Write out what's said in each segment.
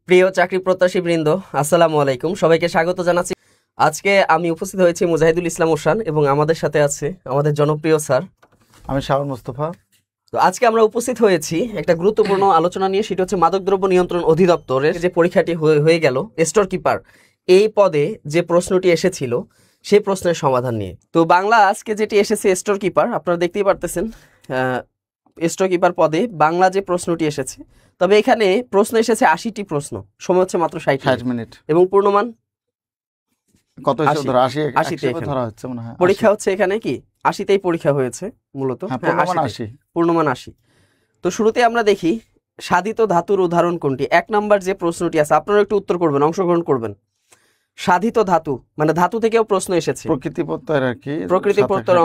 প্রিয় চাকরি প্রত্যাশী বৃন্দ, আসসালামু আলাইকুম। সবাইকে স্বাগত জানাচ্ছি। আজকে আমি উপস্থিত হয়েছি মুজাহিদুল ইসলাম ওশান এবং আমাদের সাথে আছে আমাদের জনপ্রিয় স্যার। আমি শাওন মুস্তফা। তো আজকে আমরা উপস্থিত হয়েছি একটা গুরুত্বপূর্ণ আলোচনা নিয়ে, সেটা হচ্ছে মাদকদ্রব্য নিয়ন্ত্রণ অধিদপ্তরের যে পরীক্ষাটি হয়ে গেল স্টোর কিপার, এই পদে যে প্রশ্নটি এসেছিল সেই প্রশ্নের সমাধান নিয়ে। তো বাংলা আজকে যেটি এসেছে স্টোর কিপার, আপনারা দেখতেই পারতেছেন স্টোর কিপার পদে বাংলা যে প্রশ্নটি এসেছে, তবে এখানে প্রশ্ন এসেছে 80টি প্রশ্ন, সময় হচ্ছে মাত্র 60 মিনিট এবং পূর্ণমান কত এসে ধরা 80 ধরা হচ্ছে মনে হয়। পরীক্ষা হচ্ছে এখানে কি 80তেই পরীক্ষা হয়েছে মূলত, পূর্ণমান 80। তো শুরুতে আমরা দেখি সাধিত ধাতুর উদাহরণ কোনটি। 1 নাম্বার যে প্রশ্নটি আছে, আপনারা একটু উত্তর করবেন, অংশগ্রহণ করবেন। সাধিত ধাতু মানে ধাতু থেকেও প্রশ্ন এসেছে, প্রকৃতি প্রত্যয়ের আর কি, প্রকৃতি প্রত্যয়ের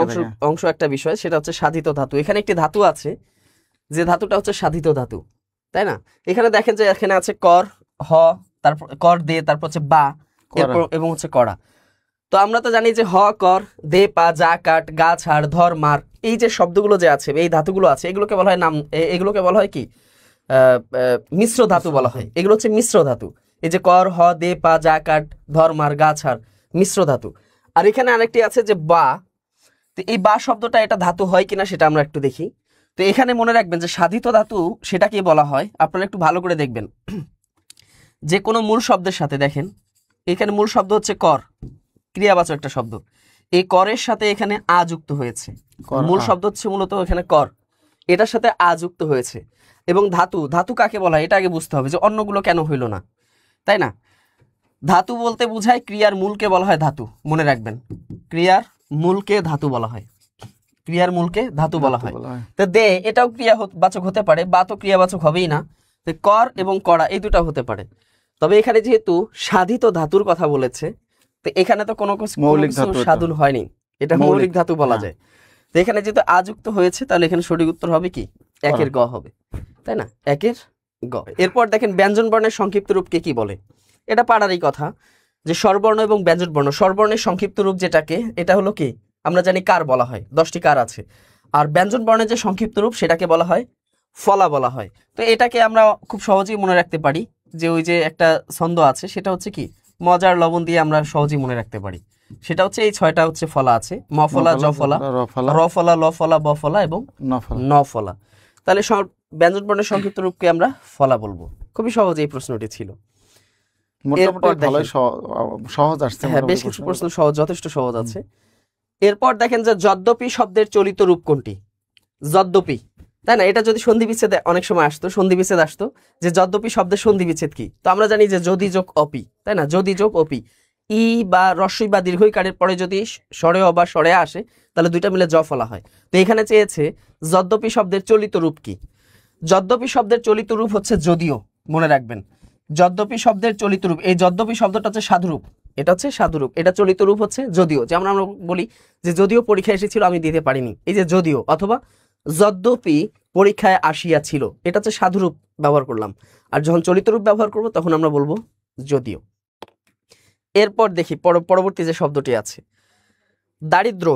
অংশ একটা বিষয়, সেটা হচ্ছে সাধিত ধাতু। এখানে একটি ধাতু আছে, যে ধাতুটা হচ্ছে সাধিত ধাতু, তাই না? এখানে দেখেন যে এখানে আছে কর, হ, তারপর কর দে, তারপর হচ্ছে বা এবং হচ্ছে কড়া। তো আমরা তো জানি যে হ কর, দে পা, যা কাট, গা ছাড়, ধর মার, এই যে শব্দগুলো যে আছে, এই ধাতুগুলো আছে, এগুলোকে বলা হয় এগুলোকে বলা হয় কি মিশ্র ধাতু বলা হয়। এগুলো হচ্ছে মিশ্র ধাতু। এই যে কর, হ, দে পা, যা কাট, ধর মার, গা ছাড়, মিশ্র ধাতু। আর এখানে আরেকটি আছে যে বা। তো এই বা শব্দটা এটা ধাতু হয় কিনা সেটা আমরা একটু দেখি। তো এখানে মনে রাখবেন যে সাধিত ধাতু সেটাকে বলা হয়, আপনারা একটু ভালো করে দেখবেন, যে কোনো মূল শব্দের সাথে, দেখেন এখানে মূল শব্দ হচ্ছে কর, ক্রিয়াবাচক একটা শব্দ, এই করের সাথে এখানে আ যুক্ত হয়েছে। মূল শব্দ হচ্ছে মূলত এখানে কর, এটার সাথে আ যুক্ত হয়েছে। এবং ধাতু, ধাতু কাকে বলা হয় এটা আগে বুঝতে হবে, যে অন্যগুলো কেন হইল না, তাই না? ধাতু বলতে বোঝায় ক্রিয়ার মূলকে বলা হয় ধাতু, মনে রাখবেন, ক্রিয়ার মূলকে ধাতু বলা হয়, ক্রিয়ার মূলকে ধাতু বলা হয়। তো দে এটাও ক্রিয়াবাচক হতে পারে, বা তো ক্রিয়াবাচক হবেই না। তো কর এবং কড়া এই দুটা হতে পারে। তবে এখানে যেহেতু সাধিত ধাতুর কথা বলেছে, তো এখানে তো কোনো মৌলিক সাধন হয়নি, এটা মৌলিক ধাতু বলা যায়। তো এখানে যেহেতু আযুক্ত হয়েছে, তাহলে এখানে সঠিক উত্তর হবে কি 1 গ হবে, তাই না? 1 গ। এরপর দেখেন ব্যঞ্জন বর্ণের সংক্ষিপ্ত রূপকে কি বলে। এটা পারারই কথা, যে স্বরবর্ণ এবং ব্যঞ্জন বর্ণ, স্বরবর্ণের সংক্ষিপ্ত রূপ যেটাকে, এটা হলো কি আমরা জানি কার বলা হয়, 10টি কার আছে। আর ব্যঞ্জন বর্ণের যে সংক্ষিপ্ত রূপ সেটাকে বলা হয় ফলা বলা হয়। তো এটাকে আমরা খুব সহজেই মনে রাখতে পারি, যে ওই যে একটা ছন্দ আছে, সেটা হচ্ছে কি মজার লবণ দিয়ে আমরা সহজেই মনে রাখতে পারি। সেটা হচ্ছে এই 6টা হচ্ছে ফলা আছে, ম ফলা, জ ফলা, র ফলা, ল ফলা, ব ফলা এবং ন ফলা। তাহলে ব্যঞ্জন বর্ণের সংক্ষিপ্ত রূপকে আমরা ফলা বলবো। খুবই সহজ এই প্রশ্নটি ছিল। হ্যাঁ, বেশ কিছু প্রশ্ন সহজ, যথেষ্ট সহজ আছে। এরপর দেখেন যে যদ্যপি শব্দের চলিত রূপ কোনটি। যদ্যপি, তাই না? এটা যদি সন্ধি বিচ্ছেদ অনেক সময় আসতো, সন্ধি বিচ্ছেদ আসতো, যে যদ্যপি শব্দের সন্ধি বিচ্ছেদ কি। তো আমরা জানি যে যদি যোগ অপি, তাই না? যদি যোগ অপি, ই বা রস্বই বা দীর্ঘইকারের পরে যদি স্বরে অ বা স্বরে আসে, তাহলে দুইটা মিলে জ ফলা হয়। তো এখানে চেয়েছে যদ্যপি শব্দের চলিত রূপ কি। যদ্যপি শব্দের চলিত রূপ হচ্ছে যদিও, মনে রাখবেন, যদ্যপি শব্দের চলিত রূপ, এই যদ্যপি শব্দটা হচ্ছে সাধুরূপ, এটা হচ্ছে সাধুরূপ, এটা চলিত রূপ হচ্ছে যদিও। যেমন আমরা বলি যে যদিও পরীক্ষা এসেছিল আমি দিতে পারিনি, এই যে যদিও, অথবা যদ্যপি পরীক্ষায় আসিয়াছিল, এটা হচ্ছে সাধুরূপ ব্যবহার করলাম। আর যখন চলিত রূপ ব্যবহার করব তখন আমরা বলবো যদিও। এরপর দেখি পরবর্তী যে শব্দটি আছে, দারিদ্র,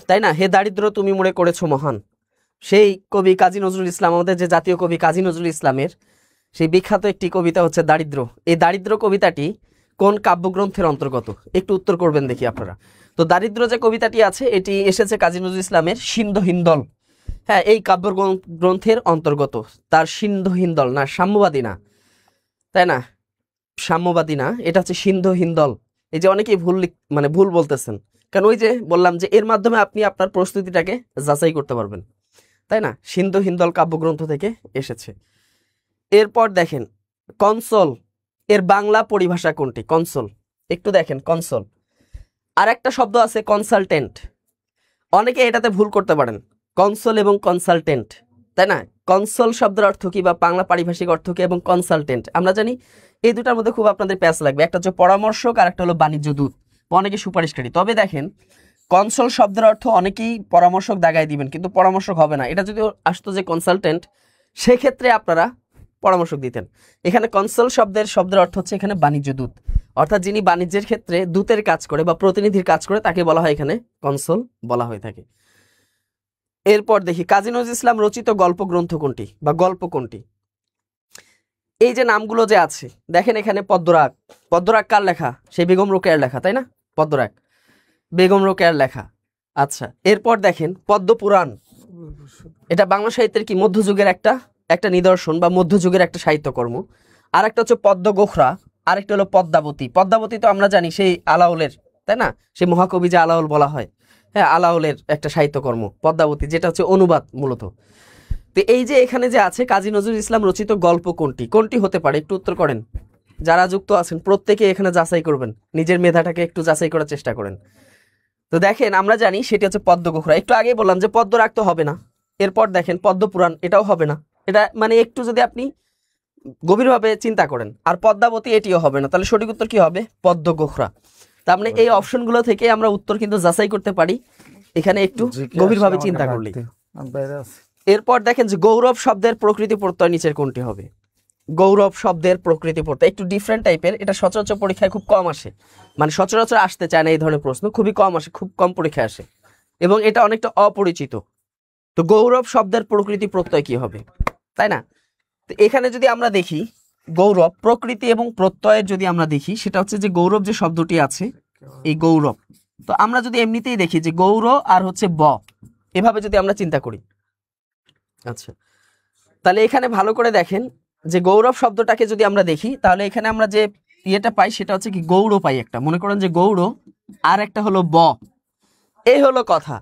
তাই না? হে দারিদ্র তুমি মনে করেছো মহান। সেই কবি কাজী নজরুল ইসলাম, আমাদের যে জাতীয় কবি কাজী নজরুল ইসলামের সেই বিখ্যাত একটি কবিতা হচ্ছে দারিদ্র। এই দারিদ্র কবিতাটি কোন কাব্যগ্রন্থের অন্তর্গত? একটু উত্তর করবেন দেখি আপনারা। তো দারিদ্র যে কবিতাটি আছে, এটি এসেছে কাজী নজরুল ইসলামের সিন্ধু হিন্দল, হ্যাঁ, এই কাব্য গ্রন্থের অন্তর্গত। তার সিন্ধু হিন্দল না, সাম্যবাদী না, তাই না? সাম্যবাদী না, এটা হচ্ছে সিন্ধু হিন্দল। এই যে অনেকেই ভুল বলতেছেন, কারণ ওই যে বললাম যে এর মাধ্যমে আপনি আপনার প্রস্তুতিটাকে যাচাই করতে পারবেন, তাই না? সিন্ধু হিন্দল কাব্যগ্রন্থ থেকে এসেছে। এরপর দেখেন কনসোল, এর বাংলা পরিভাষা কোনটি? কনসোল, একটু দেখেন কনসোল। আর একটা শব্দ আছে কনসালটেন্ট, অনেকে এটাতে ভুল করতে পারেন, কনসোল এবং কনসালটেন্ট, তাই না? কনসোল শব্দের অর্থ কি, বা বাংলা পারিভাষিক অর্থ কি, এবং কনসালটেন্ট আমরা জানি। এই দুটার মধ্যে খুব আপনাদের প্যাচ লাগবে, একটা হচ্ছে পরামর্শক আর একটা হলো বাণিজ্য দূত, অনেকে সুপারিশকারী। তবে দেখেন কনসোল শব্দের অর্থ অনেকেই পরামর্শক দাগায় দিবেন, কিন্তু পরামর্শক হবে না। এটা যদি আসতো যে কনসালটেন্ট, সেক্ষেত্রে আপনারা পরামর্শক দিতেন। এখানে কনসোল শব্দের অর্থ হচ্ছে এখানে বাণিজ্য দূত, অর্থাৎ যিনি বাণিজ্যের ক্ষেত্রে দূতের কাজ করে বা প্রতিনিধির কাজ করে, তাকে বলা হয় এখানে কনসোল বলা হয়ে থাকে। এরপর দেখি কাজী নজরুল ইসলাম রচিত গল্প গ্রন্থ কোনটি বা গল্প কোনটি। এই যে নামগুলো যে আছে দেখেন এখানে পদ্মরাগ, পদ্মরাগ কার লেখা? সেই বেগম রোকেয়ার লেখা, তাই না? পদ্মরাগ বেগম রোকেয়ার লেখা। আচ্ছা, এরপর দেখেন পদ্মপুরাণ, এটা বাংলা সাহিত্যের কি মধ্যযুগের একটা নিদর্শন বা মধ্যযুগের একটা সাহিত্যকর্ম। আর একটা হচ্ছে পদ্মগোখরা, আরেকটা হলো পদ্মাবতী। পদ্মাবতী তো আমরা জানি সেই আলাউলের, তাই না? সেই মহাকবি যে আলাউল বলা হয়, হ্যাঁ, আলাউলের একটা সাহিত্যকর্ম পদ্মাবতী, যেটা হচ্ছে অনুবাদ মূলত। তো এই যে এখানে যে আছে কাজী নজরুল ইসলাম রচিত গল্প কোনটি? কোনটি হতে পারে? একটু উত্তর করেন। যারা যুক্ত আছেন প্রত্যেকে এখানে যাচাই করবেন, নিজের মেধাটাকে একটু যাচাই করার চেষ্টা করেন। তো দেখেন আমরা জানি সেটি হচ্ছে পদ্মগোখরা। একটু আগে বললাম যে পদ্মরাগ তো হবে না। এরপর দেখেন পদ্মপুরাণ, এটাও হবে না। এটা মানে একটু যদি আপনি গভীরভাবে চিন্তা করেন। আর পদ্মাবতী, এটিও হবে না। তাহলে সঠিক উত্তর কি হবে? পদ্মগোখরা। তার মানে এই অপশনগুলো থেকে আমরা উত্তর কিন্তু যাচাই করতে পারি এখানে একটু গভীরভাবে চিন্তা করলে। এরপর দেখেন যে গৌরব শব্দের প্রকৃতি প্রত্যয় নিচের কোনটি হবে? গৌরব শব্দের প্রকৃতি প্রত্যয় একটু ডিফারেন্ট টাইপের, এটা সচরাচর পরীক্ষায় খুব কম আসে, মানে সচরাচর আসতে চায় না এই ধরনের প্রশ্ন, খুবই কম আসে, খুব কম পরীক্ষায় আসে এবং এটা অনেকটা অপরিচিত। তো গৌরব শব্দের প্রকৃতি প্রত্যয় কি হবে, তাই না? তো এখানে যদি আমরা দেখি গৌরব প্রকৃতি এবং প্রত্যয়ের যদি আমরা দেখি, সেটা হচ্ছে যে গৌরব যে শব্দটি আছে, এই গৌরব, তো আমরা যদি এমনিতেই দেখি যে গৌর আর হচ্ছে ব, এভাবে যদি আমরা চিন্তা করি, আচ্ছা, তাহলে এখানে ভালো করে দেখেন যে গৌরব শব্দটাকে যদি আমরা দেখি, তাহলে এখানে আমরা যে ইয়েটা পাই সেটা হচ্ছে কি গৌর পাই একটা, মনে করেন যে গৌর আর একটা হলো ব, এই হলো কথা।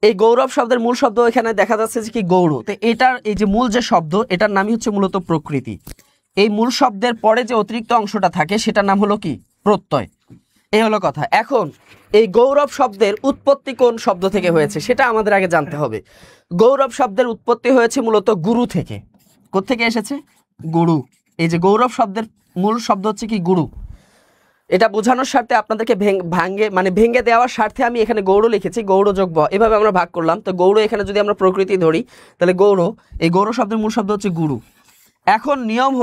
এই গৌরব শব্দের মূল শব্দ এখানে দেখা যাচ্ছে যে কি গৌর, তো এটার এই যে মূল যে শব্দ, এটার নামই হচ্ছে মূলত প্রকৃতি। এই মূল শব্দের পরে যে অতিরিক্ত অংশটা থাকে সেটার নাম হলো কি প্রত্যয়, এই হলো কথা। এখন এই গৌরব শব্দের উৎপত্তি কোন শব্দ থেকে হয়েছে সেটা আমাদের আগে জানতে হবে। গৌরব শব্দের উৎপত্তি হয়েছে মূলত গুরু থেকে। কোত্থেকে এসেছে? গুরু। এই যে গৌরব শব্দের মূল শব্দ হচ্ছে কি গুরু। এটা বোঝানোর স্বার্থে আপনাদেরকে ভেঙে দেওয়ার স্বার্থে আমি এখানে গৌর লিখেছি, গৌর যোগ ব, এভাবে আমরা ভাগ করলাম। তো গৌর এখানে যদি আমরা প্রকৃতি ধরি, তাহলে গৌর, এই গৌর শব্দের মূল শব্দ হচ্ছে গুরু। এখন নিয়ম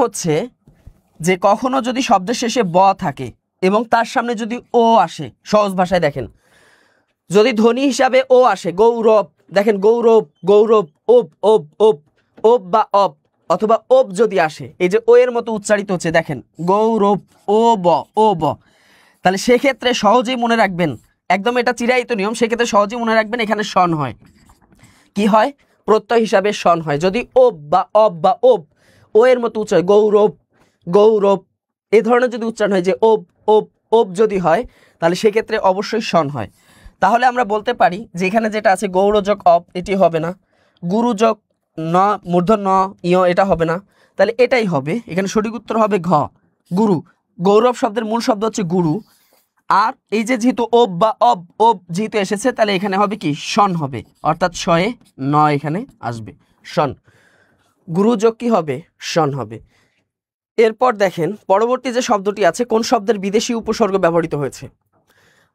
হচ্ছে যে কখনো যদি শব্দের শেষে ব থাকে এবং তার সামনে যদি ও আসে, সহজ ভাষায় দেখেন, যদি ধ্বনি হিসাবে ও আসে, গৌরব, দেখেন গৌরব, গৌরব, ওব ওব ওব, ওব বা অব, অথবা ওব যদি আসে, এই যে ও এর মতো উচ্চারিত হচ্ছে, দেখেন গৌরব, ও ব, ও ব, তাহলে সেক্ষেত্রে সহজেই মনে রাখবেন, একদম এটা চিরায়িত নিয়ম, সেক্ষেত্রে সহজেই মনে রাখবেন এখানে শন হয়। কি হয়? প্রত্যয় হিসাবে শন হয়। যদি ওব বা অব বা ওব, ও এর মতো উচ্চারণ, গৌরব, গৌরব, এই ধরনের যদি উচ্চারণ হয়, যে ওব ওব ওব যদি হয়, তাহলে সেক্ষেত্রে অবশ্যই শন হয়। তাহলে আমরা বলতে পারি যে এখানে যেটা আছে গৌরযোগ অব, এটি হবে না। গুরুযোগ ন, মূর্ধন্য ন, ইয়, এটা হবে না। তাহলে এটাই হবে, এখানে সঠিক উত্তর হবে ঘ, গুরু। গৌরব শব্দের মূল শব্দ হচ্ছে গুরু। আর এই যে যেহেতু ওব বা অব, ওব যেহেতু এসেছে, তাহলে এখানে হবে কি শন হবে, অর্থাৎ শয়ে ন এখানে আসবে, শন। গুরুযোগ কি হবে? শন হবে। এরপর দেখেন পরবর্তী যে শব্দটি আছে, কোন শব্দের বিদেশি উপসর্গ ব্যবহৃত হয়েছে?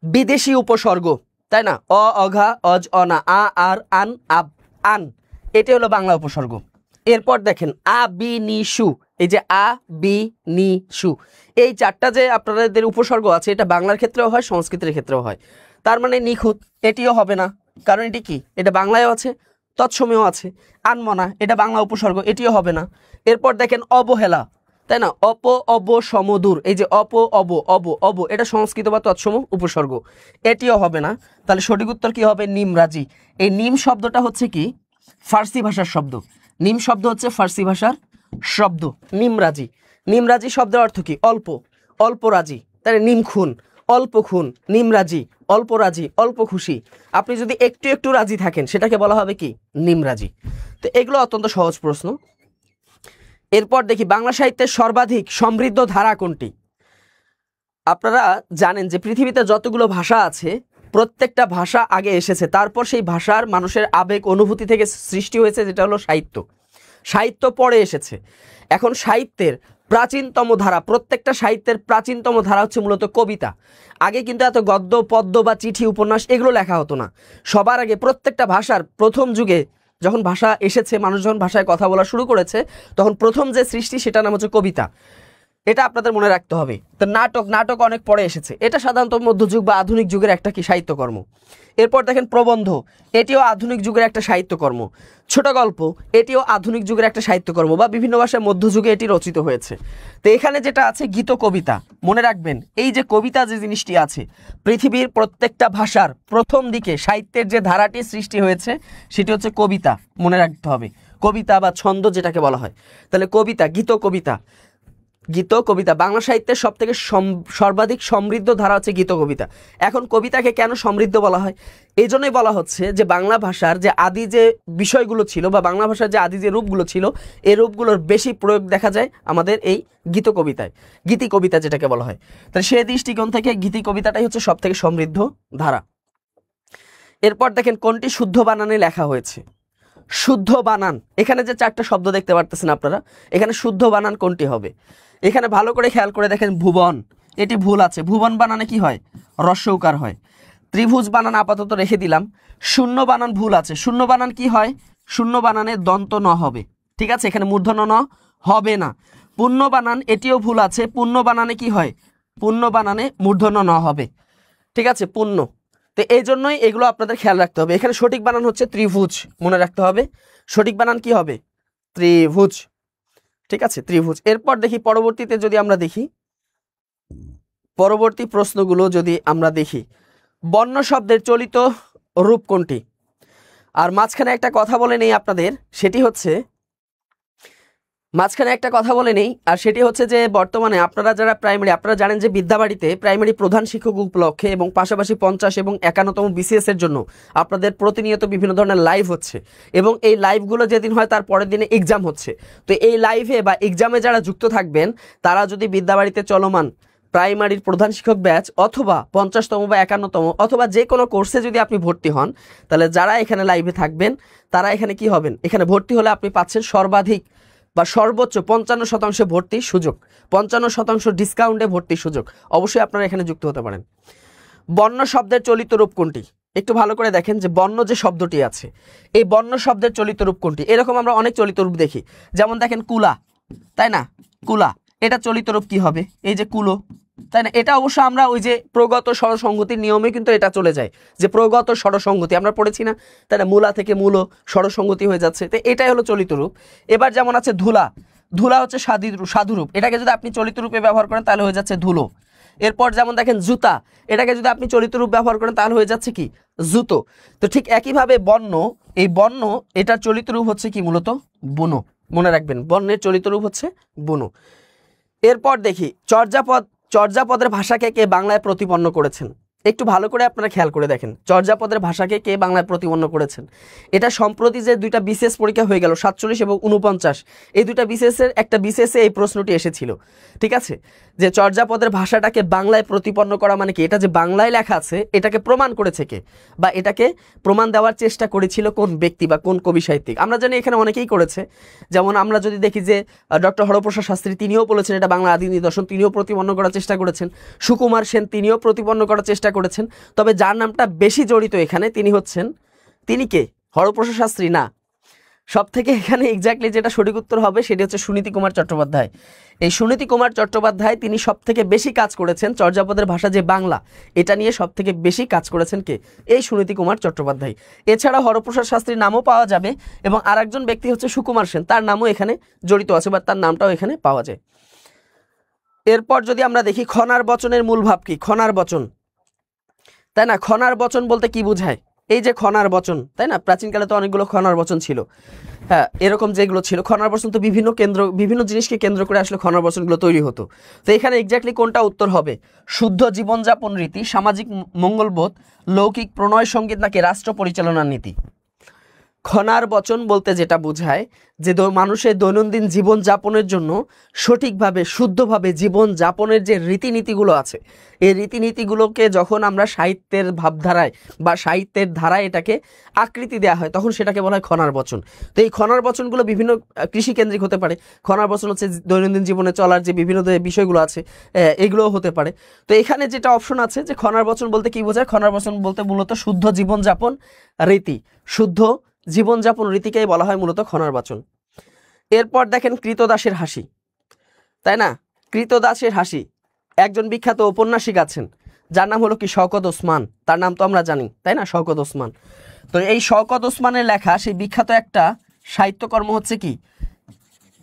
বিদেশি উপসর্গ, তাই না? অ, অঘা, অজ, অনা, আ, আর, আন, আব, আন, এটি হলো বাংলা উপসর্গ। এরপর দেখেন আ, বি, নি, সু, এই যে আ, বি, নি, সু, এই চারটা যে আপনাদের উপসর্গ আছে, এটা বাংলার ক্ষেত্রেও হয়, সংস্কৃতের ক্ষেত্রেও হয়। তার মানে নিখুঁত, এটিও হবে না, কারণ এটি কি, এটা বাংলায়ও আছে, তৎসমেও আছে। আনমনা, এটা বাংলা উপসর্গ, এটিও হবে না। এরপর দেখেন অবহেলা, তাই না? অপ, অব, সমদূর, এই যে অপ, অব, অব, অব, এটা সংস্কৃত বা তৎসম উপসর্গ, এটিও হবে না। তাহলে সঠিক উত্তর কি হবে? নিমরাজি। এই নিম শব্দটা হচ্ছে কি ফার্সি ভাষার শব্দ, নিম শব্দ হচ্ছে ফার্সি ভাষার শব্দ, নিমরাজি। নিমরাজি শব্দের অর্থ কি? অল্প, অল্প রাজি, তাহলে নিম খুন, অল্প খুন, নিমরাজি, অল্প রাজি, অল্প খুশি। আপনি যদি একটু একটু রাজি থাকেন, সেটাকে বলা হবে কি? নিমরাজি। তো এগুলো অত্যন্ত সহজ প্রশ্ন। এরপর দেখি বাংলা সাহিত্যের সর্বাধিক সমৃদ্ধ ধারা কোনটি? আপনারা জানেন যে পৃথিবীতে যতগুলো ভাষা আছে, প্রত্যেকটা ভাষা আগে এসেছে, তারপর সেই ভাষার মানুষের আবেগ অনুভূতি থেকে সৃষ্টি হয়েছে, যেটা হলো সাহিত্য। সাহিত্য পরে এসেছে। এখন সাহিত্যের প্রাচীনতম ধারা, প্রত্যেকটা সাহিত্যের প্রাচীনতম ধারা হচ্ছে মূলত কবিতা। আগে কিন্তু এত গদ্য, পদ্য বা চিঠি, উপন্যাস এগুলো লেখা হতো না। সবার আগে প্রত্যেকটা ভাষার প্রথম যুগে যখন ভাষা এসেছে, মানুষ যখন ভাষায় কথা বলা শুরু করেছে, তখন প্রথম যে সৃষ্টি, সেটার নাম হচ্ছে কবিতা। এটা আপনাদের মনে রাখতে হবে। তো নাটক অনেক পরে এসেছে, এটা সাধারণত মধ্যযুগ বা আধুনিক যুগের একটা কি সাহিত্যকর্ম। এরপর দেখেন প্রবন্ধ, এটিও আধুনিক যুগের একটা সাহিত্যকর্ম। ছোট গল্প, এটিও আধুনিক যুগের একটা সাহিত্যকর্ম বা বিভিন্ন ভাষায় মধ্যযুগে এটি রচিত হয়েছে। তো এখানে যেটা আছে গীত কবিতা, মনে রাখবেন এই যে কবিতা যে জিনিসটি আছে, পৃথিবীর প্রত্যেকটা ভাষার প্রথম দিকে সাহিত্যের যে ধারাটি সৃষ্টি হয়েছে সেটি হচ্ছে কবিতা, মনে রাখতে হবে। কবিতা বা ছন্দ যেটাকে বলা হয়। তাহলে কবিতা, গীত কবিতা বাংলা সাহিত্যের সব থেকে সর্বাধিক সমৃদ্ধ ধারা হচ্ছে গীত কবিতা। এখন কবিতাকে কেন সমৃদ্ধ বলা হয়? এই জন্যই বলা হচ্ছে যে বাংলা ভাষার যে আদি যে বিষয়গুলো ছিল বা বাংলা ভাষার যে আদি যে রূপগুলো ছিল, এই রূপগুলোর বেশি প্রয়োগ দেখা যায় আমাদের এই গীত কবিতায়, গীতি কবিতা যেটাকে বলা হয়। তাহলে সেই দৃষ্টিকোণ থেকে গীতি কবিতাটাই হচ্ছে সব থেকে সমৃদ্ধ ধারা। এরপর দেখেন কোনটি শুদ্ধ বানানে লেখা হয়েছে। শুদ্ধ বানান, এখানে যে 4টা শব্দ দেখতে পারতেছেন আপনারা, এখানে শুদ্ধ বানান কোনটি হবে? এখানে ভালো করে খেয়াল করে দেখেন, ভুবন, এটি ভুল আছে। ভুবন বানানে কি হয়? হ্রস্ব উকার হয়। ত্রিভুজ বানান আপাতত রেখে দিলাম। শূন্য বানান ভুল আছে। শূন্য বানান কি হয়? শূন্য বানানে দন্ত ন হবে, ঠিক আছে, এখানে মূর্ধন্য ন হবে না। পূর্ণ বানান, এটিও ভুল আছে। পূর্ণ বানানে কি হয়? পূর্ণ বানানে মূর্ধন্য ন হবে, ঠিক আছে, পূর্ণ। তো এই জন্যই এগুলো আপনাদের খেয়াল রাখতে হবে। এখানে সঠিক বানান হচ্ছে ত্রিভুজ, মনে রাখতে হবে। সঠিক বানান কি হবে? ত্রিভুজ, ঠিক আছে, ত্রিভুজ। এরপর দেখি পরবর্তীতে যদি আমরা দেখি, পরবর্তী প্রশ্নগুলো যদি আমরা দেখি, বর্ণ শব্দের চলিত রূপ কোনটি? আর মাঝখানে একটা কথা বলে নেই আপনাদের, সেটি হচ্ছে যে বর্তমানে আপনারা যারা প্রাইমারি, আপনারা জানেন যে বিদ্যাবাড়িতে প্রাইমারি প্রধান শিক্ষক উপলক্ষে এবং পাশাপাশি 50 এবং 51তম বিসিএস এর জন্য আপনাদের প্রতিনিয়ত বিভিন্ন ধরনের লাইভ হচ্ছে এবং এই লাইভগুলো যেদিন হয় তার পরের দিনে এক্সাম হচ্ছে। তো এই লাইভে বা এক্সামে যারা যুক্ত থাকবেন তারা যদি বিদ্যাবাড়িতে চলমান প্রাইমারির প্রধান শিক্ষক ব্যাচ অথবা 50তম বা 51তম অথবা যে কোনো কোর্সে যদি আপনি ভর্তি হন, তাহলে যারা এখানে লাইভে থাকবেন তারা এখানে কি হবেন? এখানে ভর্তি হলে আপনি পাচ্ছেন সর্বাধিক বা সর্বোচ্চ 55% ভর্তির সুযোগ, 55% ডিসকাউন্টে ভর্তির সুযোগ। অবশ্যই আপনারা এখানে যুক্ত হতে পারেন। বর্ণ শব্দের চলিত রূপ কোনটি? একটু ভালো করে দেখেন যে বর্ণ যে শব্দটি আছে, এই বর্ণ শব্দের চলিত রূপ কোনটি? এরকম আমরা অনেক চলিত রূপ দেখি, যেমন দেখেন কুলা, তাই না? কুলা, এটা চলিত রূপ কি হবে? এই যে কুলো, তাই না? এটা অবশ্য আমরা ওই যে প্রগত স্বরসংগতির নিয়মে কিন্তু এটা চলে যায়, যে প্রগত স্বরসংগতি আমরা পড়েছি না, তাই না? মূলা থেকে মূলো স্বরসংগতি হয়ে যাচ্ছে, তো এটাই হলো চলিত রূপ। এবার যেমন আছে ধুলা, ধুলা হচ্ছে সাধুরূপ, এটাকে যদি আপনি চলিত রূপে ব্যবহার করেন তাহলে হয়ে যাচ্ছে ধুলো। এরপর যেমন দেখেন জুতা, এটাকে যদি আপনি চলিত রূপ ব্যবহার করেন তাহলে হয়ে যাচ্ছে কি? জুতো। তো ঠিক একইভাবে বর্ণ, এই বর্ণ এটার চলিত রূপ হচ্ছে কি? মূলত বুনো, মনে রাখবেন বর্ণের চলিত রূপ হচ্ছে বুনো। এরপর দেখি চর্যাপদের ভাষাকে কে বাংলায় প্রতিপন্ন করেছেন? একটু ভালো করে আপনারা খেয়াল করে দেখেন, চর্যাপদের ভাষাকে কে বাংলায় প্রতিপন্ন করেছেন? এটা সম্প্রতি যে 2টা বিশেষ পরীক্ষা হয়ে গেল, 47 এবং 49, এই 2টা বিশেষের একটা বিশেষে এই প্রশ্নটি এসেছিল, ঠিক আছে, যে চর্যাপদের ভাষাটাকে বাংলায় প্রতিপন্ন করা মানে কি? এটা যে বাংলায় লেখা আছে এটাকে প্রমাণ করেছে কে, বা এটাকে প্রমাণ দেওয়ার চেষ্টা করেছিল কোন ব্যক্তি বা কোন কবি সাহিত্যিক? আমরা জানি এখানে অনেকেই করেছে, যেমন আমরা যদি দেখি যে ডক্টর হরপ্রসাদ শাস্ত্রী, তিনিও বলেছেন এটা বাংলা আদি নিদর্শন, তিনিও প্রতিপন্ন করার চেষ্টা করেছেন। সুকুমার সেন, তিনিও প্রতিপন্ন করার চেষ্টা করেছেন। তবে যার নামটা বেশি জড়িত এখানে তিনি কে? হরপ্রসাদ শাস্ত্রী না। সব থেকে এখানে এক্স্যাক্টলি যেটা সঠিক উত্তর হবে সেটি হচ্ছে সুনীতি কুমার চট্টোপাধ্যায়। এই সুনীতি কুমার চট্টোপাধ্যায় তিনি সব থেকে বেশি কাজ করেছেন চর্যাপদের ভাষা যে বাংলা, এটা নিয়ে সব থেকে বেশি কাজ করেছেন কে? এই সুনীতি কুমার চট্টোপাধ্যায়। এছাড়া হরপ্রসাদ শাস্ত্রীর নামও পাওয়া যাবে এবং আরেকজন ব্যক্তি হচ্ছে সুকুমার সেন, তার নামও এখানে জড়িত আছে বা তার নামটাও এখানে পাওয়া যায়। এরপর যদি আমরা দেখি খনার বচনের মূল ভাব কি? খনার বচন, তাই না? খনার বচন বলতে কি বোঝায়? এই যে খনার বচন, তাই না? প্রাচীনকালে তো অনেকগুলো খনার বচন ছিল, হ্যাঁ, এরকম যেগুলো ছিল খনার বচন, তো বিভিন্ন জিনিসকে কেন্দ্র করে আসলে খনার বচনগুলো তৈরি হতো। তো এখানে এক্স্যাক্টলি কোনটা উত্তর হবে? শুদ্ধ জীবনযাপন রীতি, সামাজিক মঙ্গলবোধ, লৌকিক প্রণয় সঙ্গীত নাকি রাষ্ট্র পরিচালনার নীতি? খনার বচন বলতে যেটা বোঝায় যে মানুষের দৈনন্দিন জীবন যাপনের জন্য সঠিকভাবে শুদ্ধভাবে জীবন যাপনের যে রীতিনীতিগুলো আছে, এই রীতিনীতিগুলোকে যখন আমরা সাহিত্যের ভাবধারায় বা সাহিত্যের ধারায় এটাকে আকৃতি দেওয়া হয় তখন সেটাকে বলা হয় খনার বচন। তো এই খনার বচনগুলো বিভিন্ন কৃষিকেন্দ্রিক হতে পারে, খনার বচন হচ্ছে দৈনন্দিন জীবনে চলার যে বিভিন্ন বিষয়গুলো আছে এগুলোও হতে পারে। তো এখানে যেটা অপশন আছে যে খনার বচন বলতে কি বোঝায়? খনার বচন বলতে মূলত শুদ্ধ জীবনযাপন রীতি, শুদ্ধ জীবনযাপন রীতিকেই বলা হয় মূলত খনার বচন। এরপর দেখেন কৃতদাসের হাসি, তাই না? কৃতদাসের হাসি, একজন বিখ্যাত ঔপন্যাসিক আছেন যার নাম হলো কি শওকত ওসমান, তার নাম তো আমরা জানি তাই না, শওকত ওসমান। তো এই শওকত ওসমানের লেখা সেই বিখ্যাত একটা সাহিত্যকর্ম হচ্ছে কি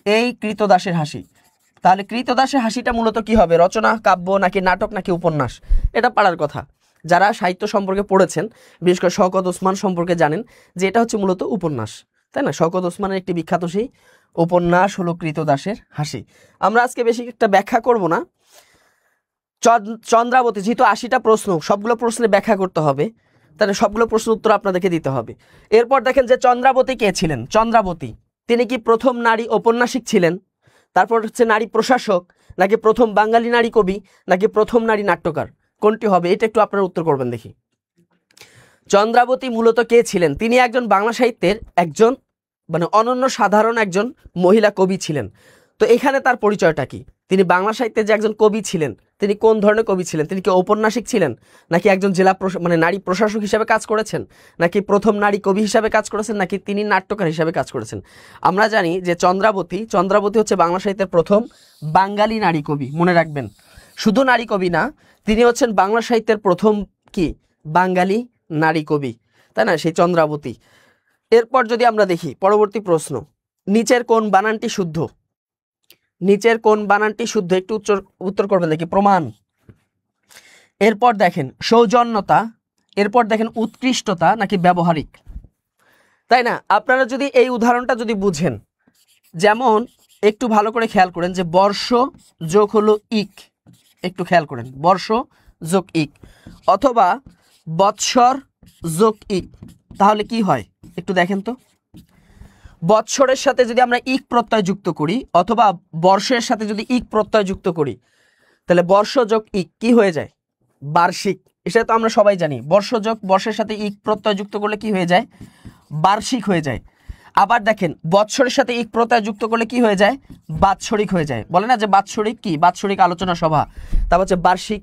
এই কৃতদাসের হাসি। তাহলে কৃতদাসের হাসিটা মূলত কি হবে, রচনা, কাব্য নাকি নাটক নাকি উপন্যাস, এটা পারার কথা। যারা সাহিত্য সম্পর্কে পড়েছেন, বিশেষ করে শওকত ওসমান সম্পর্কে জানেন যে এটা হচ্ছে মূলত উপন্যাস, তাই না। শওকত ওসমানের একটি বিখ্যাত সেই উপন্যাস হলো কৃতদাসের হাসি। আমরা আজকে বেশি একটা ব্যাখ্যা করব না। চন্দ্রাবতী, যেহেতু 80টা প্রশ্ন, সবগুলো প্রশ্নে ব্যাখ্যা করতে হবে, তাহলে সবগুলো প্রশ্ন উত্তর আপনাদেরকে দিতে হবে। এরপর দেখেন যে চন্দ্রাবতী কে ছিলেন। চন্দ্রাবতী তিনি কি প্রথম নারী ঔপন্যাসিক ছিলেন, তারপর হচ্ছে নারী প্রশাসক, নাকি প্রথম বাঙালি নারী কবি, নাকি প্রথম নারী নাট্যকার, কোনটি হবে এটা একটু আপনারা উত্তর করবেন দেখি। চন্দ্রাবতী মূলত কে ছিলেন, তিনি একজন বাংলা সাহিত্যের একজন মানে অনন্য সাধারণ একজন মহিলা কবি ছিলেন। তো এখানে তার পরিচয়টা কি, তিনি বাংলা সাহিত্যে যে একজন কবি ছিলেন, তিনি কোন ধরনের কবি ছিলেন, তিনি কি ঔপন্যাসিক ছিলেন, নাকি একজন জেলা মানে নারী প্রশাসক হিসেবে কাজ করেছেন, নাকি প্রথম নারী কবি হিসাবে কাজ করেছেন, নাকি তিনি নাট্যকার হিসাবে কাজ করেছেন। আমরা জানি যে চন্দ্রাবতী হচ্ছে বাংলা সাহিত্যের প্রথম বাঙালি নারী কবি, মনে রাখবেন। শুধু নারী কবি না, তিনি হচ্ছেন বাংলা সাহিত্যের প্রথম কি বাঙালি নারী কবি, তাই না, সেই চন্দ্রাবতী। এরপর যদি আমরা দেখি পরবর্তী প্রশ্ন, নিচের কোন বানানটি শুদ্ধ, নিচের কোন বানানটি শুদ্ধ একটু উত্তর করবেন দেখি। প্রমাণ, এরপর দেখেন সৌজন্যতা, এরপর দেখেন উৎকৃষ্টতা নাকি ব্যবহারিক, তাই না। আপনারা যদি এই উদাহরণটা যদি বুঝেন, যেমন একটু ভালো করে খেয়াল করেন যে বর্ষ যোগ হলো ইক, একটু খেয়াল করেন বর্ষ যোগ ইক, অথবা বৎসর যোগ ইক, তাহলে কি হয় একটু দেখেন তো। বৎসরের সাথে যদি আমরা ইক প্রত্যয় যুক্ত করি অথবা বর্ষের সাথে যদি ইক প্রত্যয় যুক্ত করি, তাহলে বর্ষ যোগ ইক কি হয়ে যায়, বার্ষিক। এটা তো আমরা সবাই জানি, বর্ষ যোগ বর্ষের সাথে ইক প্রত্যয় যুক্ত করলে কি হয়ে যায়, বার্ষিক হয়ে যায়। আবার দেখেন বৎসরের সাথে ইক প্রত্যয় যুক্ত করলে কি হয়ে যায়, বাৎসরিক হয়ে যায়। বলে না যে বাৎসরিক কি, বাৎসরিক আলোচনা সভা, তারপর হচ্ছে বার্ষিক,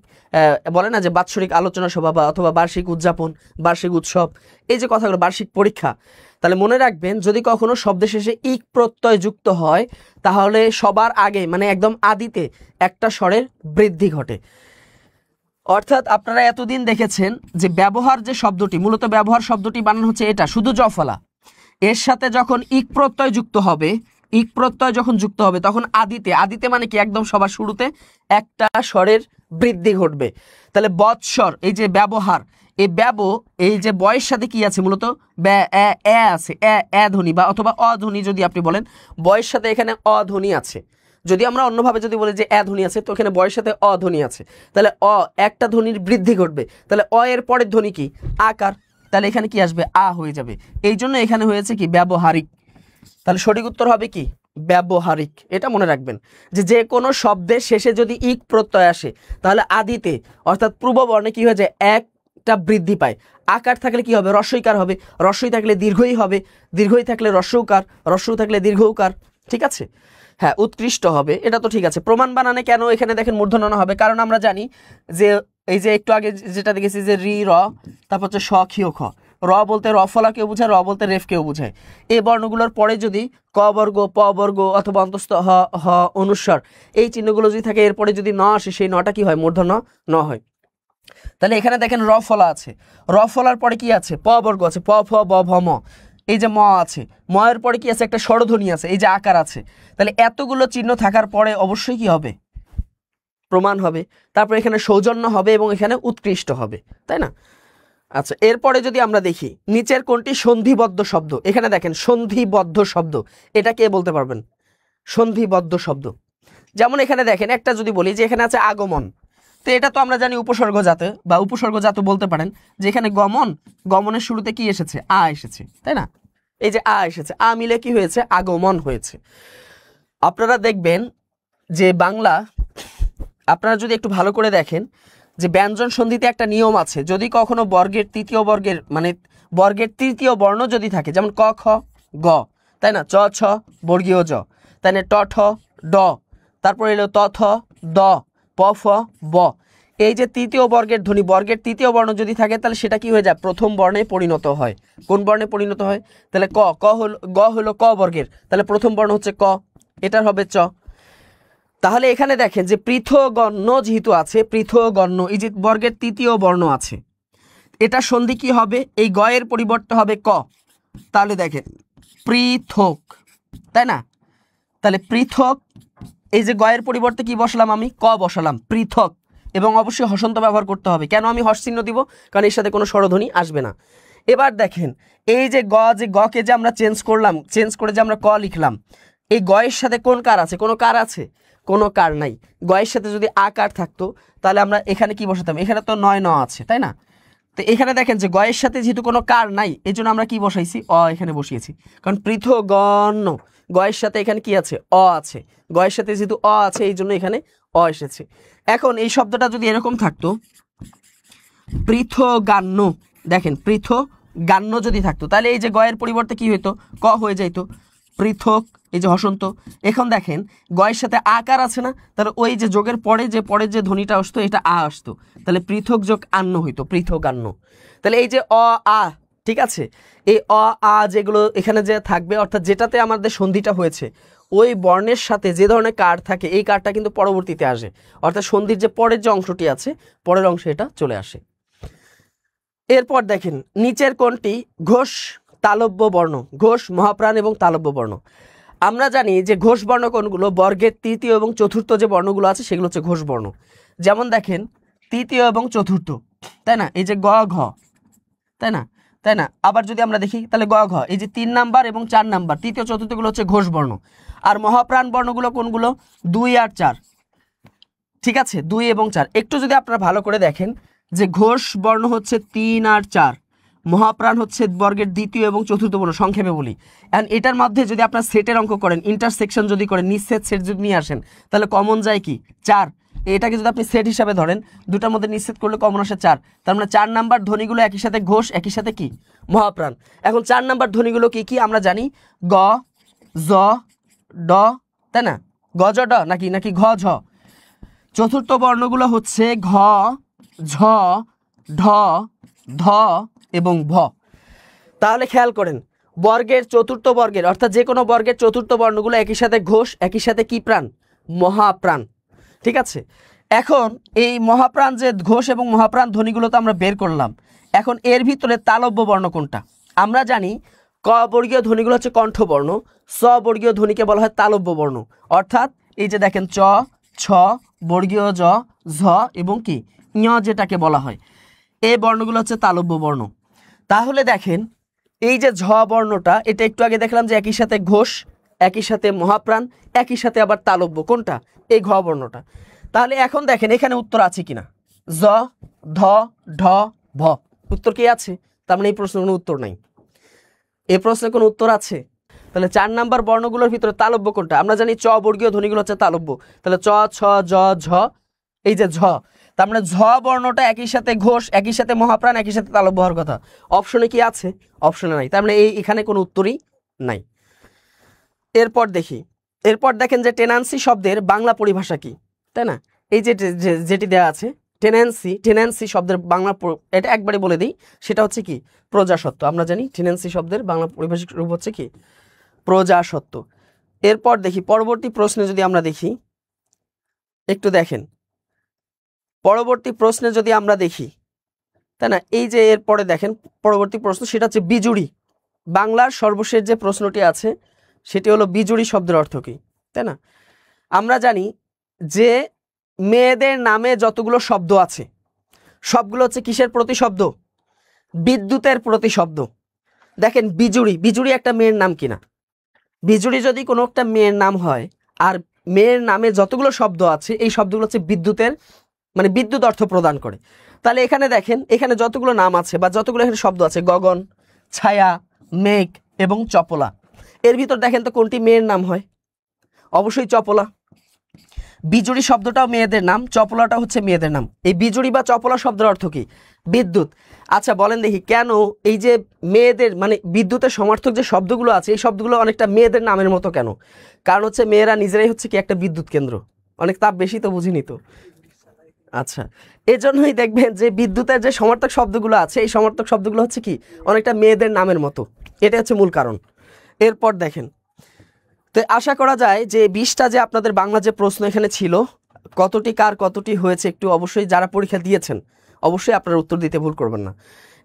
বলে না যে বাৎসরিক আলোচনা সভা বা অথবা বার্ষিক উদযাপন, বার্ষিক উৎসব, এই যে কথাগুলো, বার্ষিক পরীক্ষা। তাহলে মনে রাখবেন যদি কখনো শব্দের শেষে ইক প্রত্যয় যুক্ত হয় তাহলে সবার আগে মানে একদম আদিতে একটা স্বরের বৃদ্ধি ঘটে। অর্থাৎ আপনারা এতদিন দেখেছেন যে ব্যবহার যে শব্দটি, মূলত ব্যবহার শব্দটি বানানো হচ্ছে এটা শুধু জফলা, এর সাথে যখন ইক প্রত্যয় যুক্ত হবে, ইক প্রত্যয় যখন যুক্ত হবে তখন আদিতে মানে কি একদম সবার শুরুতে একটা স্বরের বৃদ্ধি ঘটবে। তাহলে বৎসর এই যে ব্যবহার, এই যে বয়ের সাথে কি আছে, মূলত আছে, ধ্বনি বা অথবা অধ্বনি যদি আপনি বলেন, বয়ের সাথে এখানে অধ্বনি আছে। যদি আমরা অন্যভাবে যদি বলি যে ধ্বনি আছে, তো এখানে বয়ের সাথে অধ্বনি আছে, তাহলে একটা ধ্বনির বৃদ্ধি ঘটবে। তাহলে এর পরের ধ্বনি কি, আকার, তাহলে এখানে কি আসবে, আ হয়ে যাবে। এই জন্য এখানে হয়েছে কি ব্যবহারিক। তাহলে সঠিক উত্তর হবে কি ব্যবহারিক। এটা মনে রাখবেন যে কোনো শব্দের শেষে যদি ইক প্রত্যয় আসে তাহলে আদিতে অর্থাৎ পূর্ব বর্ণে কি হয়ে যায়, একটা বৃদ্ধি পায়। আকার থাকলে কি হবে, রস্বইকার হবে, রস্বই থাকলে দীর্ঘই হবে, দীর্ঘই থাকলে রস্বউকার, রস্বউ থাকলে দীর্ঘউকার, ঠিক আছে। হ্যাঁ, উৎকৃষ্ট হবে, এটা তো ঠিক আছে। প্রমাণ বানানে কেন এখানে দেখেন মূর্ধন্য হবে, কারণ আমরা জানি যে এই যে একটু আগে যেটা দেখেছি যে রি র, তারপর হচ্ছে স ক্ষীয় খ, র বলতে রফলাকেও বোঝায়, র বলতে রেফকেও বোঝায়। এই বর্ণগুলোর পরে যদি ক বর্গ, প বর্গ অথবা অন্তস্থ হ, হ অনুস্বর, এই চিহ্নগুলো যদি থাকে, এরপরে যদি ন আসে, সেই নটা কি হয়, মূর্ধন্য ন হয়। তাহলে এখানে দেখেন র ফলা আছে, র ফলার পরে কি আছে, প বর্গ আছে, প ফ ব ভ ম, এই যে ম আছে, ময়ের পরে কি আছে, একটা স্বরধ্বনি আছে, এই যে আকার আছে। তাহলে এতগুলো চিহ্ন থাকার পরে অবশ্যই কি হবে, প্রমাণ হবে। তারপর এখানে সৌজন্য হবে এবং এখানে উৎকৃষ্ট হবে, তাই না। আচ্ছা, এরপরে যদি আমরা দেখি নিচের কোনটি সন্ধিবদ্ধ শব্দ, এখানে দেখেন সন্ধিবদ্ধ শব্দ, এটা কে বলতে পারবেন, সন্ধিবদ্ধ শব্দ। যেমন এখানে দেখেন একটা যদি বলি যে এখানে আছে আগমন, তো এটা তো আমরা জানি উপসর্গজাত বা উপসর্গজাত বলতে পারেন, যে এখানে গমনের শুরুতে কি এসেছে, আ এসেছে, তাই না। এই যে আ এসেছে, আ মিলে কি হয়েছে, আগমন হয়েছে। আপনারা দেখবেন যে বাংলা, আপনারা যদি একটু ভালো করে দেখেন যে ব্যঞ্জন সন্ধিতে একটা নিয়ম আছে, যদি কখনো বর্গের তৃতীয় বর্গের মানে বর্গের তৃতীয় বর্ণ যদি থাকে, যেমন ক খ গ, তাই না, চ ছ বর্গীয় জ, তাই না, ট ঠ ড, তারপর এলো ত থ দ, প ফ ব, এই যে তৃতীয় বর্গের ধ্বনি, বর্গের তৃতীয় বর্ণ যদি থাকে তাহলে সেটা কি হয়ে যায়, প্রথম বর্ণে পরিণত হয়। কোন বর্ণে পরিণত হয়, তাহলে গ হলো ক বর্গের, তাহলে প্রথম বর্ণ হচ্ছে ক, এটার হবে চ। তাহলে এখানে দেখেন যে পৃথগণ্য যেহেতু আছে, পৃথগণ্য এই যে বর্গের তৃতীয় বর্ণ আছে, এটা সন্ধি কি হবে? এই গয়ের পরিবর্তে হবে ক। তাহলে দেখেন পৃথক, তাই না? তাহলে পৃথক, এই যে গয়ের পরিবর্তে কি বসালাম আমি? ক বসালাম, পৃথক। এবং অবশ্যই হসন্ত ব্যবহার করতে হবে। কেন আমি হস চিহ্ন দিব? কারণ এর সাথে কোনো স্বরধ্বনি আসবে না। এবার দেখেন এই যে গকে যে আমরা চেঞ্জ করলাম, চেঞ্জ করে যে আমরা ক লিখলাম, এই গয়ের সাথে কোন কার আছে? কোনো কার আছে? কোনো কার নাই। গয়ের সাথে যদি আকার থাকতো তাহলে আমরা এখানে কি বসাতাম? এখানে তো নয় ন আছে, তাই না? তো এখানে দেখেন যে গয়ের সাথে যেহেতু কোনো কার নাই, এই জন্য আমরা কি বসাইছি? অ এখানে বসিয়েছি। কারণ পৃথগণ্য, গয়ের সাথে এখানে কি আছে? অ আছে। গয়ের সাথে যেহেতু অ আছে এই জন্য এখানে অ এসেছে। এখন এই শব্দটা যদি এরকম থাকতো পৃথগান্য, দেখেন পৃথগান্য যদি থাকতো তাহলে এই যে গয়ের পরিবর্তে কি হইতো? ক হয়ে যাইতো, পৃথক, এই যে হসন্ত। এখন দেখেন গয়ের সাথে আকার আছে না, তাহলে ওই যে যোগের পরের যে ধ্বনিটা আসতো এটা আ আসতো, তাহলে পৃথক যোগ আন্ন হইতো, পৃথগান্য। তাহলে এই যে অ আ, ঠিক আছে, এই অ আ যেগুলো এখানে যে থাকবে, অর্থাৎ যেটাতে আমাদের সন্ধিটা হয়েছে ওই বর্ণের সাথে যে ধরনের কার থাকে এই কারটা কিন্তু পরবর্তীতে আসে, অর্থাৎ সন্ধির যে পরের যে অংশটি আছে পরের অংশে এটা চলে আসে। এরপর দেখেন নিচের কোনটি ঘোষ তালব্য বর্ণ? ঘোষ, মহাপ্রাণ এবং তালব্য বর্ণ। আমরা জানি যে ঘোষ বর্ণ কোনগুলো? বর্গের তৃতীয় এবং চতুর্থ যে বর্ণগুলো আছে সেগুলো হচ্ছে ঘোষ বর্ণ। যেমন দেখেন তৃতীয় এবং চতুর্থ, তাই না? এই যে গ ঘ, তাই না? তাই না? আবার যদি আমরা দেখি তাহলে গ ঘ, এই যে 3 নাম্বার এবং 4 নাম্বার, তৃতীয় চতুর্থগুলো হচ্ছে ঘোষ বর্ণ। আর মহাপ্রাণ বর্ণগুলো কোনগুলো? 2 আর 4, ঠিক আছে, 2 এবং 4। একটু যদি আপনারা ভালো করে দেখেন যে ঘোষ বর্ণ হচ্ছে 3 আর 4, মহাপ্রাণ হচ্ছে বর্গের দ্বিতীয় এবং চতুর্থ বর্ণ, সংক্ষেপে বলি। অ্যান্ড এটার মধ্যে যদি আপনার সেটের অঙ্ক করেন, ইন্টারসেকশন যদি করেন, নিঃছেদ সেট যদি নিয়ে আসেন, তাহলে কমন যায় কি? 4। এটাকে যদি আপনি সেট হিসাবে ধরেন, দুটার মধ্যে নিঃছেদ করলে কমন আসে 4। তার মানে 4 নাম্বার ধ্বনিগুলো একই সাথে ঘোষ, একই সাথে কি? মহাপ্রাণ। এখন 4 নাম্বার ধ্বনিগুলো কি কি আমরা জানি? গ, জ, ড, তাই না? গ জ ড নাকি ঘ ঝ। চতুর্থ বর্ণগুলো হচ্ছে ঘ, ঝ, ঢ, ধ এবং ভ। তাহলে খেয়াল করেন বর্গের চতুর্থ বর্গের, অর্থাৎ যে কোনো বর্গের চতুর্থ বর্ণগুলো একই সাথে ঘোষ, একই সাথে কি প্রাণ? মহাপ্রাণ, ঠিক আছে। এখন এই মহাপ্রাণ যে ঘোষ এবং মহাপ্রাণ ধ্বনিগুলো তো আমরা বের করলাম। এখন এর ভিতরে তালব্য বর্ণ কোনটা? আমরা জানি ক বর্গীয় ধ্বনিগুলো হচ্ছে কণ্ঠবর্ণ, স বর্গীয় ধ্বনিকে বলা হয় তালব্য বর্ণ। অর্থাৎ এই যে দেখেন চ, ছ, বর্গীয় জ, ঝ এবং কি ঞ যেটাকে বলা হয়, এই বর্ণগুলো হচ্ছে তালব্য বর্ণ। তাহলে দেখেন এই যে ঝ বর্ণটা, এটা একটু আগে দেখলাম যে একই সাথে ঘোষ, একই সাথে মহাপ্রাণ, একই সাথে আবার তালব্য। কোনটা? এই ঘ বর্ণটা। তাহলে এখন দেখেন এখানে উত্তর আছে কিনা? জ, ধ, ঢ, ভ, উত্তর কি আছে? তার মানে এই প্রশ্নের কোনো উত্তর নাই। এই প্রশ্নের কোনো উত্তর আছে? তাহলে 4 নাম্বার বর্ণগুলোর ভিতরে তালব্য কোনটা? আমরা জানি চ বর্গীয় ধ্বনিগুলো হচ্ছে তালব্য। তাহলে চ, ছ, জ, ঝ, এই যে ঝ, তার মানে ঝ বর্ণটা একই সাথে ঘোষ, একই সাথে মহাপ্রাণ, একই সাথে তালব্য হওয়ার কথা। অপশনে কি আছে? অপশনে নাই। তার মানে এখানে কোনো উত্তরই নাই। এরপর দেখেন যে টেনান্সি শব্দের বাংলা পরিভাষা কি, তাই না? এই যে যেটি দেওয়া আছে টেনেন্সি শব্দের বাংলা, এটা একবারে বলে দিই, সেটা হচ্ছে কি? প্রজাসত্ব। আমরা জানি টেনেন্সি শব্দের বাংলা পরিভাষিক রূপ হচ্ছে কি? প্রজাসত্ব। এরপর দেখি পরবর্তী প্রশ্নে যদি আমরা দেখি, একটু দেখেন পরবর্তী প্রশ্নে যদি আমরা দেখি, তাই না? এই যে এরপরে দেখেন পরবর্তী প্রশ্ন, সেটা হচ্ছে বিজুড়ি। বাংলার সর্বশেষ যে প্রশ্নটি আছে সেটি হলো বিজুড়ি শব্দের অর্থ কি, তাই না? আমরা জানি যে মেয়েদের নামে যতগুলো শব্দ আছে সবগুলো হচ্ছে কিসের প্রতিশব্দ? বিদ্যুতের প্রতিশব্দ। দেখেন বিজুড়ি একটা মেয়ের নাম কিনা? বিজুড়ি যদি কোনো একটা মেয়ের নাম হয় আর মেয়ের নামে যতগুলো শব্দ আছে এই শব্দগুলো হচ্ছে বিদ্যুতের, মানে বিদ্যুৎ অর্থ প্রদান করে। তাহলে এখানে দেখেন এখানে যতগুলো নাম আছে বা যতগুলো এখানে শব্দ আছে, গগন, ছায়া, মেঘ এবং চপলা, এর ভিতর দেখেন তো কোনটি মেয়ের নাম হয়? অবশ্যই চপলা। বিজুড়ি শব্দটাও মেয়েদের নাম, চপলাটা হচ্ছে মেয়েদের নাম। এই বিজুড়ি বা চপলা শব্দের অর্থ কি? বিদ্যুৎ। আচ্ছা বলেন দেখি কেন এই যে মেয়েদের, মানে বিদ্যুতের সমার্থক যে শব্দগুলো আছে এই শব্দগুলো অনেকটা মেয়েদের নামের মতো কেন? কারণ হচ্ছে মেয়েরা নিজেরাই হচ্ছে কি একটা বিদ্যুৎ কেন্দ্র, অনেক তাপ বেশি তো, বুঝিনি তো। আচ্ছা, এজন্যই দেখবেন যে বিদ্যুতের যে সমার্থক শব্দগুলো আছে এই সমার্থক শব্দগুলো হচ্ছে কি অনেকটা মেয়েদের নামের মতো, এটা হচ্ছে মূল কারণ। এরপর দেখেন তো আশা করা যায় যে 20টা যে আপনাদের বাংলা যে প্রশ্ন এখানে ছিল, কতটি কার কতটি হয়েছে একটু অবশ্যই যারা পরীক্ষা দিয়েছেন অবশ্যই আপনারা উত্তর দিতে ভুল করবেন না।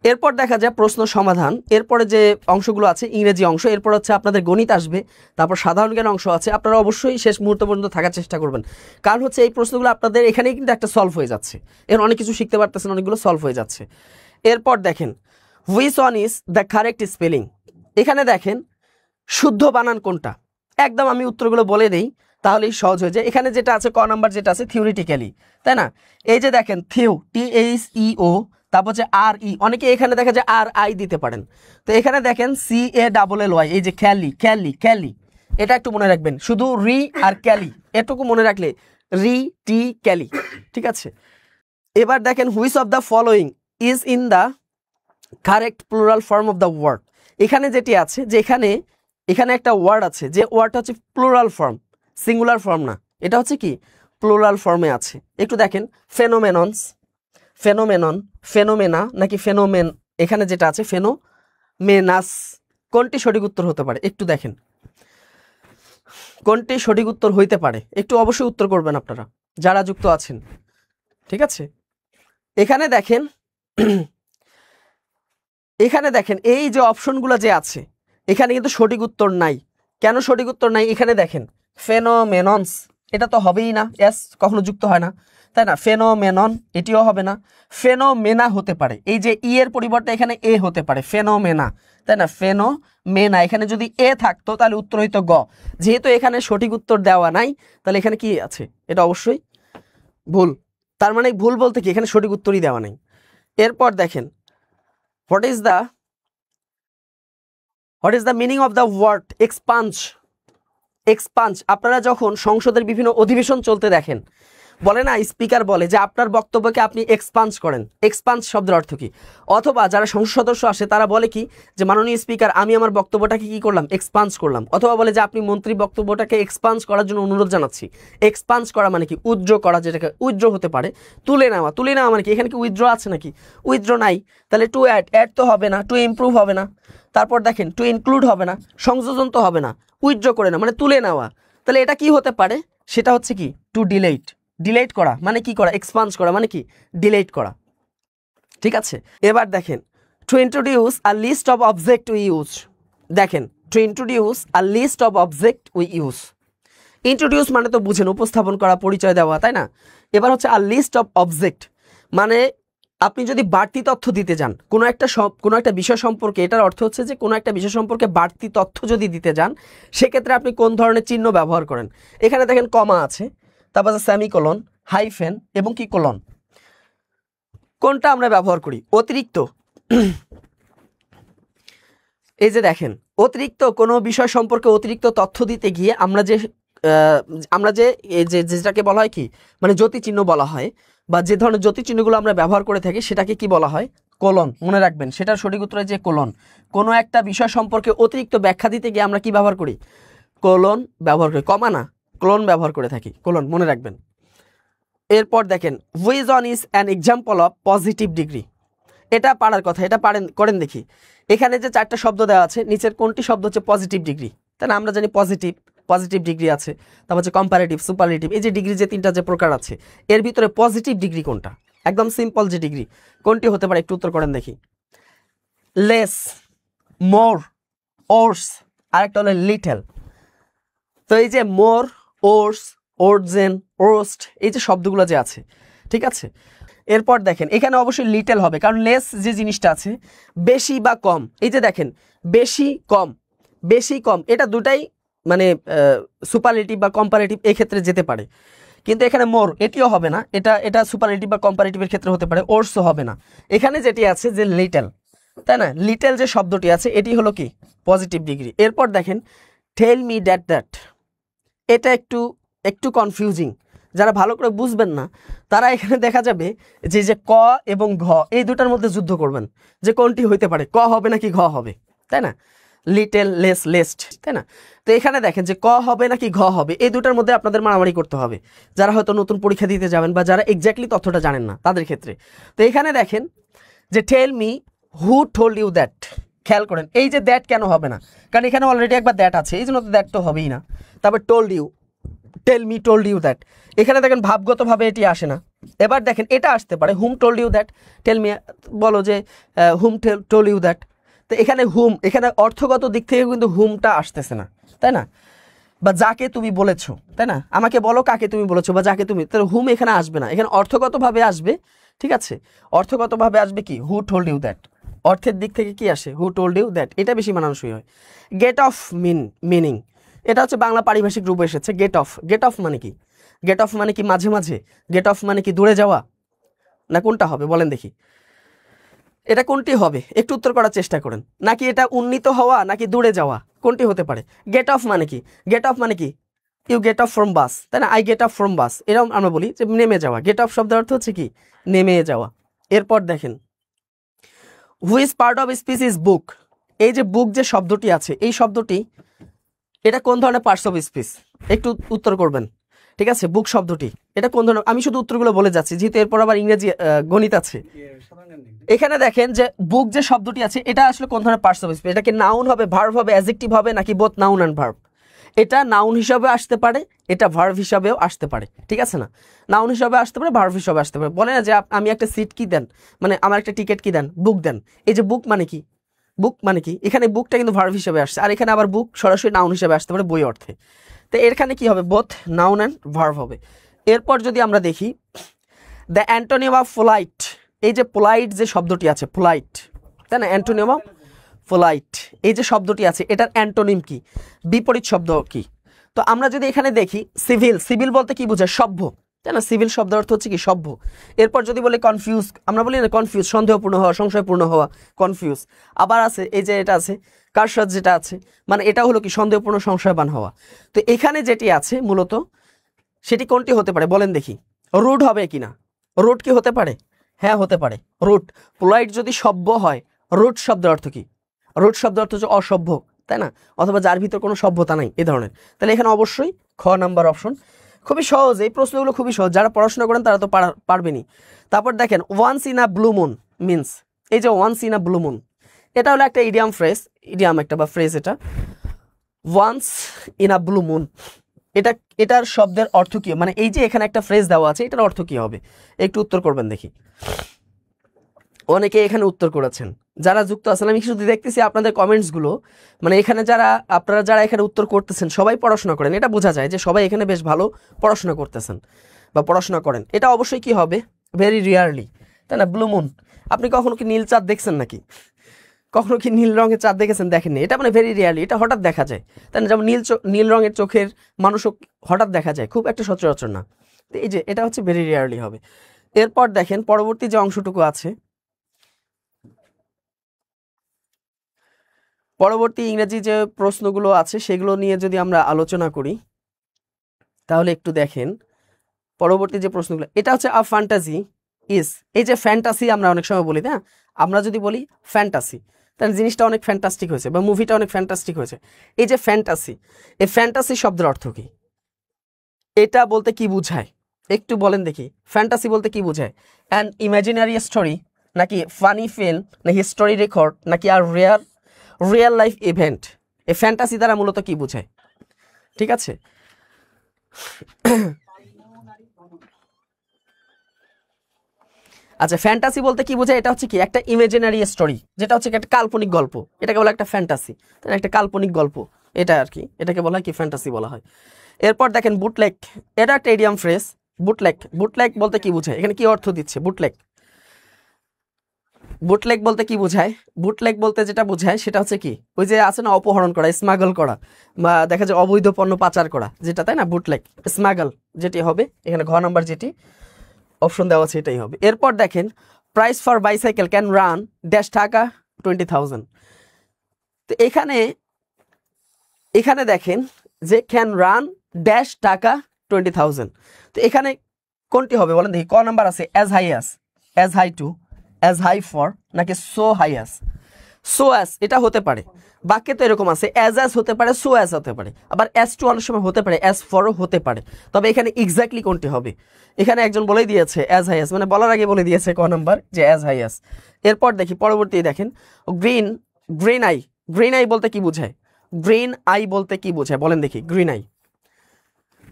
এরপর দেখা যায় প্রশ্ন সমাধান, এরপরে যে অংশগুলো আছে ইংরেজি অংশ, এরপর হচ্ছে আপনাদের গণিত আসবে, তারপর সাধারণ জ্ঞান অংশ আছে। আপনারা অবশ্যই শেষ মুহূর্ত পর্যন্ত থাকার চেষ্টা করবেন, কারণ হচ্ছে এই প্রশ্নগুলো আপনাদের এখানেই কিন্তু একটা সলভ হয়ে যাচ্ছে, এর অনেক কিছু শিখতে পারতেছেন, অনেকগুলো সলভ হয়ে যাচ্ছে। এরপর দেখেন which one is the correct spelling. এখানে দেখেন শুদ্ধ বানান কোনটা, একদম আমি উত্তরগুলো বলে দেই তাহলেই সহজ হয়ে যায়। এখানে যেটা আছে ক নাম্বার যেটা আছে থিওরিটিক্যালি, তাই না? এই যে দেখেন থিও, THEO, তারপর যে RE, অনেকে এখানে দেখা যায় RI দিতে পারেন। তো এখানে দেখেন CALLY, এই যে ক্যালি ক্যালি ক্যালি, এটা একটু মনে রাখবেন, শুধু রি আর ক্যালি এটুকু মনে রাখলে রি টি ক্যালি, ঠিক আছে? এবার দেখেন which of the following is in the correct plural form of the word. এখানে যেটি আছে যে এখানে একটা ওয়ার্ড আছে, যে ওয়ার্ডটা হচ্ছে প্লুরাল ফর্ম, সিঙ্গুলার ফর্ম না, এটা হচ্ছে কি প্লুরাল ফর্মে আছে। একটু দেখেন ফেনোমেননস, ফেনোমেনন, ফেনোমেনা নাকি ফেনোমেন, এখানে যেটা আছে ফেনোমেনাস, কোনটি সঠিক উত্তর হতে পারে একটু দেখেন, কোনটি সঠিক উত্তর হইতে পারে একটু অবশ্যই উত্তর করবেন আপনারা যারা যুক্ত আছেন, ঠিক আছে? এখানে দেখেন এখানে দেখেন এই যে অপশনগুলো যে আছে এখানে কিন্তু সঠিক উত্তর নাই। কেন সঠিক উত্তর নাই? এখানে দেখেন ফেনোমেননস, এটা তো হবেই না, এস কখনো যুক্ত হয় না, তাই না? ফেনোমেনন এটিও হবে না, ফেনোমেনা হতে পারে, এই যে ই এর পরিবর্তে এখানে এ হতে পারে, ফেনোমেনা, তাই না? ফেনোমেনা, এখানে যদি এ থাকতো তাহলে উত্তর হইতো গ। যেহেতু এখানে সঠিক উত্তর দেওয়া নাই তাহলে এখানে কি আছে? এটা অবশ্যই ভুল। তার মানে ভুল বলতে কি এখানে সঠিক উত্তরই দেওয়া নাই। এরপর দেখেন what is the meaning of the word expunge. Expunge আপনারা যখন সংসদের বিভিন্ন অধিবেশন চলতে দেখেন, বলে না স্পিকার বলে যে আপনার বক্তব্যকে আপনি এক্সপাঞ্জ করেন। এক্সপাঞ্জ শব্দের অর্থ কি? অথবা যারা সংসদ সদস্য আসে তারা বলে কি যে মাননীয় স্পিকার আমি আমার বক্তব্যটাকে কি করলাম? এক্সপাঞ্জ করলাম। অথবা বলে যে আপনি মন্ত্রী বক্তব্যটাকে এক্সপাঞ্জ করার জন্য অনুরোধ জানাচ্ছি। এক্সপাঞ্জ করা মানে কি উইথড্র করা, যেটাকে উইথড্র হতে পারে তুলে নেওয়া। তুলে নেওয়া মানে কি? এখানে কি উইথড্র আছে নাকি? উইথড্র নাই, তাহলে টু অ্যাড তো হবে না, টু ইমপ্রুভ হবে না, তারপর দেখেন টু ইনক্লুড হবে না, সংযোজন তো হবে না, উইথড্র করে না মানে তুলে নেওয়া। তাহলে এটা কি হতে পারে? সেটা হচ্ছে কি টু ডিলেট। ডিলেট করা মানে কি করা? এক্সপান্স করা মানে কি ডিলেট করা, ঠিক আছে? এবার দেখেন to introduce a list of object we use. দেখেন to introduce a list of object we use. Introduce মানে তো বুঝেন উপস্থাপন করা, পরিচয় দেওয়া, তাই না? এবার হচ্ছে আ লিস্ট অফ অবজেক্ট মানে আপনি যদি বাড়তি তথ্য দিতে যান কোনো একটা বিষয় সম্পর্কে, এটার অর্থ হচ্ছে যে কোনো একটা বিষয় সম্পর্কে বাড়তি তথ্য যদি দিতে যান সেক্ষেত্রে আপনি কোন ধরনের চিহ্ন ব্যবহার করেন। এখানে দেখেন কমা আছে, তারপর সেমিকোলন, হাইফেন এবং কি কোলন। কোনটা আমরা ব্যবহার করি? অতিরিক্ত। এই যে দেখেন অতিরিক্ত কোনো বিষয় সম্পর্কে অতিরিক্ত তথ্য দিতে গিয়ে আমরা যে যেটাকে বলা হয় কি মানে জ্যোতি চিহ্ন বলা হয়, বা যে ধরনের জ্যোতি চিহ্নগুলো আমরা ব্যবহার করে থাকি সেটাকে কি বলা হয়? কোলন। মনে রাখবেন সেটার সঠিক উত্তর যে কোলন। কোনো একটা বিষয় সম্পর্কে অতিরিক্ত ব্যাখ্যা দিতে গিয়ে আমরা কি ব্যবহার করি? কোলন ব্যবহার করি, কমা না, কোলন ব্যবহার করে থাকি, কোলন মনে রাখবেন। এরপর দেখেন which one is an example of positive degree. এটা পারার কথা, এটা করেন দেখি। এখানে যে চারটা শব্দ দেওয়া আছে নিচের কোনটি শব্দ হচ্ছে পজিটিভ ডিগ্রি? তাই না? আমরা জানি পজিটিভ ডিগ্রি আছে, তারপর হচ্ছে কম্পারেটিভ, সুপারলেটিভ, এই যে ডিগ্রি যে তিনটা যে প্রকার আছে এর ভিতরে পজিটিভ ডিগ্রি কোনটা? একদম সিম্পল যে ডিগ্রি কোনটি হতে পারে একটু উত্তর করেন দেখি। লেস, মোর, ওর্স, আর একটা হলো লিটল। তো এই যে মোর, ওর্স, ওর্জেন, ওরস্ট, এই যে শব্দগুলো যে আছে, ঠিক আছে? এরপর দেখেন এখানে অবশ্যই লিটল হবে, কারণ লেস যে জিনিসটা আছে বেশি বা কম। এই যে দেখেন বেশি কম এটা দুটাই মানে সুপারলেটিভ বা কম্পারেটিভ এক্ষেত্রে যেতে পারে, কিন্তু এখানে মোর এটিও হবে না, এটা সুপারলেটিভ বা কম্পারেটিভের ক্ষেত্রে হতে পারে, ওর্সও হবে না। এখানে যেটি আছে যে লিটল, তাই না? লিটল যে শব্দটি আছে এটি হলো কি পজিটিভ ডিগ্রি। এরপর দেখেন টেল মি দ্যাট, এটা একটু কনফিউজিং, যারা ভালো করে বুঝবেন না তারা এখানে দেখা যাবে যে ক এবং ঘ এই দুটার মধ্যে যুদ্ধ করবেন যে কোনটি হইতে পারে, ক হবে নাকি ঘ হবে, তাই না? লিটেল, লেস, লেস্ট, তাই না? তো এখানে দেখেন যে ক হবে নাকি ঘ হবে, এই দুটার মধ্যে আপনাদের মারামারি করতে হবে যারা হয়তো নতুন পরীক্ষা দিতে যাবেন বা যারা এক্স্যাক্টলি তথ্যটা জানেন না তাদের ক্ষেত্রে। তো এখানে দেখেন যে tell me who told you that, খেয়াল করেন এই যে দ্যাট কেন হবে না, কারণ এখানে অলরেডি একবার দ্যাট আছে, এই জন্য তো দ্যাট তো হবেই না। তারপর told you, tell me, told you that, এখানে দেখেন ভাবগতভাবে এটি আসে না। এবার দেখেন এটা আসতে পারে whom told you that, tell me, বলো যে হুম টোল্ড ইউ দ্যাট। তো এখানে হুম, এখানে অর্থগত দিক থেকে কিন্তু হুমটা আসতেছে না, তাই না? বা যাকে তুমি বলেছো, তাই না? আমাকে বলো কাকে তুমি বলেছো বা যাকে তুমি, তাহলে হুম এখানে আসবে না, এখানে অর্থগতভাবে আসবে। ঠিক আছে, অর্থগতভাবে আসবে কি হু টোল্ড ইউ দ্যাট, অর্থের দিক থেকে কি আসে হু টোল্ড ইউ দ্যাট, এটা বেশি মানানসই হয়। গেট অফ মিনিং, এটা হচ্ছে বাংলা পারিভাষিক রূপে এসেছে গেট অফ। গেট অফ মানে কি? গেট অফ মানে কি মাঝে মাঝে? গেট অফ মানে কি দূরে যাওয়া? না কোনটা হবে বলেন দেখি, এটা কোনটি হবে একটু উত্তর করার চেষ্টা করেন। নাকি এটা উন্নীত হওয়া নাকি দূরে যাওয়া, কোনটি হতে পারে? গেট অফ মানে কি? গেট অফ মানে কি ইউ গেট অফ ফ্রম বাস, তাই না? আই গেট অফ ফ্রম বাস, এরকম আমরা বলি যে নেমে যাওয়া। গেট অফ শব্দের অর্থ হচ্ছে কি নেমে যাওয়া। এরপর দেখেন which part of speech is বুক, এই যে বুক যে শব্দটি আছে এই শব্দটি এটা কোন ধরনের পার্টস অফ স্পিচ, একটু উত্তর করবেন। ঠিক আছে, বুক শব্দটি এটা কোন ধরনের, আমি শুধু উত্তরগুলো বলে যাচ্ছি যেহেতু এরপর আবার ইংরেজি গণিত আছে। এখানে দেখেন যে বুক যে শব্দটি আছে এটা আসলে কোন ধরনের পার্টস অফ স্পিচ, এটা কি নাউন হবে, ভার্ব হবে, অ্যাডজেক্টিভ হবে, নাকি বোথ নাউন অ্যান্ড ভার্ব? এটা নাউন হিসাবে আসতে পারে, এটা ভার্ব হিসাবেও আসতে পারে। ঠিক আছে না, নাউন হিসাবে আসতে পারে, ভার্ব হিসাবে আসতে পারে। বলে না যে আমি একটা সিট কি দেন, মানে আমার একটা টিকিট কি দেন, বুক দেন। এই যে বুক মানে কি, বুক মানে কি, এখানে বুকটা কিন্তু ভার্ব হিসাবে আসছে, আর এখানে আবার বুক সরাসরি নাউন হিসাবে আসতে পারে বই অর্থে। তো এখানে কি হবে, বোথ নাউন অ্যান্ড ভার্ব হবে। এরপর যদি আমরা দেখি দ্য অ্যান্টোনিম অফ পোলাইট, এই যে পোলাইট যে শব্দটি আছে, পোলাইট, তাই না? অ্যান্টোনিম অফ পোলাইট এই যে শব্দটি আছে এটার অ্যান্টোনিম কি, বিপরীত শব্দ কি? তো আমরা যদি এখানে দেখি সিভিল, সিভিল বলতে কি বোঝায়, সভ্য, তাই না? সিভিল শব্দের অর্থ হচ্ছে কি সভ্য। এরপর যদি বলি কনফিউজ, আমরা বলি না কনফিউজ সন্দেহপূর্ণ হওয়া, সংশয়পূর্ণ হওয়া, কনফিউজ। আবার আছে এই যে এটা আছে কারসাজ, যেটা আছে মানে এটা হলো কি সন্দেহপূর্ণ, সংশয়বান হওয়া। তো এখানে যেটি আছে মূলত সেটি কোনটি হতে পারে বলেন দেখি, রুড হবে কিনা? রুড কি হতে পারে? হ্যাঁ হতে পারে রুড। পোলাইট যদি সভ্য হয়, রুড শব্দের অর্থ কি? রুড শব্দের অর্থ হচ্ছে অসভ্য, তাই না? অথবা যার ভিতর কোনো সভ্যতা নাই, এই ধরনের। তাহলে এখানে অবশ্যই খ নাম্বার অপশন। খুবই সহজ, এই প্রশ্নগুলো খুবই সহজ, যারা পড়াশোনা করেন তারা তো পারবেনই। তারপর দেখেন once in a blue moon means, এই যে once in a blue moon এটা হলো একটা ইডিয়াম ফ্রেজ, ইডিয়াম একটা বা ফ্রেজ। এটা once in a blue moon, এটার শব্দের অর্থ কি? মানে এই যে এখানে একটা ফ্রেজ দেওয়া আছে এটার অর্থ কি হবে, একটু উত্তর করবেন দেখি। অনেকে এখানে উত্তর করেছেন, যারা যুক্ত আছেন আমি শুধু দেখতেছি আপনাদের কমেন্টসগুলো, মানে এখানে আপনারা যারা এখানে উত্তর করতেছেন সবাই পড়াশোনা করেন, এটা বোঝা যায় যে সবাই এখানে বেশ ভালো পড়াশোনা করতেছেন বা পড়াশোনা করেন। এটা অবশ্যই কি হবে, ভেরি রিয়ারলি, তাই না? ব্লু মুন, আপনি কখনো কি নীল চাঁদ দেখছেন নাকি? কখনো কি নীল রঙের চাঁদ দেখেছেন? দেখেননি, এটা মানে ভেরি রিয়ারলি, এটা হঠাৎ দেখা যায়, তাই না? যেমন নীল রঙের চোখের মানুষও হঠাৎ দেখা যায়, খুব একটা সচরাচর না। তো এই যে এটা হচ্ছে ভেরি রিয়ারলি হবে। এরপর দেখেন পরবর্তী যে অংশটুকু আছে, পরবর্তী ইংরেজি যে প্রশ্নগুলো আছে সেগুলো নিয়ে যদি আমরা আলোচনা করি তাহলে একটু দেখেন পরবর্তী যে প্রশ্নগুলো, এটা হচ্ছে আ ফ্যান্টাসি ইজ, এই যে ফ্যান্টাসি আমরা অনেক সময় বলি না, আমরা যদি বলি ফ্যান্টাসি তাহলে জিনিসটা অনেক ফ্যান্টাস্টিক হয়েছে বা মুভিটা অনেক ফ্যান্টাস্টিক হয়েছে। এই যে ফ্যান্টাসি, এই ফ্যান্টাসি শব্দের অর্থ কি, এটা বলতে কি বুঝায় একটু বলেন দেখি। ফ্যান্টাসি বলতে কি বুঝায়? অ্যান ইমাজিনারি স্টোরি, নাকি ফানি ফিল্ম, নাকি হিস্টোরি রেকর্ড, নাকি আর রিয়েল লাইফ ইভেন্ট? এই ফ্যান্টাসি দ্বারা মূলত কি বোঝায়? ঠিক আছে, আচ্ছা ফ্যান্টাসি বলতে কি বোঝায়, এটা হচ্ছে কি একটা ইমাজিনারি স্টোরি, যেটা হচ্ছে একটা কাল্পনিক গল্প, এটাকে বলা একটা ফ্যান্টাসি, তাই একটা কাল্পনিক গল্প, এটা আর কি, এটাকে বলা হয় কি ফ্যান্টাসি বলা হয়। এরপর দেখেন বুটলেগ, এটা একটা ইডিয়াম ফ্রেজ। বুটলেগ বলতে কি বোঝায়, এখানে কি অর্থ দিচ্ছে বুটলেগ বলতে কি বোঝায়? বুটলেগ বলতে যেটা বোঝায় সেটা হচ্ছে কি, ওই যে আছে না অপহরণ করা, স্মাগল করা, বা দেখা যায় অবৈধ পণ্য পাচার করা, যেটা, তাই না? বুটলেগ স্মাগল যেটি হবে, এখানে ঘ নাম্বার যেটি অপশন দেওয়া আছে এটাই হবে। এরপর দেখেন price for bicycle can run dash টাকা 20,000। তো এখানে দেখেন যে ক্যান রান ড্যাশ টাকা 20,000। তো এখানে কোনটি হবে বলেন দেখি, ক নাম্বার আছে as high to, as high for, নাকি সো হাই অ্যাজ এটা হতে পারে, বাক্যে তো এরকম আছে অ্যাজ হতে পারে, সো অ্যাজ হতে পারে, আবার অ্যাজ টু অনেক সময় হতে পারে, অ্যাজ ফরও হতে পারে। তবে এখানে এক্স্যাক্টলি কোনটি হবে, এখানে একজন বলেই দিয়েছে অ্যাজ হাই মানে বলার আগে বলে দিয়েছে ক নাম্বার যে অ্যাজ হাই। এরপর দেখি পরবর্তী দেখেন green green I, green I বলতে কি বোঝায়? গ্রিন আই বলতে কি বোঝায় বলেন দেখি? গ্রিন আই,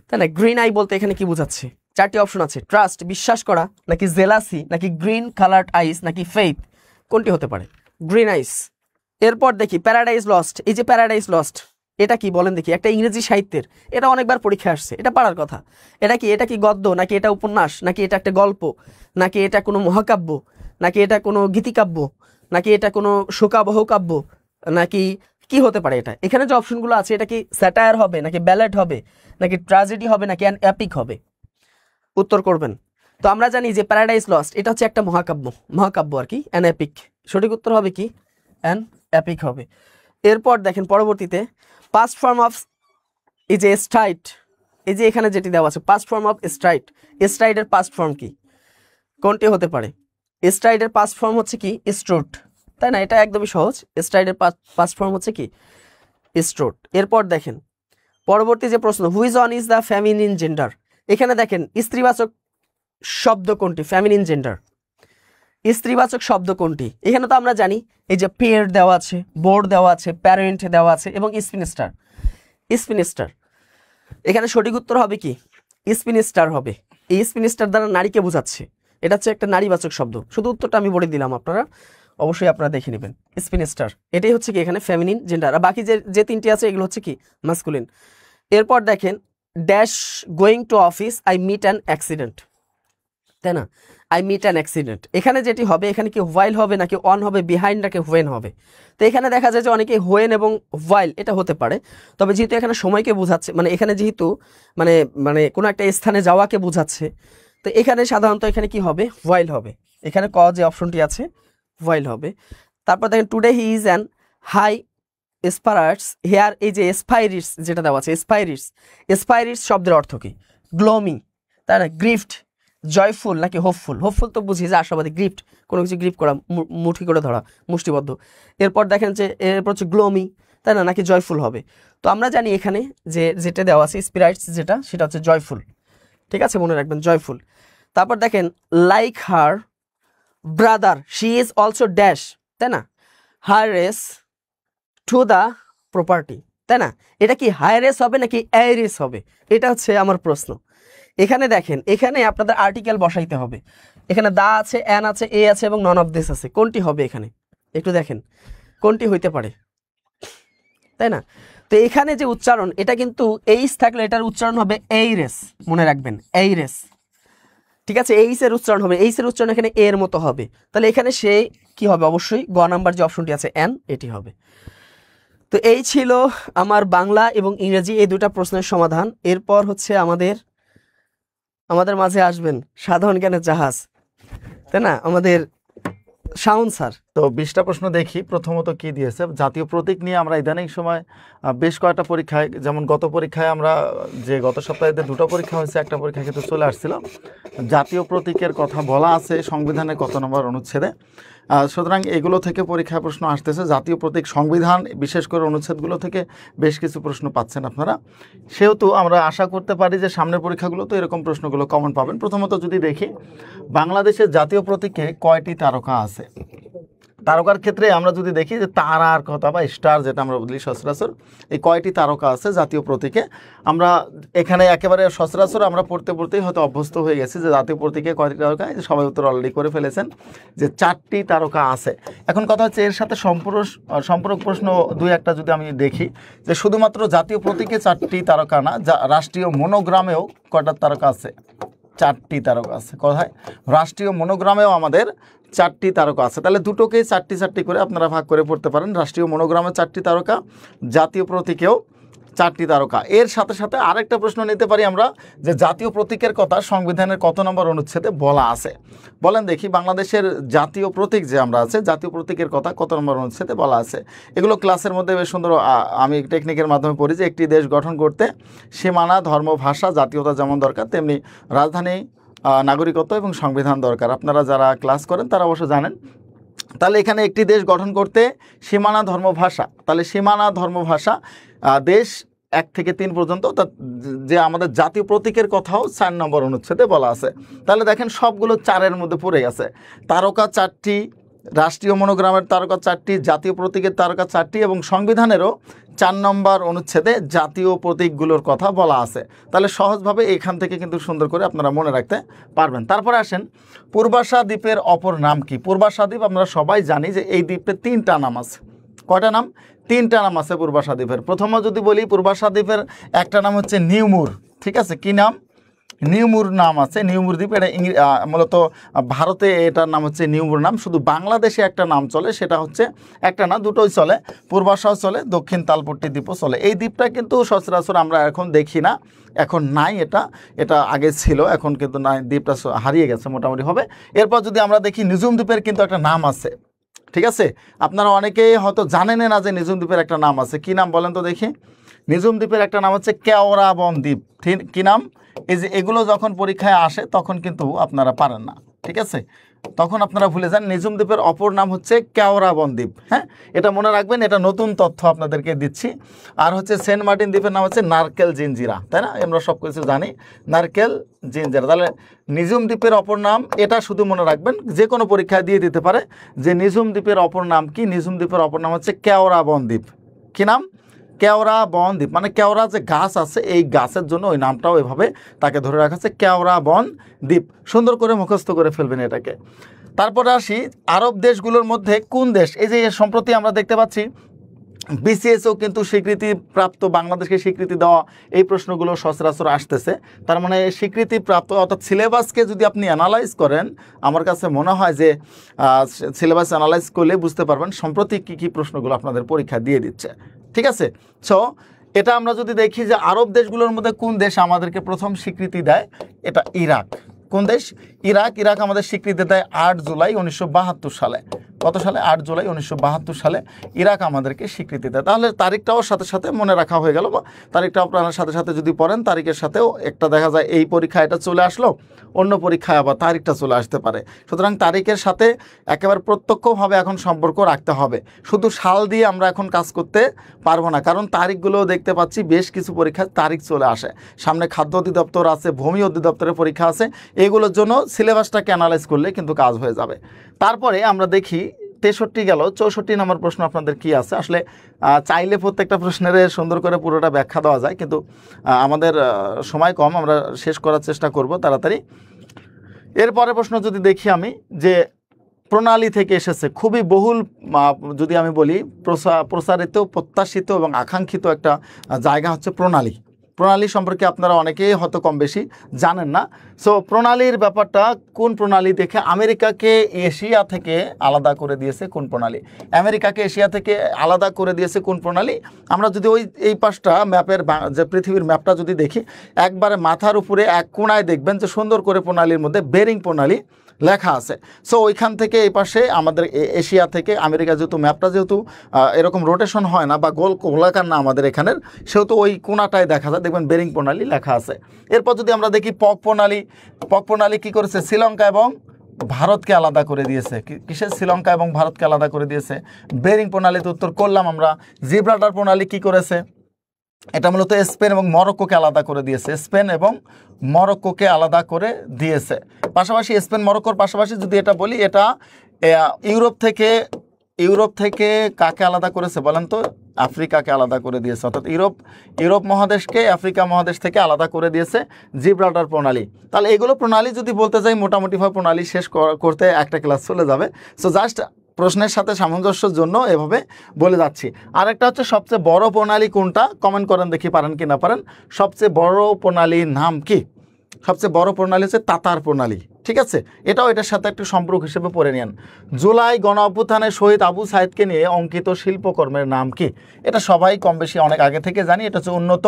তাই না? গ্রিন আই বলতে এখানে কি বোঝাচ্ছে? 4টি অপশন আছে, ট্রাস্ট বিশ্বাস করা, নাকি জেলাসি, নাকি গ্রিন কালার্ড আইস, নাকি ফেইথ। কোনটি হতে পারে? গ্রিন আইস। এরপর দেখি প্যারাডাইস লস্ট। এই যে প্যারাডাইস লস্ট, এটা কি বলেন দেখি? একটা ইংরেজি সাহিত্যের, এটা অনেকবার পরীক্ষা আসছে, এটা পারার কথা। এটা কি, এটা কি গদ্য, নাকি এটা উপন্যাস, নাকি এটা একটা গল্প, নাকি এটা কোনো মহাকাব্য, নাকি এটা কোনো গীতিকাব্য, নাকি এটা কোনো শোকাবহ কাব্য, নাকি কি হতে পারে এটা? এখানে যে অপশনগুলো আছে, এটা কি স্যাটায়ার হবে, নাকি ব্যালেড হবে, নাকি ট্র্যাজেডি হবে, নাকি অ্যান এপিক হবে? উত্তর করবেন। তো আমরা জানি যে প্যারাডাইস লস্ট এটা হচ্ছে একটা মহাকাব্য আর কি, অ্যান এপিক। সঠিক উত্তর হবে কি? অ্যান এপিক হবে। এরপর দেখেন পরবর্তীতে পাস্ট ফর্ম অফ, এই যে স্ট্রাইট, এই যে এখানে যেটি দেওয়া আছে পাস্ট ফর্ম অফ স্ট্রাইট, স্ট্রাইডের পাস্ট ফর্ম কি? কোনটি হতে পারে? স্ট্রাইডের পাস্ট ফর্ম হচ্ছে কি? স্ট্রোট, তাই না? এটা একদমই সহজ। স্ট্রাইডের পাস্ট ফর্ম হচ্ছে কি? স্ট্রোট। এরপর দেখেন পরবর্তী যে প্রশ্ন, which on is the feminine gender. এখানে দেখেন স্ত্রীবাচক শব্দ কোনটি? ফেমিনিন জেন্ডার, স্ত্রীবাচক শব্দ কোনটি? এখানে তো আমরা জানি এই যে পেয়ার দেওয়া আছে, বোর্ড দেওয়া আছে, প্যারেন্ট দেওয়া আছে এবং স্পিনস্টার। স্পিনস্টার, এখানে সঠিক উত্তর হবে কি? স্পিনস্টার হবে। এই স্পিনস্টার দ্বারা নারীকে বোঝাচ্ছে, এটা হচ্ছে একটা নারীবাচক শব্দ। শুধু উত্তরটা আমি বলে দিলাম, আপনারা অবশ্যই আপনারা দেখে নেবেন। স্পিনস্টার এটাই হচ্ছে কি এখানে ফেমিনিন জেন্ডার, আর বাকি যে 3টি আছে এগুলো হচ্ছে কি? মাস্কুলিন। এরপর দেখেন dash going to office I meet an accident, তাই না? আই মিট অ্যান অ্যাক্সিডেন্ট, এখানে যেটি হবে, এখানে কি হোয়াইল হবে, নাকি অন হবে, বিহাইন্ড, নাকি হোয়েন হবে? তো এখানে দেখা যায় যে অনেকে হোয়েন এবং হোয়াইল এটা হতে পারে, তবে যেহেতু এখানে সময়কে বোঝাচ্ছে, মানে এখানে যেহেতু মানে মানে কোনো একটা স্থানে যাওয়াকে বোঝাচ্ছে, তো এখানে সাধারণত এখানে কি হবে? হোয়াইল হবে। এখানে ক যে অপশনটি আছে হোয়াইল হবে। তারপর দেখেন today he is an high spirits here, এই যে স্পাইরিস যেটা দেওয়া আছে, স্পাইরিস শব্দের অর্থ কি? গ্লোমি, তাই না? গ্রিফট, জয়ফুল, নাকি হোপফুল? হোপফুল তো বুঝি যে আশাবাদী, গ্রিফট কোনো কিছু গ্রিফট করা, মুঠি করে ধরা, মুষ্টিবদ্ধ। এরপর দেখেন যে এরপর হচ্ছে গ্লোমি, তাই না? নাকি জয়ফুল হবে? তো আমরা জানি এখানে যে যেটা দেওয়া আছে স্পিরাইটস যেটা, সেটা হচ্ছে জয়ফুল। ঠিক আছে, মনে রাখবেন জয়ফুল। তারপর দেখেন like her brother she is also dash, তাই না? হায়ারেস টু দ্য প্রপার্টি, তাই না? এটা কি হায়ারেস হবে নাকি এয়ারেস হবে? এটা হচ্ছে আমার প্রশ্ন। এখানে দেখেন, এখানে আপনাদের আর্টিকেল বসাইতে হবে। এখানে দা আছে, অ্যান আছে, এ আছে এবং নন অফ দিস আছে। কোনটি হবে এখানে? একটু দেখেন কোনটি হইতে পারে, তাই না? তো এখানে যে উচ্চারণ, এটা কিন্তু এইস থাকলে এটার উচ্চারণ হবে এইরেস, মনে রাখবেন এইরেস। ঠিক আছে, এইসের উচ্চারণ হবে, এইসের উচ্চারণ এখানে এর মতো হবে। তাহলে এখানে সে কি হবে? অবশ্যই গ নাম্বার যে অপশনটি আছে অ্যান, এটি হবে। তো এই ছিল আমার বাংলা এবং ইংরেজি এই দুটা প্রশ্নের সমাধান। এরপর হচ্ছে আমাদের মাঝে আসবেন সাধারণ জ্ঞানের জাহাজ, তাই না? আমাদের শাওন স্যার। তো 20টা প্রশ্ন দেখি। প্রথমত কি দিয়েছে? জাতীয় প্রতীক নিয়ে আমরা ইদানিং সময় বেশ কয়েকটা পরীক্ষায়, যেমন গত পরীক্ষায় আমরা যে গত সপ্তাহে 2টো পরীক্ষা হয়েছে, একটা পরীক্ষা কিন্তু চলে আসছিল, জাতীয় প্রতীকের কথা বলা আছে সংবিধানের কত নম্বর অনুচ্ছেদে। সুতরাং এগুলো থেকে পরীক্ষায় প্রশ্ন আসতেছে। জাতীয় প্রতীক, সংবিধান, বিশেষ করে অনুচ্ছেদগুলো থেকে বেশ কিছু প্রশ্ন পাচ্ছেন আপনারা। সেহেতু আমরা আশা করতে পারি যে সামনের পরীক্ষাগুলো তো এরকম প্রশ্নগুলো কমন পাবেন। প্রথমত যদি দেখি, বাংলাদেশের জাতীয় প্রতীকে কয়টি তারকা আছে? তারকার ক্ষেত্রে আমরা যদি দেখি যে তারার কথা বা স্টার যেটা আমরা বলি সচরাচর, এই কয়টি তারকা আছে জাতীয় প্রতীকে? আমরা এখানে একেবারে সচরাচর আমরা পড়তেই হয়তো অভ্যস্ত হয়ে গেছি যে জাতীয় প্রতীকে কয়টি তারকা, সবাই উত্তর অলরেডি করে ফেলেছেন যে 4টি তারকা আছে। এখন কথা হচ্ছে এর সাথে সম্পূরক প্রশ্ন 2-1টা যদি আমি দেখি, যে শুধুমাত্র জাতীয় প্রতীকে 4টি তারকা না, রাষ্ট্রীয় মনোগ্রামেও কয়টা তারকা আছে? 4টি তারকা আছে। কোথায়? রাষ্ট্রীয় মনোগ্রামেও আমাদের 4টি তারকা আছে। তাহলে দুটোকে 4টি করে আপনারা ভাগ করে পড়তে পারেন। রাষ্ট্রীয় মনোগ্রামে 4টি তারকা, জাতীয় প্রতীকেও 4টি তারকা। এর সাথে সাথে আরেকটা প্রশ্ন নিতে পারি আমরা, যে জাতীয় প্রতীকের কথা সংবিধানের কত নম্বর অনুচ্ছেদে বলা আছে? বলেন দেখি, বাংলাদেশের জাতীয় প্রতীক যে আমরা আছে, জাতীয় প্রতীকের কথা কত নম্বর অনুচ্ছেদে বলা আছে? এগুলো ক্লাসের মধ্যে বেশ সুন্দর আমি টেকনিকের মাধ্যমে পড়ি যে একটি দেশ গঠন করতে সীমানা, ধর্ম, ভাষা, জাতীয়তা যেমন দরকার, তেমনি রাজধানী, নাগরিকত্ব এবং সংবিধান দরকার। আপনারা যারা ক্লাস করেন তারা অবশ্য জানেন। তাহলে এখানে একটি দেশ গঠন করতে সীমানা, ধর্ম, ভাষা, তাহলে সীমানা, ধর্ম, ভাষা, দেশ 1 থেকে 3 পর্যন্ত, যে আমাদের জাতীয় প্রতীকের কথাও 4 নম্বর অনুচ্ছেদে বলা আছে। তাহলে দেখেন সবগুলো 4-এর মধ্যে পড়ে গেছে। তারকা 4টি, রাষ্ট্রীয় মনোগ্রামের তারকা 4টি, জাতীয় প্রতীকের তারকা 4টি এবং সংবিধানেরও 4 নম্বর অনুচ্ছেদে জাতীয় প্রতীকগুলোর কথা বলা আছে। তাহলে সহজভাবে এখান থেকে কিন্তু সুন্দর করে আপনারা মনে রাখতে পারবেন। তারপরে আসেন পূর্বাশা দ্বীপের অপর নাম কি? পূর্বাশা দ্বীপ আমরা সবাই জানি যে এই দ্বীপে 3টা নাম আছে। কয়টা নাম? 3টা নাম আছে পূর্বাশা দ্বীপের। প্রথমে যদি বলি পূর্বাশা দ্বীপের একটা নাম হচ্ছে নিউমুর, ঠিক আছে? কি নাম? নিউমুর নাম আছে। নিউমুর দ্বীপ, এটা মূলত ভারতে এটার নাম হচ্ছে নিউমুর নাম। শুধু বাংলাদেশে একটা নাম চলে, সেটা হচ্ছে একটা না দুটোই চলে, পূর্বাশাও চলে, দক্ষিণ তালপট্টি দ্বীপও চলে। এই দ্বীপটা কিন্তু সচরাচর আমরা এখন দেখি না, এখন নাই, এটা আগে ছিল, এখন কিন্তু নাই, দ্বীপটা হারিয়ে গেছে মোটামুটি হবে। এরপর যদি আমরা দেখি নিঝুম দ্বীপের কিন্তু একটা নাম আছে, ঠিক আছে? আপনারা অনেকেই হয়তো জানেন না যে নিঝুম দ্বীপের একটা নাম আছে। কি নাম বলেন তো দেখি? নিঝুম দ্বীপের একটা নাম হচ্ছে কেওড়াবন দ্বীপ। কি নাম? এই যে এগুলো যখন পরীক্ষায় আসে তখন কিন্তু আপনারা পারেন না, ঠিক আছে? তখন আপনারা ভুলে যান। নিঝুম দ্বীপের অপর নাম হচ্ছে কেওড়াবন দ্বীপ। হ্যাঁ, এটা মনে রাখবেন, এটা নতুন তথ্য আপনাদেরকে দিচ্ছি। আর হচ্ছে সেন্ট মার্টিন দ্বীপের নাম হচ্ছে নারকেল জিঞ্জিরা, তাই না? আমরা সব কিছু জানি, নারকেল জিঞ্জিরা। তাহলে নিঝুম দ্বীপের অপর নাম, এটা শুধু মনে রাখবেন, যে কোনো পরীক্ষায় দিয়ে দিতে পারে যে নিঝুম দ্বীপের অপর নাম কি? নিঝুম দ্বীপের অপর নাম হচ্ছে কেওড়াবন দ্বীপ। কি নাম? কেওড়াবন দ্বীপ। মানে কেওড়া যে গাছ আছে, এই গাছের জন্য ওই নামটাও এভাবে তাকে ধরে রাখা হচ্ছে কেওড়াবন দ্বীপ। সুন্দর করে মুখস্থ করে ফেলবেন এটাকে। তারপরে আসি আরব দেশগুলোর মধ্যে কোন দেশ, এই যে সম্প্রতি আমরা দেখতে পাচ্ছি বিসিএসও কিন্তু স্বীকৃতিপ্রাপ্ত, বাংলাদেশকে স্বীকৃতি দেওয়া, এই প্রশ্নগুলো সচরাচর আসতেছে। তার মানে স্বীকৃতিপ্রাপ্ত, অর্থাৎ সিলেবাসকে যদি আপনি অ্যানালাইজ করেন, আমার কাছে মনে হয় যে সিলেবাস অ্যানালাইজ করলে বুঝতে পারবেন সম্প্রতি কী কী প্রশ্নগুলো আপনাদের পরীক্ষা দিয়ে দিচ্ছে, ঠিক আছে? সো এটা আমরা যদি দেখি যে আরব দেশগুলোর মধ্যে কোন দেশ আমাদেরকে প্রথম স্বীকৃতি দেয়, এটা ইরাক। কোন দেশ? ইরাক। ইরাক আমাদের স্বীকৃতি দেয় 8 জুলাই 1972 সালে। কত সালে? 8 জুলাই 1972 সালে ইরাক আমাদেরকে স্বীকৃতি দেয়। তাহলে তারিখটাও সাথে সাথে মনে রাখা হয়ে গেল, বা তারিখটা আপনার সাথে সাথে যদি পড়েন, তারিখের সাথেও একটা দেখা যায় এই পরীক্ষা এটা চলে আসলো, অন্য পরীক্ষায় আবার তারিখটা চলে আসতে পারে। সুতরাং তারিখের সাথে একেবারে প্রত্যক্ষভাবে এখন সম্পর্ক রাখতে হবে। শুধু সাল দিয়ে আমরা এখন কাজ করতে পারবো না, কারণ তারিখগুলো দেখতে পাচ্ছি বেশ কিছু পরীক্ষার তারিখ চলে আসে। সামনে খাদ্য অধিদপ্তর আছে, ভূমি অধিদপ্তরের পরীক্ষা আছে, এগুলোর জন্য সিলেবাসটাকে অ্যানালাইজ করলে কিন্তু কাজ হয়ে যাবে। তারপরে আমরা দেখি 63 গেল, 64 নম্বর প্রশ্ন আপনাদের কি আছে? আসলে চাইলে প্রত্যেকটা প্রশ্নের সুন্দর করে পুরোটা ব্যাখ্যা দেওয়া যায়, কিন্তু আমাদের সময় কম, আমরা শেষ করার চেষ্টা করব তাড়াতাড়ি। এরপরে প্রশ্ন যদি দেখি আমি, যে প্রণালী থেকে এসেছে, খুবই বহুল, যদি আমি বলি প্রসারিত, প্রত্যাশিত এবং আকাঙ্ক্ষিত একটা জায়গা হচ্ছে প্রণালী। প্রণালী সম্পর্কে আপনারা অনেকেই হয়তো কম বেশি জানেন না। সো প্রণালীর ব্যাপারটা, কোন প্রণালী দেখে আমেরিকাকে এশিয়া থেকে আলাদা করে দিয়েছে কোন প্রণালী? আমেরিকাকে এশিয়া থেকে আলাদা করে দিয়েছে কোন প্রণালী? আমরা যদি এই পাশটা ম্যাপের, যে পৃথিবীর ম্যাপটা যদি দেখি, একবারে মাথার উপরে এক কোণায় দেখবেন যে সুন্দর করে প্রণালীর মধ্যে বেরিং প্রণালী লেখা আছে। সো ওইখান থেকে এই পাশে আমাদের এশিয়া থেকে আমেরিকা, যেহেতু ম্যাপটা যেহেতু এরকম রোটেশন হয় না বা গোলাকার না আমাদের এখানের, সেহেতু ওই কোণাটায় দেখা যায়, দেখবেন বেরিং প্রণালী লেখা আছে। এরপর যদি আমরা দেখি পক প্রণালী কী করেছে? শ্রীলঙ্কা এবং ভারতকে আলাদা করে দিয়েছে। কিসের? শ্রীলঙ্কা এবং ভারতকে আলাদা করে দিয়েছে। বেরিং প্রণালীতে উত্তর করলাম আমরা। জিব্রাল্টার প্রণালী কী করেছে? এটা মূলত স্পেন এবং মরক্কোকে আলাদা করে দিয়েছে। স্পেন এবং মরক্কোকে আলাদা করে দিয়েছে। পাশাপাশি স্পেন মরক্কোর পাশাপাশি যদি এটা বলি, এটা ইউরোপ থেকে কাকে আলাদা করেছে বলেন তো? আফ্রিকাকে আলাদা করে দিয়েছে। অর্থাৎ ইউরোপ মহাদেশকে আফ্রিকা মহাদেশ থেকে আলাদা করে দিয়েছে জিব্রাল্টার প্রণালী। তাহলে এগুলো প্রণালী যদি বলতে যাই, মোটামুটিভাবে প্রণালী শেষ করতে একটা ক্লাস চলে যাবে। সো জাস্ট প্রশ্নের সাথে সামঞ্জস্যের জন্য এভাবে বলে যাচ্ছি। আরেকটা হচ্ছে সবচেয়ে বড় প্রণালী কোনটা? কমেন্ট করেন দেখি, পারেন কি না পারেন। সবচেয়ে বড় প্রণালীর নাম কি? সবচেয়ে বড় প্রণালী হচ্ছে তাতার প্রণালী, ঠিক আছে? এটাও এটার সাথে একটু সম্পর্ক হিসেবে পড়ে নেন। জুলাই গণ অভ্যুত্থানে শহীদ আবু সাইদকে নিয়ে অঙ্কিত শিল্পকর্মের নাম কি? এটা সবাই কম বেশি অনেক আগে থেকে জানি। এটা হচ্ছে উন্নত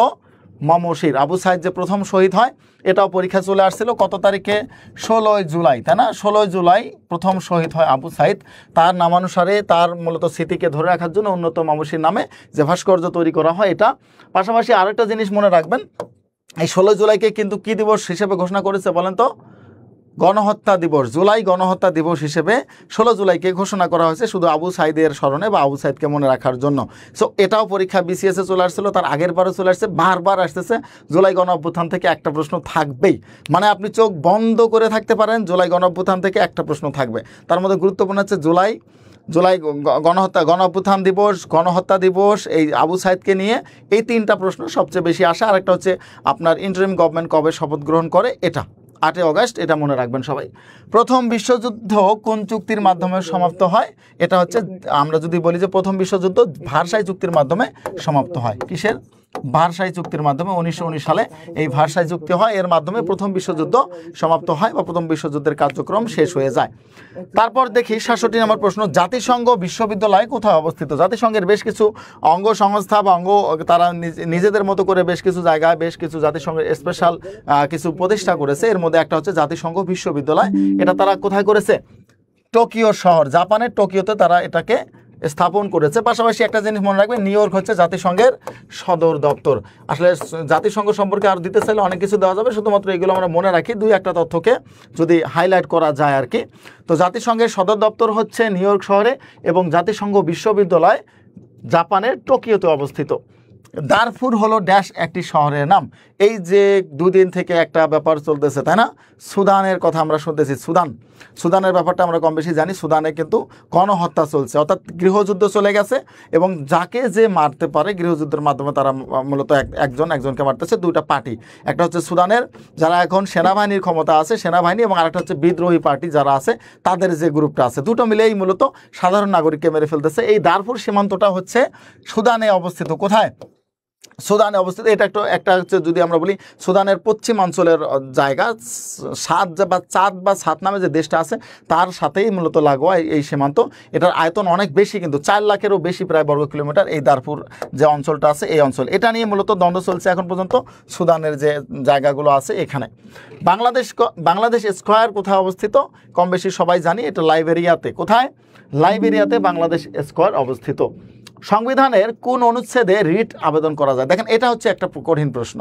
মমশির। আবু সাইদ যে প্রথম শহীদ হয়, এটাও পরীক্ষা চলে আসছিল কত তারিখে? 16 জুলাই, তাই না? 16 জুলাই প্রথম শহীদ হয় আবু সাইদ। তার নামানুসারে, তার মূলত স্মৃতিকে ধরে রাখার জন্য উন্নত মমশির নামে যে ভাস্কর্য তৈরি করা হয় এটা। পাশাপাশি আরেকটা জিনিস মনে রাখবেন, এই 16 জুলাইকে কিন্তু কি দিবস হিসেবে ঘোষণা করেছে বলেন তো? গণহত্যা দিবস, জুলাই গণহত্যা দিবস হিসেবে 16 জুলাইকে ঘোষণা করা হয়েছে শুধু আবু সাইদের স্মরণে বা আবু সাইদকে মনে রাখার জন্য। সো এটাও পরীক্ষা বিসিএসে চলে আসছিল, তার আগের বারও চলে আসছে, বারবার আসতেছে। জুলাই গণঅভ্যুত্থান থেকে একটা প্রশ্ন থাকবেই, মানে আপনি চোখ বন্ধ করে থাকতে পারেন, জুলাই গণঅভ্যুত্থান থেকে একটা প্রশ্ন থাকবে। তার মধ্যে গুরুত্বপূর্ণ হচ্ছে জুলাই গণঅভ্যুত্থান দিবস, গণহত্যা দিবস, এই আবু সাইদকে নিয়ে এই 3টা প্রশ্ন সবচেয়ে বেশি আসে। আরেকটা হচ্ছে আপনার ইন্টারিম গভর্নমেন্ট কবে শপথ গ্রহণ করে, এটা 8 আগস্ট, এটা মনে রাখবেন সবাই। প্রথম বিশ্বযুদ্ধ কোন চুক্তির মাধ্যমে সমাপ্ত হয়? এটা হচ্ছে, আমরা যদি বলি যে প্রথম বিশ্বযুদ্ধ ভার্সাই চুক্তির মাধ্যমে সমাপ্ত হয়। কিসের? ভার্সাই চুক্তির মাধ্যমে 1919 সালে এই ভার্সাই চুক্তি হয়, এর মাধ্যমে প্রথম বিশ্বযুদ্ধ সমাপ্ত হয় বা প্রথম বিশ্বযুদ্ধের কার্যক্রম শেষ হয়ে যায়। তারপর দেখি 67 নম্বর প্রশ্ন, জাতিসংঘ বিশ্ববিদ্যালয় কোথায় অবস্থিত? জাতিসংঘের বেশ কিছু অঙ্গ সংস্থা বা তারা নিজেদের মতো করে বেশ কিছু জায়গায় বেশ কিছু জাতিসংঘের স্পেশাল কিছু প্রতিষ্ঠা করেছে। এর মধ্যে একটা হচ্ছে জাতিসংঘ বিশ্ববিদ্যালয়। এটা তারা কোথায় করেছে? টোকিও শহর, জাপানের টোকিওতে তারা এটাকে স্থাপন করেছে। পাশাপাশি একটা জিনিস মনে রাখবেন, নিউ ইয়র্ক হচ্ছে জাতিসংঘের সদর দপ্তর। আসলে জাতিসংঘ সম্পর্কে আর দিতে চাইলে অনেক কিছু দেওয়া যাবে, শুধুমাত্র এগুলো আমরা মনে রাখি, 2-1টা তথ্যকে যদি হাইলাইট করা যায় আর কি। তো জাতিসংঘের সদর দপ্তর হচ্ছে নিউ ইয়র্ক শহরে এবং জাতিসংঘ বিশ্ববিদ্যালয় জাপানের টোকিওতে অবস্থিত। দারফুর হলো ড্যাশ একটি শহরের নাম। এই যে 2 দিন থেকে একটা ব্যাপার চলতেছে, তাই না? সুদানের কথা আমরা শুনতেছি। সুদানের ব্যাপারটা আমরা কম বেশি জানি। সুদানে কিন্তু গণহত্যা চলছে, অর্থাৎ গৃহযুদ্ধ চলে গেছে এবং যাকে যে মারতে পারে গৃহযুদ্ধের মাধ্যমে তারা মূলত একজনকে মারতেছে। 2টা পার্টি, একটা হচ্ছে সুদানের যারা এখন সেনাবাহিনীর ক্ষমতা আছে, সেনাবাহিনী, এবং আরেকটা হচ্ছে বিদ্রোহী পার্টি যারা আছে, তাদের যে গ্রুপটা আছে, দুটো মিলেই মূলত সাধারণ নাগরিককে মেরে ফেলতেছে। এই দারফুর সীমান্তটা হচ্ছে সুদানে অবস্থিত। কোথায়? সুদানে অবস্থিত। এটা একটা হচ্ছে, যদি আমরা বলি সুদানের পশ্চিমাঞ্চলের জায়গা, চাঁদ বা সাত নামে যে দেশটা আছে তার সাথেই মূলত লাগোয়া এই সীমান্ত। এটার আয়তন অনেক বেশি, কিন্তু 4 লাখেরও বেশি প্রায় বর্গ কিলোমিটার এই দারফুর যে অঞ্চলটা আছে, এই অঞ্চল। এটা নিয়ে মূলত দ্বন্দ্ব চলছে এখন পর্যন্ত সুদানের যে জায়গাগুলো আছে এখানে। বাংলাদেশ স্কোয়ার কোথায় অবস্থিত? কম বেশি সবাই জানি, এটা লাইবেরিয়াতে। কোথায়? লাইবেরিয়াতে বাংলাদেশ স্কোয়ার অবস্থিত। সংবিধানের কোন অনুচ্ছেদে রিট আবেদন করা যায়? দেখেন, এটা হচ্ছে একটা কঠিন প্রশ্ন।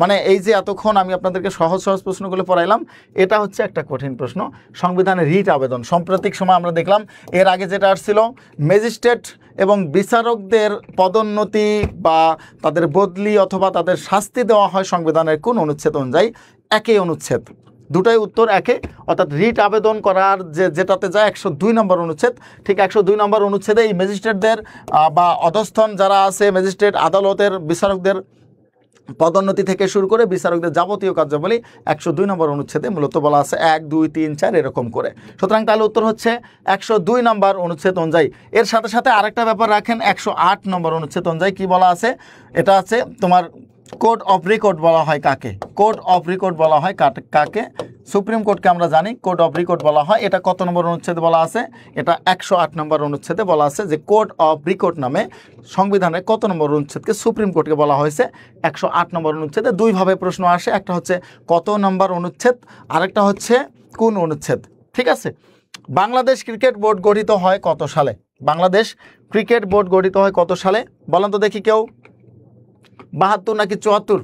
মানে এই যে এতক্ষণ আমি আপনাদেরকে সহজ প্রশ্নগুলো পড়াইলাম, এটা হচ্ছে একটা কঠিন প্রশ্ন। সংবিধানের রিট আবেদন সাম্প্রতিক সময় আমরা দেখলাম, এর আগে যেটা আসছিল ম্যাজিস্ট্রেট এবং বিচারকদের পদোন্নতি বা তাদের বদলি অথবা তাদের শাস্তি দেওয়া হয় সংবিধানের কোন অনুচ্ছেদ অনুযায়ী? একই অনুচ্ছেদ, দুটাই উত্তর একে। অর্থাৎ রিট আবেদন করার যেটাতে যায় 102 নম্বর অনুচ্ছেদ, ঠিক 102 নম্বর অনুচ্ছেদে এই ম্যাজিস্ট্রেটদের বা অধস্থন যারা আছে, ম্যাজিস্ট্রেট আদালতের বিচারকদের পদোন্নতি থেকে শুরু করে বিচারকদের যাবতীয় কার্যাবলী 102 নম্বর অনুচ্ছেদে মূলত বলা আছে, 1, 2, 3, 4 এরকম করে। সুতরাং তাহলে উত্তর হচ্ছে 102 নম্বর অনুচ্ছেদ অনুযায়ী। এর সাথে সাথে আরেকটা ব্যাপার রাখেন, 108 নম্বর অনুচ্ছেদ অনুযায়ী কি বলা আছে? এটা আছে তোমার কোড অফ রেকর্ড বলা হয় কাকে? কোড অফ রেকর্ড বলা হয় কাকে? সুপ্রিম কোর্টকে আমরা জানি কোড অফ রেকর্ড বলা হয়। এটা কত নম্বর অনুচ্ছেদে বলা আছে? এটা 108 নম্বর অনুচ্ছেদে বলা আছে যে কোড অফ রেকর্ড নামে সংবিধানের কত নম্বর অনুচ্ছেদকে সুপ্রিম কোর্টকে বলা হয়েছে? 108 নম্বর অনুচ্ছেদে। 2 ভাবে প্রশ্ন আসে, একটা হচ্ছে কত নম্বর অনুচ্ছেদ, আরেকটা হচ্ছে কোন অনুচ্ছেদ। ঠিক আছে। বাংলাদেশ ক্রিকেট বোর্ড গঠিত হয় কত সালে? বাংলাদেশ ক্রিকেট বোর্ড গঠিত হয় কত সালে? বলেন তো দেখি কেউ। 72 নাকি 74?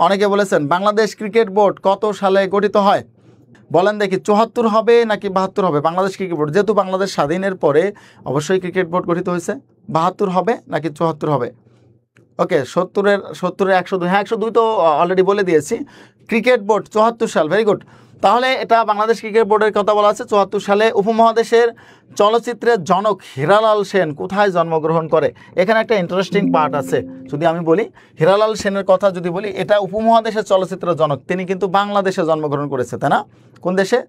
অনেকে বলেছেন বাংলাদেশ ক্রিকেট বোর্ড কত সালে গঠিত হয়? বলেন দেখি, 74 হবে নাকি 72 হবে? বাংলাদেশ ক্রিকেট বোর্ড, যেহেতু বাংলাদেশ স্বাধীনের পরে অবশ্যই ক্রিকেট বোর্ড গঠিত হয়েছে। 72 হবে নাকি 74 হবে? ওকে, 70-এর 102। হ্যাঁ, 102 তো অলরেডি বলে দিয়েছি। ক্রিকেট বোর্ড 74 সাল, ভেরি গুড। তাহলে এটা বাংলাদেশ ক্রিকেট বোর্ডের কথা বলা আছে 74 সালে। উপমহাদেশের চলচ্চিত্রের জনক হীরালাল সেন কোথায় জন্মগ্রহণ করে? এখানে একটা ইন্টারেস্টিং পার্ট আছে। যদি আমি বলি হীরালাল সেনের কথা যদি বলি, এটা উপমহাদেশের চলচ্চিত্রের জনক, তিনি কিন্তু বাংলাদেশে জন্মগ্রহণ করেছে, তাই না? কোন দেশে?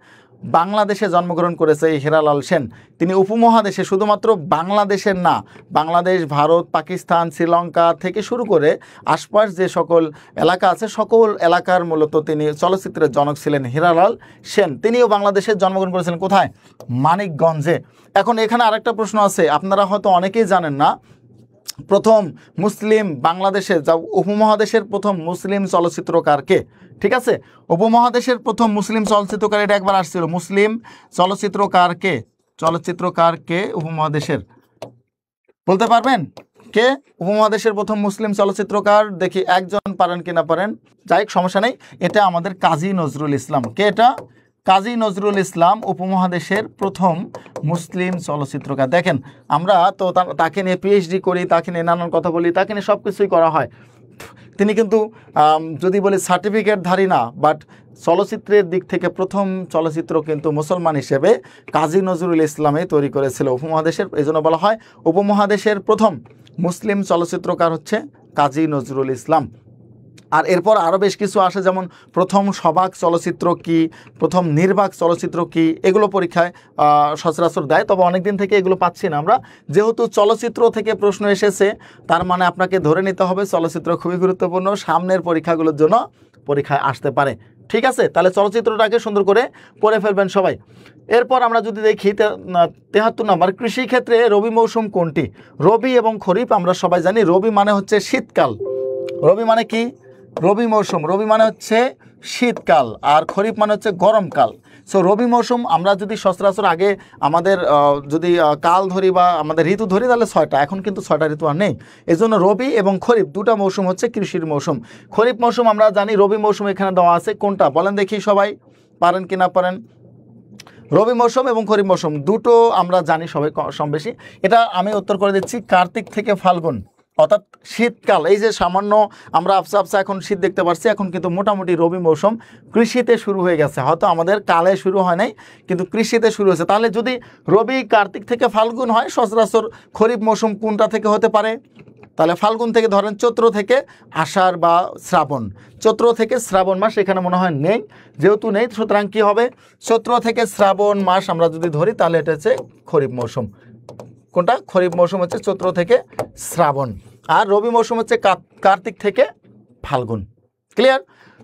বাংলাদেশে জন্মগ্রহণ করেছে এই হীরালাল সেন। তিনি উপমহাদেশে, শুধুমাত্র বাংলাদেশের না, বাংলাদেশ, ভারত, পাকিস্তান, শ্রীলঙ্কা থেকে শুরু করে আশপাশ যে সকল এলাকা আছে সকল এলাকার মূলত তিনি চলচ্চিত্রের জনক ছিলেন হীরালাল সেন। তিনিও বাংলাদেশে জন্মগ্রহণ করেছিলেন। কোথায়? মানিকগঞ্জে। এখন এখানে আরেকটা প্রশ্ন আছে, আপনারা হয়তো অনেকেই জানেন না, প্রথম মুসলিম বাংলাদেশে উপমহাদেশের প্রথম মুসলিম চলচ্চিত্রকার কে? ঠিক আছে, উপমহাদেশের প্রথম মুসলিম চলচ্চিত্রকার, এটা একবার আসছিল। মুসলিম চলচ্চিত্রকার কে? চলচ্চিত্রকার কে উপমহাদেশের? বলতে পারবেন? কে উপমহাদেশের প্রথম মুসলিম চলচ্চিত্রকার? দেখি একজন পারেন কি না পারেন, যাই হোক সমস্যা নেই। এটা আমাদের কাজী নজরুল ইসলাম। কে এটা? কাজী নজরুল ইসলাম উপমহাদেশের প্রথম মুসলিম চলচ্চিত্রকার। দেখেন আমরা তো তাকে নিয়ে পিএইচডি করি, তাকে নিয়ে নানান কথা বলি, তাকে নিয়ে সব কিছুই করা হয়। তিনি কিন্তু যদি বলি সার্টিফিকেটধারী না, বাট চলচ্চিত্রের দিক থেকে প্রথম চলচ্চিত্র কিন্তু মুসলমান হিসেবে কাজী নজরুল ইসলামে তৈরি করেছিল উপমহাদেশের। এই জন্য বলা হয় উপমহাদেশের প্রথম মুসলিম চলচ্চিত্রকার হচ্ছে কাজী নজরুল ইসলাম। আর এরপর আরও বেশ কিছু আসে, যেমন প্রথম সবাক চলচ্চিত্র কি, প্রথম নির্বাক চলচ্চিত্র কি, এগুলো পরীক্ষায় সচরাচর দেয়। তবে অনেক দিন থেকে এগুলো পাচ্ছি না আমরা। যেহেতু চলচ্চিত্র থেকে প্রশ্ন এসেছে, তার মানে আপনাকে ধরে নিতে হবে চলচ্চিত্র খুবই গুরুত্বপূর্ণ, সামনের পরীক্ষাগুলোর জন্য পরীক্ষায় আসতে পারে। ঠিক আছে, তাহলে চলচ্চিত্রটাকে সুন্দর করে পড়ে ফেলবেন সবাই। এরপর আমরা যদি দেখি 73 নম্বর, কৃষিক্ষেত্রে রবি মৌসুম কোনটি? রবি এবং খরিফ আমরা সবাই জানি। রবি মানে হচ্ছে শীতকাল, রবি মানে কি? রবি মৌসুম। রবি মানে হচ্ছে শীতকাল, আর খরিফ মানে হচ্ছে গরমকাল। সো রবি মৌসুম আমরা যদি সচরাচর আগে আমাদের যদি কাল ধরি বা আমাদের ঋতু ধরি, তাহলে 6টা, এখন কিন্তু 6টা ঋতু আর নেই। এই জন্য রবি এবং খরিফ দুটা মৌসুম হচ্ছে কৃষির মৌসুম। খরিফ মৌসুম আমরা জানি, রবি মৌসুম এখানে দেওয়া আছে। কোনটা বলেন দেখি সবাই, পারেন কি না পারেন? রবি মৌসুম এবং খরিফ মৌসুম দুটো আমরা জানি সবাই কম বেশি। এটা আমি উত্তর করে দিচ্ছি, কার্তিক থেকে ফাল্গুন, অর্থাৎ শীতকাল। এই যে সামান্য আমরা আফসা আফসা এখন শীত দেখতে পাচ্ছি, এখন কিন্তু মোটামুটি রবি মৌসুম কৃষিতে শুরু হয়ে গেছে। হয়তো আমাদের কালে শুরু হয় নাই, কিন্তু কৃষিতে শুরু হয়েছে। তাহলে যদি রবি কার্তিক থেকে ফাল্গুন হয়, সচরাচর খরিফ মৌসুম কোনটা থেকে হতে পারে? তাহলে ফাল্গুন থেকে ধরেন চৈত্র থেকে আষাঢ় বা শ্রাবণ। চৈত্র থেকে শ্রাবণ মাস এখানে মনে হয় নেই, যেহেতু নেই সুতরাং কী হবে? চৈত্র থেকে শ্রাবণ মাস আমরা যদি ধরি, তাহলে এটা হচ্ছে খরিফ মৌসুম। কোনটা? খরিফ মৌসুম হচ্ছে চৈত্র থেকে শ্রাবণ, আর রবি মৌসুম হচ্ছে কার্তিক থেকে ফাল্গুন। ক্লিয়ার?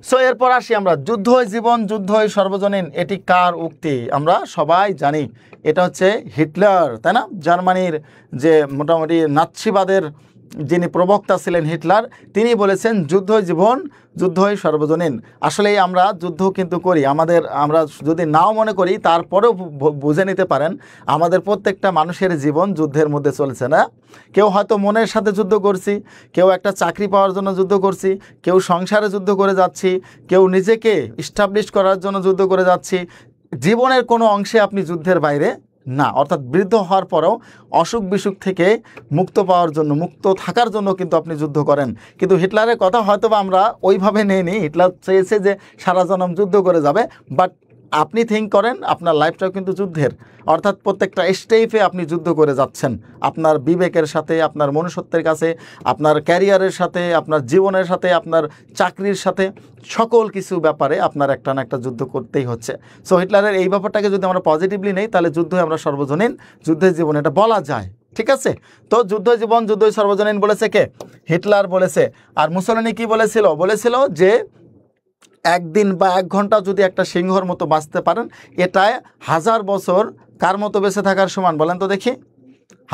সো এরপর আসি আমরা, যুদ্ধই জীবন যুদ্ধই সর্বজনীন, এটি কার উক্তি? আমরা সবাই জানি এটা হচ্ছে হিটলার, তাই না? জার্মানির যে মোটামুটি নাৎসিবাদের যিনি প্রবক্তা ছিলেন হিটলার, তিনি বলেছেন যুদ্ধই জীবন যুদ্ধই সর্বজনীন। আসলেই আমরা যুদ্ধ কিন্তু করি, আমরা যদি নাও মনে করি, তারপরেও বুঝে নিতে পারেন আমাদের প্রত্যেকটা মানুষের জীবন যুদ্ধের মধ্যে চলছে না। কেউ হয়তো মনের সাথে যুদ্ধ করছি, কেউ একটা চাকরি পাওয়ার জন্য যুদ্ধ করছি, কেউ সংসারে যুদ্ধ করে যাচ্ছি, কেউ নিজেকে ইস্টাবলিশ করার জন্য যুদ্ধ করে যাচ্ছি। জীবনের কোনো অংশে আপনি যুদ্ধের বাইরে না, অর্থাৎ বৃদ্ধ হওয়ার পরেও অসুখ বিসুখ থেকে মুক্ত পাওয়ার জন্য, মুক্ত থাকার জন্য কিন্তু আপনি যুদ্ধ করেন। কিন্তু হিটলারের কথা হয়তো বা আমরা ওইভাবে নেইনি, হিটলার চেয়েছে যে সারা জনম যুদ্ধ করে যাবে, বাট আপনি থিঙ্ক করেন আপনার লাইফটাও কিন্তু যুদ্ধের, অর্থাৎ প্রত্যেকটা স্টেপে আপনি যুদ্ধ করে যাচ্ছেন আপনার বিবেকের সাথে, আপনার মনুষ্যত্বের কাছে, আপনার ক্যারিয়ারের সাথে, আপনার জীবনের সাথে, আপনার চাকরির সাথে, সকল কিছু ব্যাপারে আপনার একটা না একটা যুদ্ধ করতেই হচ্ছে। সো হিটলারের এই ব্যাপারটাকে যদি আমরা পজিটিভলি নেই, তাহলে যুদ্ধই আমরা সর্বজনীন, যুদ্ধের জীবন এটা বলা যায়। ঠিক আছে, তো যুদ্ধ জীবন যুদ্ধই সর্বজনীন বলেছে কে? হিটলার বলেছে। আর মুসোলিনি কি বলেছিল? বলেছিল যে একদিন বা 1 ঘন্টা যদি একটা সিংহর মতো বাঁচতে পারেন, এটায় 1000 বছর কার মতো বেঁচে থাকার সমান? বলেন তো দেখি,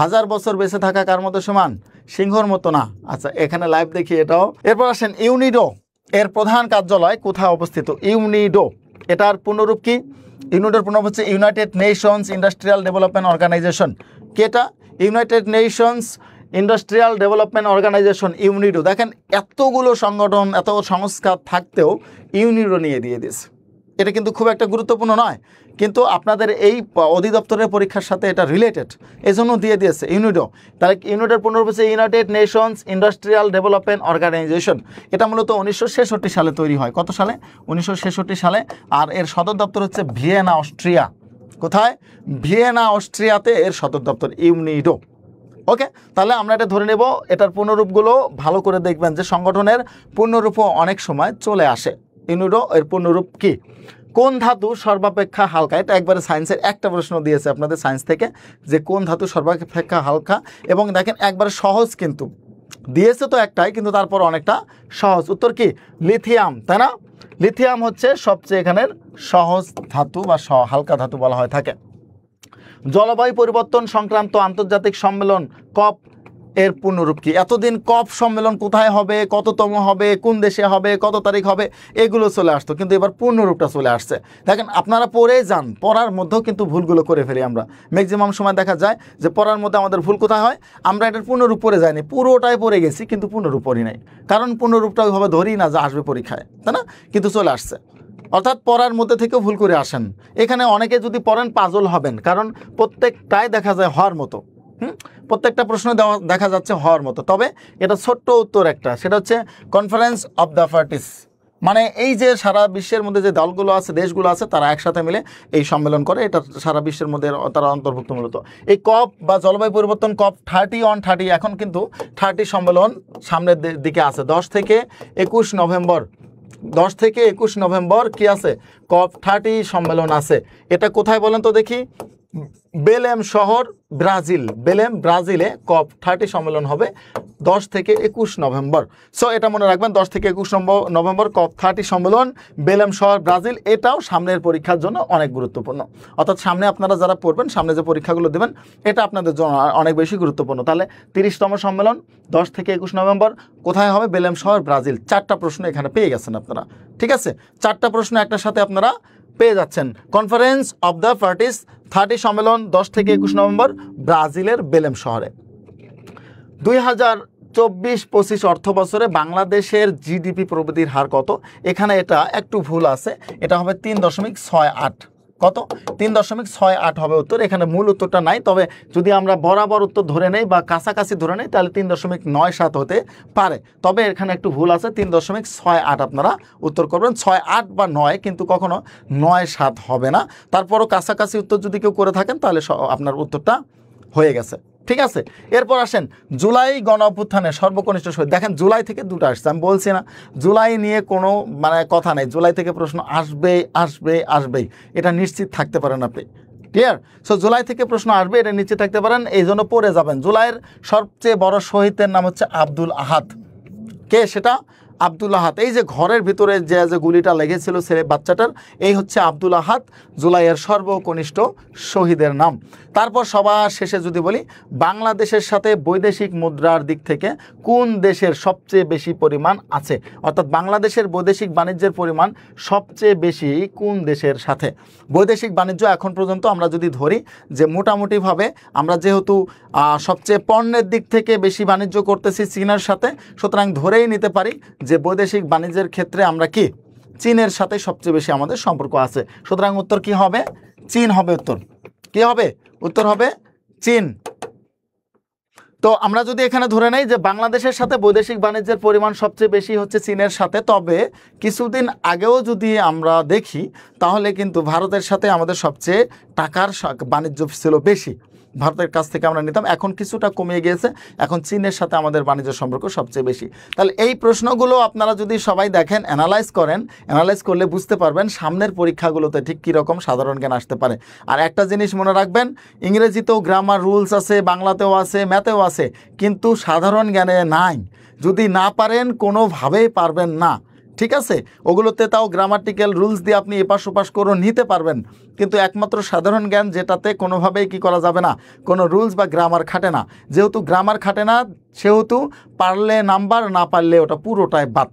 1000 বছর বেঁচে থাকা কার মতো সমান? সিংহর মতো না। আচ্ছা, এখানে লাইভ দেখি এটাও। এরপর আসেন, ইউনিডো এর প্রধান কার্যালয় কোথায় অবস্থিত? ইউনিডো এটার পূর্ণরূপ কি? ইউনিডোর পূর্ণরূপ হচ্ছে United Nations Industrial Development Organization. কেটা? United Nations Industrial Development Organization, UNIDO. দেখেন এতগুলো সংগঠন, এত সংস্কার থাকতেও ইউনিডো নিয়ে দিয়ে দিয়েছে। এটা কিন্তু খুব একটা গুরুত্বপূর্ণ নয়, কিন্তু আপনাদের এই অধিদপ্তরের পরীক্ষার সাথে এটা রিলেটেড, এই জন্য দিয়ে দিয়েছে ইউনিডো। তাহলে ইউনিডোর পূর্ণরূপ হচ্ছে United Nations Industrial Development Organization. এটা মূলত 1966 সালে তৈরি হয়। কত সালে? 1966 সালে। আর এর সদর দপ্তর হচ্ছে ভিয়েনা, অস্ট্রিয়া। কোথায়? ভিয়েনা, অস্ট্রিয়াতে এর সদর দপ্তর, ইউনিডো। ওকে, তাহলে আমরা এটা ধরে নেব। এটার পূর্ণরূপগুলো ভালো করে দেখবেন যে সংগঠনের পূর্ণরূপও অনেক সময় চলে আসে। ইউনিডো এর পূর্ণরূপ কি? কোন ধাতু সর্বাপেক্ষা হালকা? এটা একবারে সায়েন্সের একটা প্রশ্ন দিয়েছে আপনাদের সায়েন্স থেকে, যে কোন ধাতু সর্বাপেক্ষা হালকা। এবং দেখেন একবারে সহজ কিন্তু দিয়েছে, তো একটাই, কিন্তু তারপর অনেকটা সহজ। উত্তর কি? লিথিয়াম, তাই না? লিথিয়াম হচ্ছে সবচেয়ে এখানের সহজ ধাতু বা হালকা ধাতু বলা হয় থাকে। জলবায়ু পরিবর্তন সংক্রান্ত আন্তর্জাতিক সম্মেলন COP এর পূর্ণরূপ কি? এতদিন কপ সম্মেলন কোথায় হবে, কততম হবে, কোন দেশে হবে, কত তারিখ হবে, এগুলো চলে আসতো, কিন্তু এবার পূর্ণরূপটা চলে আসছে। দেখেন আপনারা পড়ে যান, পড়ার মধ্যেও কিন্তু ভুলগুলো করে ফেলি আমরা। ম্যাক্সিমাম সময় দেখা যায় যে পড়ার মধ্যে আমাদের ভুল কোথায় হয়, আমরা এটার পূর্ণরূপ পড়ে যাইনি, পুরোটাই পড়ে গেছি কিন্তু পূর্ণরূপ পড়ি নাই, কারণ পূর্ণরূপটা ওইভাবে ধরি না যে আসবে পরীক্ষায়, তাই না? কিন্তু চলে আসছে, অর্থাৎ পড়ার মধ্যে থেকেও ভুল করে আসেন। এখানে অনেকে যদি পড়েন পাজল হবেন, কারণ প্রত্যেকটাই দেখা যায় হওয়ার মতো। প্রত্যেকটা প্রশ্ন দেখা যাচ্ছে হওয়ার মতো। তবে এটা ছোট্ট উত্তর একটা, সেটা হচ্ছে কনফারেন্স অফ দ্য পার্টিস, মানে এই যে সারা বিশ্বের মধ্যে যে দলগুলো আছে, দেশগুলো আছে, তারা একসাথে মিলে এই সম্মেলন করে, এটা সারা বিশ্বের মধ্যে তারা অন্তর্ভুক্ত। মূলত এই কপ বা জলবায়ু পরিবর্তন কপ 30 এখন কিন্তু 30 সম্মেলন সামনের দিকে আছে। 10 থেকে 21 নভেম্বর কি আছে, কপ 30 সম্মেলন আছে। এটা কোথায় বলেন তো দেখি? বেলেম শহর, ব্রাজিল। ব্রাজিলে কপ 30 সম্মেলন হবে 10 থেকে 21 নভেম্বর। সো এটা মনে রাখবেন, 10 থেকে 21 নভেম্বর কপ 30 সম্মেলন, বেলেম শহর, ব্রাজিল। এটাও সামনের পরীক্ষার জন্য অনেক গুরুত্বপূর্ণ। অর্থাৎ সামনে আপনারা যারা পড়বেন, সামনে যে পরীক্ষাগুলো দেবেন, এটা আপনাদের জন্য অনেক বেশি গুরুত্বপূর্ণ। তাহলে 30তম সম্মেলন 10 থেকে 21 নভেম্বর কোথায় হবে? বেলেম শহর, ব্রাজিল। 4টা প্রশ্ন এখানে পেয়ে গেছেন আপনারা, ঠিক আছে? 4টা প্রশ্ন একটার সাথে আপনারা পেয়ে যাচ্ছেন। কনফারেন্স অফ দ্য পার্টিস 30 সম্মেলন 10 থেকে 21 নভেম্বর, ব্রাজিলের বেলেম শহরে। 2024-25 অর্থ বছরে বাংলাদেশের জিডিপি প্রবৃদ্ধির হার কত? এখানে এটা একটু ভুল আছে, এটা হবে 3.68। কত? 3.68 হবে উত্তর। এখানে মূল উত্তরটা নাই, তবে যদি আমরা বরাবর উত্তর ধরে নেই বা কাছাকাছি ধরে নেই, তাহলে 3.97 হতে পারে। তবে এখানে একটু ভুল আছে, 3.68 আপনারা উত্তর করবেন। 68 বা 9, কিন্তু কখনো 97 হবে না। তারপরও কাছাকাছি উত্তর যদি কেউ করে থাকেন, তাহলে আপনার উত্তরটা হয়ে গেছে, ঠিক আছে? এরপর আসেন জুলাই গণ অভ্যুত্থানের সর্বকনিষ্ঠ শহীদ। দেখেন জুলাই থেকে দুটো আসছে, আমি বলছি না জুলাই নিয়ে কোনো কথা নেই, জুলাই থেকে প্রশ্ন আসবেই, এটা নিশ্চিত থাকতে পারেন আপনি। ক্লিয়ার? সো জুলাই থেকে প্রশ্ন আসবে, এটা নিশ্চিত থাকতে পারেন, এই জন্য পড়ে যাবেন। জুলাইয়ের সবচেয়ে বড় শহীদের নাম হচ্ছে আব্দুল আহাদ। কে সেটা? আব্দুল আহাদ। এই যে ঘরের ভিতরে যে গুলিটা লেগেছিল ছেলে বাচ্চাটার, এই হচ্ছে আব্দুল আহাদ, জুলাইয়ের সর্বকনিষ্ঠ শহীদের নাম। তারপর সবার শেষে যদি বলি, বাংলাদেশের সাথে বৈদেশিক মুদ্রার দিক থেকে কোন দেশের সবচেয়ে বেশি পরিমাণ আছে? অর্থাৎ বাংলাদেশের বৈদেশিক বাণিজ্যের পরিমাণ সবচেয়ে বেশি কোন দেশের সাথে? বৈদেশিক বাণিজ্য এখন পর্যন্ত আমরা যদি ধরি যে মোটামুটিভাবে আমরা যেহেতু সবচেয়ে পণ্যের দিক থেকে বেশি বাণিজ্য করতেছি চীনের সাথে, সুতরাং ধরেই নিতে পারি যে বৈদেশিক বাণিজ্যের ক্ষেত্রে আমরা কি চীনের সাথে সবচেয়ে বেশি আমাদের সম্পর্ক আছে। সুতরাং উত্তর কি হবে? চীন হবে উত্তর। কি হবে? উত্তর হবে চীন। তো আমরা যদি এখানে ধরে নেই যে বাংলাদেশের সাথে বৈদেশিক বাণিজ্যের পরিমাণ সবচেয়ে বেশি হচ্ছে চীনের সাথে, তবে কিছুদিন আগেও যদি আমরা দেখি, তাহলে কিন্তু ভারতের সাথে আমাদের সবচেয়ে টাকার বাণিজ্য ছিল বেশি, ভারতের কাছ থেকে আমরা নিতাম। এখন কিছুটা কমিয়ে গিয়েছে, এখন চীনের সাথে আমাদের বাণিজ্য সম্পর্ক সবচেয়ে বেশি। তাহলে এই প্রশ্নগুলো আপনারা যদি সবাই দেখেন, অ্যানালাইজ করলে বুঝতে পারবেন সামনের পরীক্ষাগুলোতে ঠিক কীরকম সাধারণ জ্ঞান আসতে পারে। আর একটা জিনিস মনে রাখবেন, ইংরেজিতেও গ্রামার রুলস আছে, বাংলাতেও আছে, ম্যাথেও আছে, কিন্তু সাধারণ জ্ঞানে নাই। যদি না পারেন, কোনোভাবেই পারবেন না, ঠিক আছে? ওগুলোতে তাও গ্রামাটিক্যাল রুলস দিয়ে আপনি এপাশ ওপাশ করে নিতে পারবেন, কিন্তু একমাত্র সাধারণ জ্ঞান যেটাতে কোনোভাবেই কি করা যাবে না, কোনো রুলস বা গ্রামার খাটে না। যেহেতু গ্রামার খাটে না, সেহেতু পারলে নাম্বার, না পারলে ওটা পুরোটাই বাদ।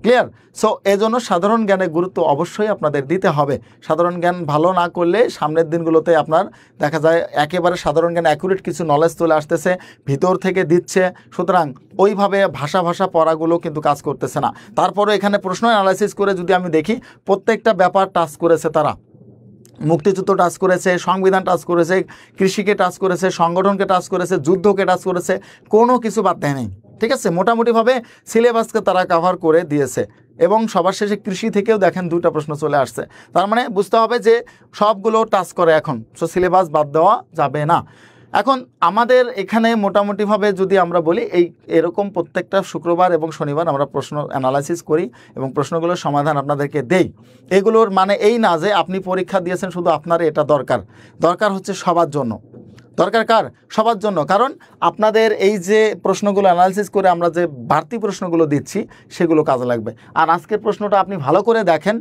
ক্লিয়ার? সো এজন্য সাধারণ জ্ঞানের গুরুত্ব অবশ্যই আপনাদের দিতে হবে। সাধারণ জ্ঞান ভালো না করলে সামনের দিনগুলোতে আপনার দেখা যায় একেবারে সাধারণ জ্ঞান অ্যাকুরেট কিছু নলেজ চলে আসতেছে, ভিতর থেকে দিচ্ছে, সুতরাং ওইভাবে ভাষা পড়াগুলো কিন্তু কাজ করতেছে না। তারপরে এখানে প্রশ্ন অ্যানালাইসিস করে যদি আমি দেখি, প্রত্যেকটা ব্যাপার টাচ করেছে তারা। মুক্তিযুদ্ধ টাচ করেছে, সংবিধান টাচ করেছে, কৃষিকে টাচ করেছে, সংগঠনকে টাচ করেছে, যুদ্ধকে টাচ করেছে, কোনো কিছু বাদ দেয় নেই, ঠিক আছে? মোটামুটিভাবে সিলেবাসকে তারা কভার করে দিয়েছে। এবং সবার শেষে কৃষি থেকেও দেখেন 2টা প্রশ্ন চলে আসছে। তার মানে বুঝতে হবে যে সবগুলো টাচ করে এখন, সো সিলেবাস বাদ দেওয়া যাবে না। এখন আমাদের এখানে মোটামুটিভাবে যদি আমরা বলি, এরকম প্রত্যেকটা শুক্রবার এবং শনিবার আমরা প্রশ্ন অ্যানালাইসিস করি এবং প্রশ্নগুলোর সমাধান আপনাদেরকে দেই। এগুলোর মানে এই না যে আপনি পরীক্ষা দিয়েছেন শুধু আপনার এটা দরকার হচ্ছে সবার জন্য। দরকার কার? সবার জন্য। কারণ আপনাদের এই যে প্রশ্নগুলো অ্যানালাইসিস করে আমরা যে বাড়তি প্রশ্নগুলো দিচ্ছি, সেগুলো কাজে লাগবে। আর আজকের প্রশ্নটা আপনি ভালো করে দেখেন,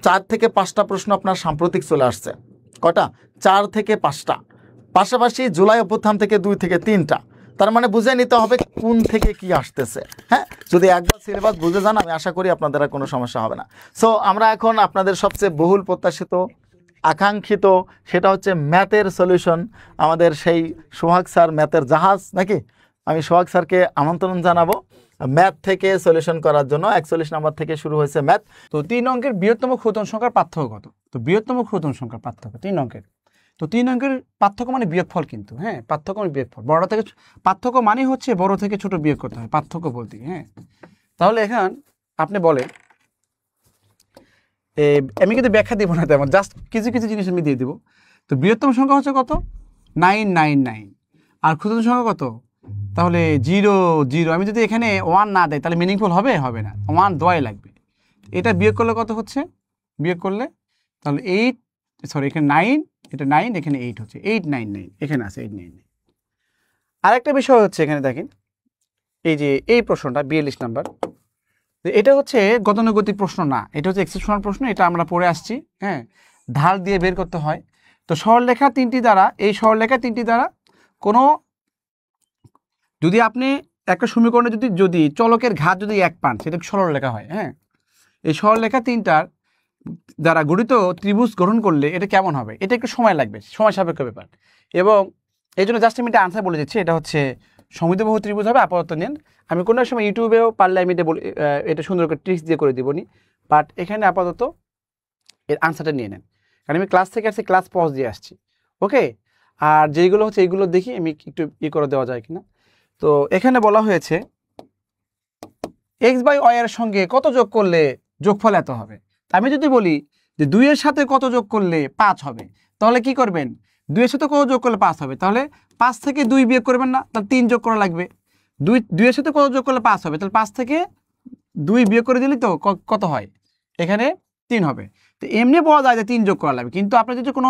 4 থেকে 5টা প্রশ্ন আপনার সাম্প্রতিক চলে আসছে। কটা? 4 থেকে 5টা। পাশাপাশি জুলাই অভ্যুত্থান থেকে 2 থেকে 3টা। তার মানে বুঝে নিতে হবে কোন থেকে কি আসতেছে। হ্যাঁ, যদি একবার সিলেবাস বুঝে যান আমি আশা করি আপনাদের আর কোনো সমস্যা হবে না। সো আমরা এখন আপনাদের সবচেয়ে বহুল প্রত্যাশিত আকাঙ্ক্ষিত সেটা হচ্ছে ম্যাথের সলিউশন। আমাদের সেই সোহাগ স্যার ম্যাথের জাহাজ নাকি, আমি সোহাগ স্যারকে আমন্ত্রণ জানাবো ম্যাথ থেকে সলিউশন করার জন্য। 41 নাম্বার থেকে শুরু হয়েছে ম্যাথ। তো 3 অঙ্কের বৃহত্তম ক্ষুদ্রতম সংখ্যার পার্থক্য কত? তো বৃহত্তম ক্ষুদ্রতম সংখ্যার পার্থক্য 3 অঙ্কের। তো 3 অঙ্কের পার্থক্য মানে বিয়োগফল, কিন্তু হ্যাঁ পার্থক্য মানে বিয়োগফল। বড় থেকে পার্থক্য মানে হচ্ছে বড় থেকে ছোট বিয়োগ করতে হয় পার্থক্য বলতে। হ্যাঁ, তাহলে এখন আপনি বলেন, আমি কিন্তু ব্যাখ্যা দিব না তেমন, জাস্ট কিছু কিছু জিনিস আমি দিয়ে দিব। তো বৃহত্তম সংখ্যা হচ্ছে কত? 999। আর ক্ষুদ্রতম সংখ্যা কত? তাহলে 0 0। আমি যদি এখানে 1 না দেয় তাহলে মিনিংফুল হবে? হবে না, 1 দেওয়াই লাগবে। এটা বিয়োগ করলে কত হচ্ছে? বিয়োগ করলে তাহলে 8, সরি এখানে 9, এটা 9, এখানে 8 হচ্ছে 899, এখানে আছে 899। আরেকটা বিষয় হচ্ছে এখানে দেখেন, এই যে এই প্রশ্নটা 42 নাম্বার, এটা হচ্ছে গতানুগতিক প্রশ্ন না, এটা হচ্ছে এক্সেপশনাল প্রশ্ন। এটা আমরা পড়ে আসছি। হ্যাঁ, ঢাল দিয়ে বের করতে হয়। তো সরলরেখা 3টি দ্বারা, এই সরলরেখা 3টি দ্বারা কোনো, যদি আপনি একটা সমীকরণে যদি চলকের ঘাত যদি 1 পান সেটা সরলরেখা হয়। হ্যাঁ, এই সরলরেখা 3টার দ্বারা গঠিত ত্রিভুজ গঠন করলে এটা কেমন হবে? এটা একটু সময় লাগবে, সময় সাপেক্ষ ব্যাপার। এবং এই জন্য জাস্ট আমি এটা আনসার বলে দিচ্ছি, এটা হচ্ছে সমদ্বিবাহু ত্রিভুজ হবে। আপাতত নেন, আমি কোনো সময় ইউটিউবেও পারলে আমি এটা বলি, এটা সুন্দর করে ট্রিক্স দিয়ে করে দিবনি, বাট এখানে আপাতত এর আনসারটা নিয়ে নেন, কারণ আমি ক্লাস থেকে আসছি, ক্লাস পজ দিয়ে আসছি। ওকে, আর যেইগুলো হচ্ছে এইগুলো দেখি আমি একটু করে দেওয়া যায় কিনা। তো এখানে বলা হয়েছে x/y এর সঙ্গে কত যোগ করলে যোগফল এত হবে। আমি যদি বলি যে 2 এর সাথে কত যোগ করলে 5 হবে, তাহলে কি করবেন? 2 এর সাথে কত যোগ করলে 5 হবে, তাহলে 5 থেকে 2 বিয়োগ করবেন না, তাহলে 3 যোগ করা লাগবে। 2 এর সাথে কত যোগ করলে 5 হবে, তাহলে 5 থেকে 2 বিয়োগ করে দিলেই তো কত হয়? এখানে 3 হবে। তো এমনি বলা যায় যে 3 যোগ করা লাগবে, কিন্তু আপনার যদি কোনো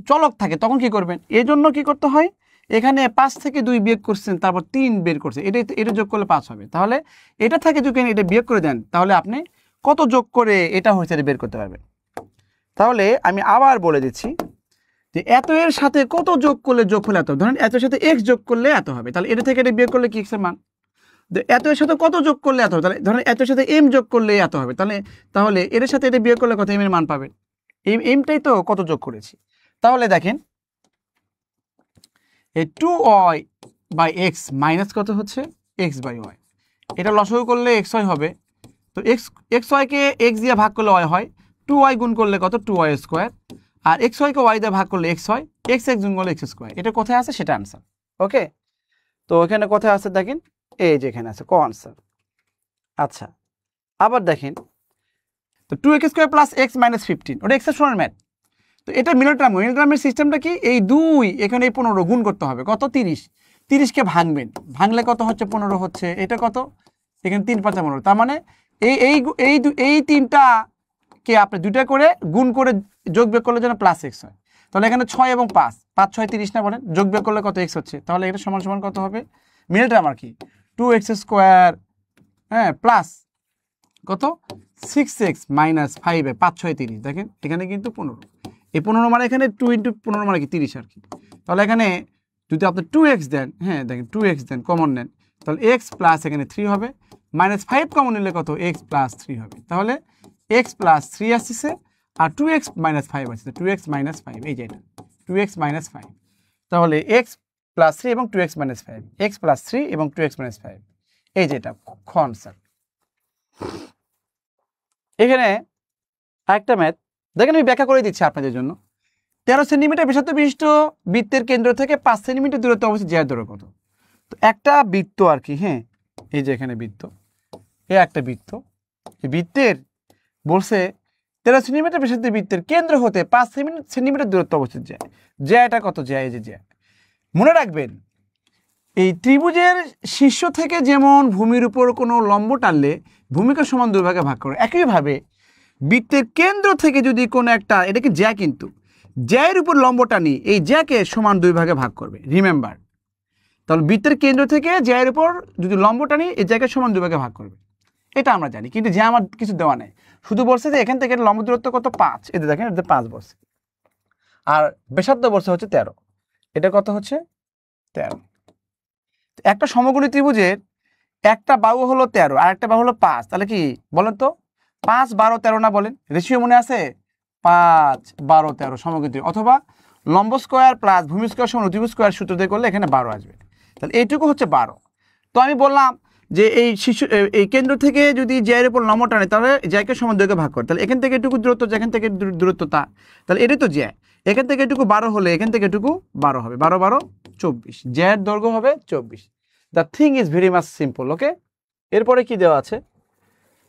চলক থাকে তখন কি করবেন? এই জন্য কি করতে হয়, এখানে 5 থেকে 2 বিয়োগ করছেন, তারপর 3 বের করছে, এটা যোগ করলে 5 হবে। তাহলে এটা থেকে যদি এটা বিয়োগ করে দেন তাহলে আপনি কত যোগ করে এটা হয়েছে এটা বের করতে পারবেন। তাহলে আমি আবার বলে দিচ্ছি যে এত এর সাথে কত যোগ করলে যোগফল এত, ধরেন এত এর সাথে x যোগ করলে এত হবে, তাহলে এটা থেকে এটা বিয়োগ করলে কি x এর মান। এত এর সাথে কত যোগ করলে এত হবে, তাহলে ধরেন এত এর সাথে m যোগ করলে এত হবে, তাহলে এর সাথে এটা বিয়োগ করলে কত m এর মান পাবেন। এমটাই তো কত যোগ করেছি। তাহলে দেখেন এই 2y/x মাইনাস কত হচ্ছে x/y, এটা লসাগু করলে xy হবে। তো xy কে x দিয়ে ভাগ করলে y হয়, 2y গুণ করলে কত 2y স্কোয়ার, আর xy কে y দিয়ে ভাগ করলে xy, x গুণ করলে x স্কোয়ার। এটা কোথায় আছে সেটা আনসার। ওকে, তো এখানে কোথায় আছে দেখেন, এই যে এখানে আছে ক আনসার। আচ্ছা, আবার দেখেন, তো 2x square plus x minus 15, ওটা এক্সেপশনাল ম্যাথ। তো এটা মিলগ্রামের সিস্টেমটা কি, এই 2 এখানে এই 15 গুণ করতে হবে, কত 30, 30কে ভাঙবেন, ভাঙলে কত হচ্ছে 15 হচ্ছে, এটা কত এখানে 3 5 15, তার মানে এই 3টা কে আপনি 2টা করে গুণ করে যোগ বিয়োগ করলে যেন প্লাস x হয়। তাহলে এখানে 6 এবং 5, 5 6 30 না বলেন, যোগ বিয়োগ করলে কত x হচ্ছে, তাহলে এটা সমান সমান কত হবে? মিলগ্রাম আর কি 2x স্কোয়ার, হ্যাঁ, প্লাস কত 6x মাইনাস 5, 5 6 30, দেখেন এখানে কিন্তু 15, এই 15 মানে এখানে 2 × 15 মানে কি 30 আর কি। তাহলে এখানে যদি আপনি 2x দেন, হ্যাঁ দেখেন 2x দেন, কমন নেন, তাহলে x প্লাস এখানে 3 হবে, মাইনাস 5 কমন নিলে কত x প্লাস 3 হবে। তাহলে x প্লাস 3 আসছে, আর 2x মাইনাস 5 আসছে, 2x মাইনাস 5, এই যে এটা 2x মাইনাস 5, তাহলে x প্লাস 3 এবং 2x মাইনাস 5, x প্লাস 3 এবং 2x মাইনাস 5, এই যে এটা খ আনসার। এখানে আরেকটা ম্যাথ দেখেন, আমি ব্যাখ্যা করে দিচ্ছি আপনাদের জন্য। 13 সেন্টিমিটার ব্যাসার্ধ বিশিষ্ট বৃত্তের কেন্দ্র থেকে 5 সেন্টিমিটার দূরত্বে অবস্থিত জ্যায়ের দৈর্ঘ্য কত? তো একটা বৃত্ত আর কি, হ্যাঁ এই যে এখানে বৃত্ত, এই একটা বৃত্ত, এই বৃত্তের বলছে 13 সেন্টিমিটার ব্যাসার্ধ বৃত্তের কেন্দ্র হতে 5 সেন্টিমিটার দূরত্বে অবস্থিত জ্যাটা কত? জ্যা, এই যে জ্যা। মনে রাখবেন, এই ত্রিভুজের শীর্ষ থেকে যেমন ভূমির উপর কোনো লম্ব টানলে ভূমিকে সমান 2 ভাগে ভাগ করে, একইভাবে বৃত্তের কেন্দ্র থেকে যদি কোনো একটা, এটা কি জ্যা, কিন্তু জ্যায়ের উপর লম্ব টানি এই জ্যাকে সমান 2 ভাগে ভাগ করবে, রিমেম্বার। তাহলে বৃত্তের কেন্দ্র থেকে জ্যায়ের উপর যদি লম্ব টানি এই জ্যাকে সমান 2 ভাগে ভাগ করবে, এটা আমরা জানি, কিন্তু জ্যা আমার কিছু দেওয়া নেই, শুধু বলছে যে এখান থেকে লম্ব দূরত্ব কত 5, এতে দেখেন এটা 5 বলছে, আর ব্যাসার্ধ বলছে হচ্ছে 13, এটা কত হচ্ছে 13। একটা সমকোণী ত্রিভুজের একটা বাহু হলো 13 আর একটা বাহু হলো 5, তাহলে কি বলেন তো 5 12 13 না, বলেন রেশিও মনে আছে? 5 12 13 সমকোণী ত্রিভুজ, অথবা লম্ব স্কয়ার প্লাস ভূমি স্কয়ার সমান অতিভুজ স্কয়ার সূত্র দিয়ে করলে এখানে 12 আসবে। তাহলে এইটুকু হচ্ছে 12। তো আমি বললাম যে এই কেন্দ্র থেকে যদি জ্যায়ের উপর লম্ব টানে তাহলে জ্যাকে সমান 2 কে ভাগ করে, তাহলে এখান থেকে এটুকু দূরত্ব, যেখান থেকে দূরত্ব তা, তাহলে এটাই তো জ্যা। এখান থেকে এটুকু 12 হলে এখান থেকে এটুকু 12 হবে, 12 12 24, জ্যায়ের দৈর্ঘ্য হবে 24। The thing is very much simple. Okay, এরপরে কি দেওয়া আছে,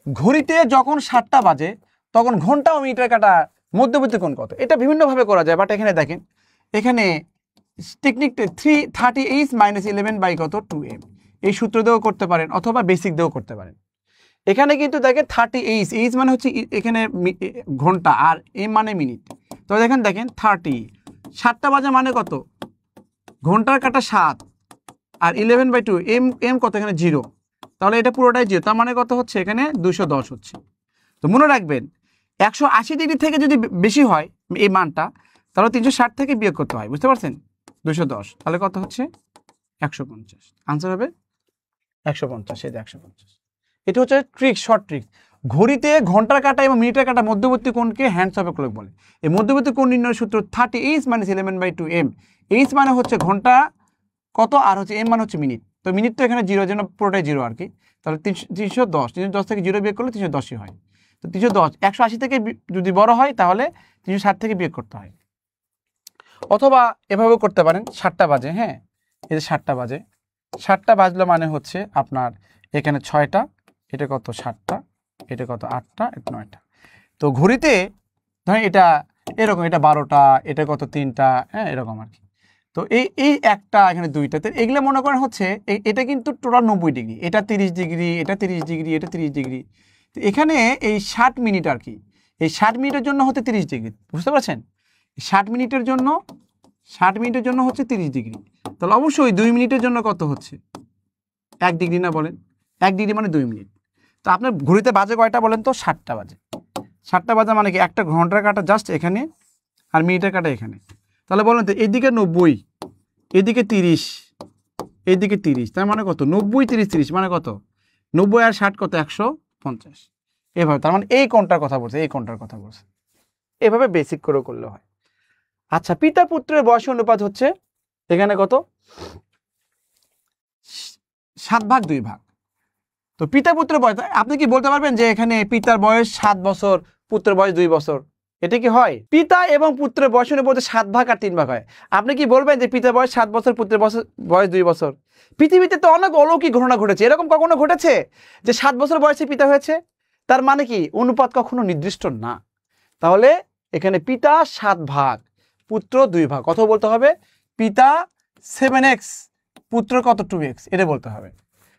ঘড়িতে যখন 7টা বাজে তখন ঘন্টা ও মিটার কাটা মধ্যবর্তী কোণ কত? এটা বিভিন্নভাবে করা যায়, বাট এখানে দেখেন, এখানে টেকনিক 338 - 11 বাই কত 2m, এই সূত্র দিয়েও করতে পারেন অথবা বেসিক দিয়েও করতে পারেন। এখানে কিন্তু দেখেন 38, এইচ মানে হচ্ছে এখানে ঘন্টা আর এম মানে মিনিট। তো দেখেন 30, 7টা বাজে মানে কত, ঘন্টার কাটা 7 আর 11/2, এম কত এখানে 0, তাহলে এটা পুরোটাই 0, তার মানে কত হচ্ছে এখানে 210 হচ্ছে। তো মনে রাখবেন 180 ডিগ্রি থেকে যদি বেশি হয় এই মানটা, তাহলে 360 থেকে বিয়োগ করতে হয়, বুঝতে পারছেন? 210, তাহলে কত হচ্ছে 150, আনসার হবে 150, এই যে 150। এটা হচ্ছে ট্রিক, শর্ট ট্রিক। ঘড়িতে ঘন্টার কাঁটা এবং মিনিটের কাঁটা মধ্যবর্তী কোণকে হ্যান্ডস অফ এ ক্লক বলে। এই মধ্যবর্তী কোণ নির্ণয়ের সূত্র 38 - 11/2m। এইচ মানে হচ্ছে ঘন্টা কত আর হচ্ছে এম মানে হচ্ছে মিনিট। তো মিনিট তো এখানে 0 জন্য পুরোটাই 0 আর কি, তাহলে 310 থেকে 0 বিয়োগ করলে 310ই হয়। তো 310 180 থেকে যদি বড় হয় তাহলে 360 থেকে বিয়োগ করতে হয়, অথবা এভাবেও করতে পারেন 7টা বাজে। হ্যাঁ, এই যে 7টা বাজে, 7টা বাজলো মানে হচ্ছে আপনার এখানে 6টা, এটা কত 7টা, এটা কত 8টা, এটা 9টা। তো ঘড়িতে ধরেন এটা এরকম, এটা 12টা, এটা কত 3টা, হ্যাঁ এরকম আর কি। তো এই একটা এখানে 2টা, তো এগুলো মনে করেন হচ্ছে এটা কিন্তু টোটাল 90 ডিগ্রি, এটা 30 ডিগ্রি, এটা 30 ডিগ্রি, এটা 30 ডিগ্রি। তো এখানে এই 60 মিনিট আর কি, এই 60 মিনিটের জন্য হচ্ছে 30 ডিগ্রি, বুঝতে পারছেন? 60 মিনিটের জন্য হচ্ছে 30 ডিগ্রি, তাহলে অবশ্যই 2 মিনিটের জন্য কত হচ্ছে 1 ডিগ্রি না, বলেন 1 ডিগ্রি মানে 2 মিনিট। তো আপনার ঘড়িতে বাজে কয়টা বলেন তো? 7টা বাজে। 7টা বাজে মানে কি একটা ঘন্টার কাঁটা জাস্ট এখানে আর মিনিটের কাঁটা এখানে, তাহলে বলেন তো এইদিকে 90, এদিকে 30, এইদিকে 30, তার মানে কত 90 30 30 মানে কত 90 আর 60 কত 150, এভাবে। তার মানে এই কোণটার কথা বলছে, এই কোণটার কথা বলছে, এভাবে বেসিক করে করলে হয়। আচ্ছা, পিতা পুত্রের বয়স অনুপাত হচ্ছে এখানে কত 7/2। তো পিতা পুত্রের বয়স, আপনি কি বলতে পারবেন যে এখানে পিতার বয়স 7 বছর, পুত্রের বয়স 2 বছর? এটা কি হয়? পিতা এবং পুত্রের বয়স অনুপাত 7 ভাগ আর 3 ভাগ হয়। আপনি কি বলবেন যে পিতার বয়স 7 বছর, পুত্রের বয়স 2 বছর? পৃথিবীতে তো অনেক অলৌকিক ঘটনা ঘটেছে, এরকম কখনো ঘটেছে যে 7 বছর বয়সে পিতা হয়েছে? তার মানে কি অনুপাত কখনো নির্দিষ্ট না। তাহলে এখানে পিতা 7 ভাগ, পুত্র 2 ভাগ, কত বলতে হবে? পিতা 7x, পুত্র কত 2x, এটা বলতে হবে।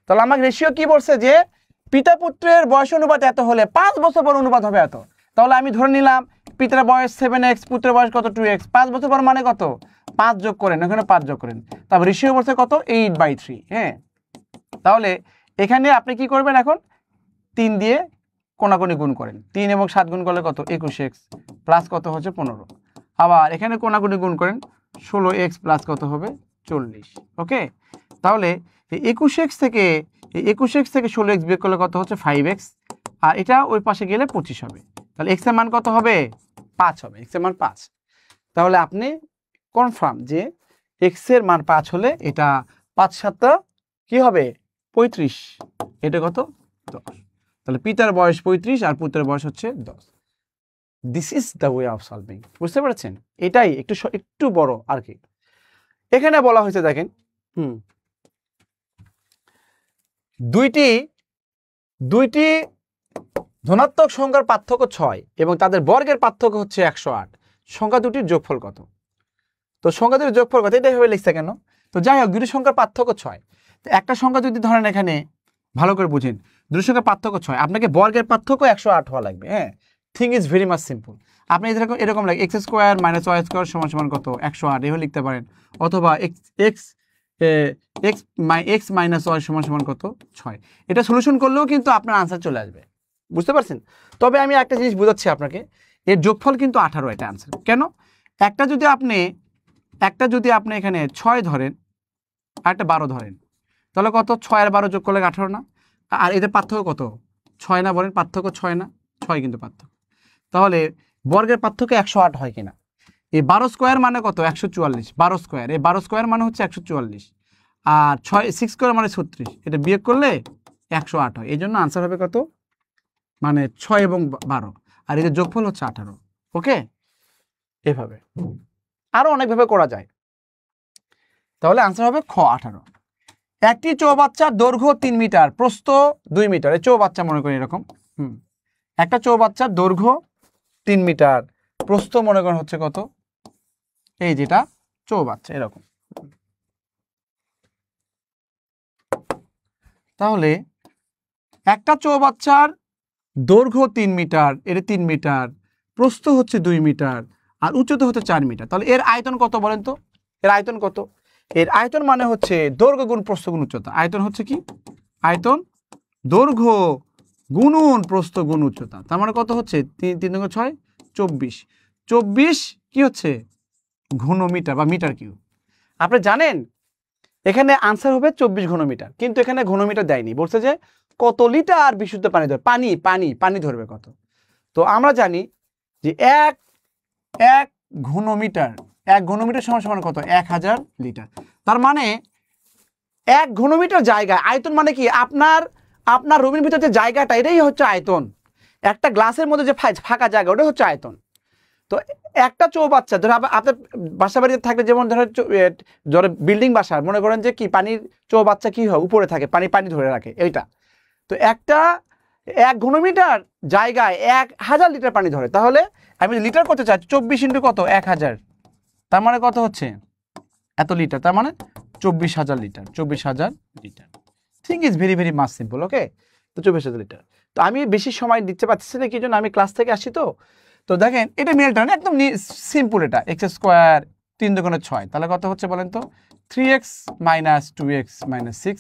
তাহলে আমার রেশিও কি বলছে যে পিতা পুত্রের বয়স অনুপাত এত হলে 5 বছর পর অনুপাত হবে এত। তাহলে আমি ধরে নিলাম পিতার বয়স 7x, পুত্রের বয়স কত 2x, 5 বছর পর মানে কত 5 যোগ করেন, এখানে 5 যোগ করেন, তারপর রেশিও বলছে কত 8/3। হ্যাঁ, তাহলে এখানে আপনি কি করবেন, এখন 3 দিয়ে কোনাকুনি গুণ করেন, 3 এবং 7 গুণ করলে কত 21x প্লাস কত হচ্ছে 15, আবার এখানে কোনাকুনি গুণ করেন 16x প্লাস কত হবে 40। ওকে, তাহলে এই 21x থেকে 16x বিয়োগ করলে কত হচ্ছে 5x, আর এটা ওই পাশে গেলে 25 হবে। তাহলে x এর মান কত হবে 5 হবে, x এর মান 5। তাহলে আপনি কনফার্ম যে x এর মান 5 হলে এটা 5 7 কি হবে 35, এটা কত 10। তাহলে পিতার বয়স 35 আর পুত্রের বয়স হচ্ছে 10। This is the way of solving, বুঝতে পেরেছেন? এটাই একটু বড় আর কি। এখানে বলা হয়েছে দেখেন, দুইটি ধনাত্মক সংখ্যার পার্থক্য 6 এবং তাদের বর্গের পার্থক্য হচ্ছে 108, সংখ্যা দুটির যোগফল কত? তো সংখ্যা দুটির যোগফল কত, এটা এভাবে লিখছে কেন? তো যাই হোক, দুটি সংখ্যার পার্থক্য 6। তো একটা সংখ্যা যদি ধরেন, এখানে ভালো করে বুঝেন, দুটি সংখ্যার পার্থক্য 6, আপনাকে বর্গের পার্থক্য 108 হওয়া লাগবে। হ্যাঁ, thing is very much simple. আপনি এরকম লাগে x² - y² সমান কত 108, এভাবে লিখতে পারেন, অথবা x মাইনাস y সমান কত 6। এটা সলিউশন করলেও কিন্তু আপনার আনসার চলে আসবে, বুঝতে পারছেন? তবে আমি একটা জিনিস বোঝাচ্ছি আপনাকে, এর যোগফল কিন্তু 18, এটা আনসার। কেন? একটা যদি আপনি এখানে 6 ধরেন আর একটা 12 ধরেন, তাহলে কত 6 আর 12 যোগ করলে 18 না? আর এদের পার্থক্য কত? 6 না বলেন? পার্থক্য 6 না? 6 কিন্তু পার্থক্য। তাহলে বর্গের পার্থক্য 108 হয় কিনা? এই 12 স্কোয়ার মানে কত? 144। 12 স্কোয়ার, এই 12 স্কোয়ার মানে হচ্ছে 144, আর 6 স্কোয়ার মানে 36, এটা বিয়োগ করলে 108 হয়। এই জন্য আনসার হবে কত? মানে 6 এবং 12, আর এদের যোগফল হচ্ছে 18। ওকে, এভাবে আরো অনেকভাবে করা যায়। তাহলে আনসার হবে খ 18। একটি চৌবাচ্চার দৈর্ঘ্য 3 মিটার, প্রস্থ 2 মিটার। এই চৌবাচ্চা মনে করি এরকম, একটা চৌবাচ্চার দৈর্ঘ্য 3 মিটার, প্রস্থ মনে করেন হচ্ছে কত? এই যেটা চৌবাচ্চা এরকম। তাহলে একটা চৌবাচ্চার দৈর্ঘ্য 3 মিটার, এর 3 মিটার, প্রস্থ হচ্ছে 2 মিটার, আর উচ্চতা হচ্ছে 4 মিটার। তাহলে এর আয়তন কত বলেন তো? এর আয়তন কত? এর আয়তন মানে হচ্ছে দৈর্ঘ্য গুণ প্রস্থ গুণ উচ্চতা। আয়তন হচ্ছে কি? আয়তন দৈর্ঘ্য গুণন প্রস্থ গুণ উচ্চতা। তার মানে কত হচ্ছে? 3 3 × 6 24। 24 কি হচ্ছে? ঘনমিটার বা মিটার কিউব। আপনি জানেন এখানে আনসার হবে 24 ঘনমিটার, কিন্তু এখানে ঘনমিটার দেয়নি, বলছে যে কত লিটার বিশুদ্ধ পানি ধরবে, পানি ধরবে কত। তো আমরা জানি যে এক ঘনমিটার সমান সমান কত? 1000 লিটার। তার মানে 1 ঘনমিটার জায়গায় আয়তন মানে কি? আপনার রুমের ভিতরে যে জায়গাটা, এটাই হচ্ছে আয়তন। একটা গ্লাসের মধ্যে যে ফাঁকা জায়গা, ওটাই হচ্ছে আয়তন। তো একটা চৌবাচ্চা ধরো আপনার বাসা বাড়িতে থাকলে, যেমন ধরো বিল্ডিং বাসা, মনে করেন যে কি পানির চৌবাচ্চা কি হয়? উপরে থাকে, পানি ধরে রাখে এইটা। তো 1 ঘনমিটার জায়গায় 1000 লিটার পানি ধরে। তাহলে আমি লিটার করতে চাই, 24 × কত? 1000, তার মানে কত হচ্ছে? এত লিটার, তার মানে 24000 litre. 24000 litre. Thing is very very much simple. Okay, তো 24000 লিটার। তো আমি বেশি সময় দিতে পারছি না, কি জন্য? আমি ক্লাস থেকে আসছি। তো দেখেন এটা মিলটা না, একদম সিম্পল। এটা x স্কোয়ার 3 × 6, তাহলে কত হচ্ছে বলেন তো? 3x - 2x - 6,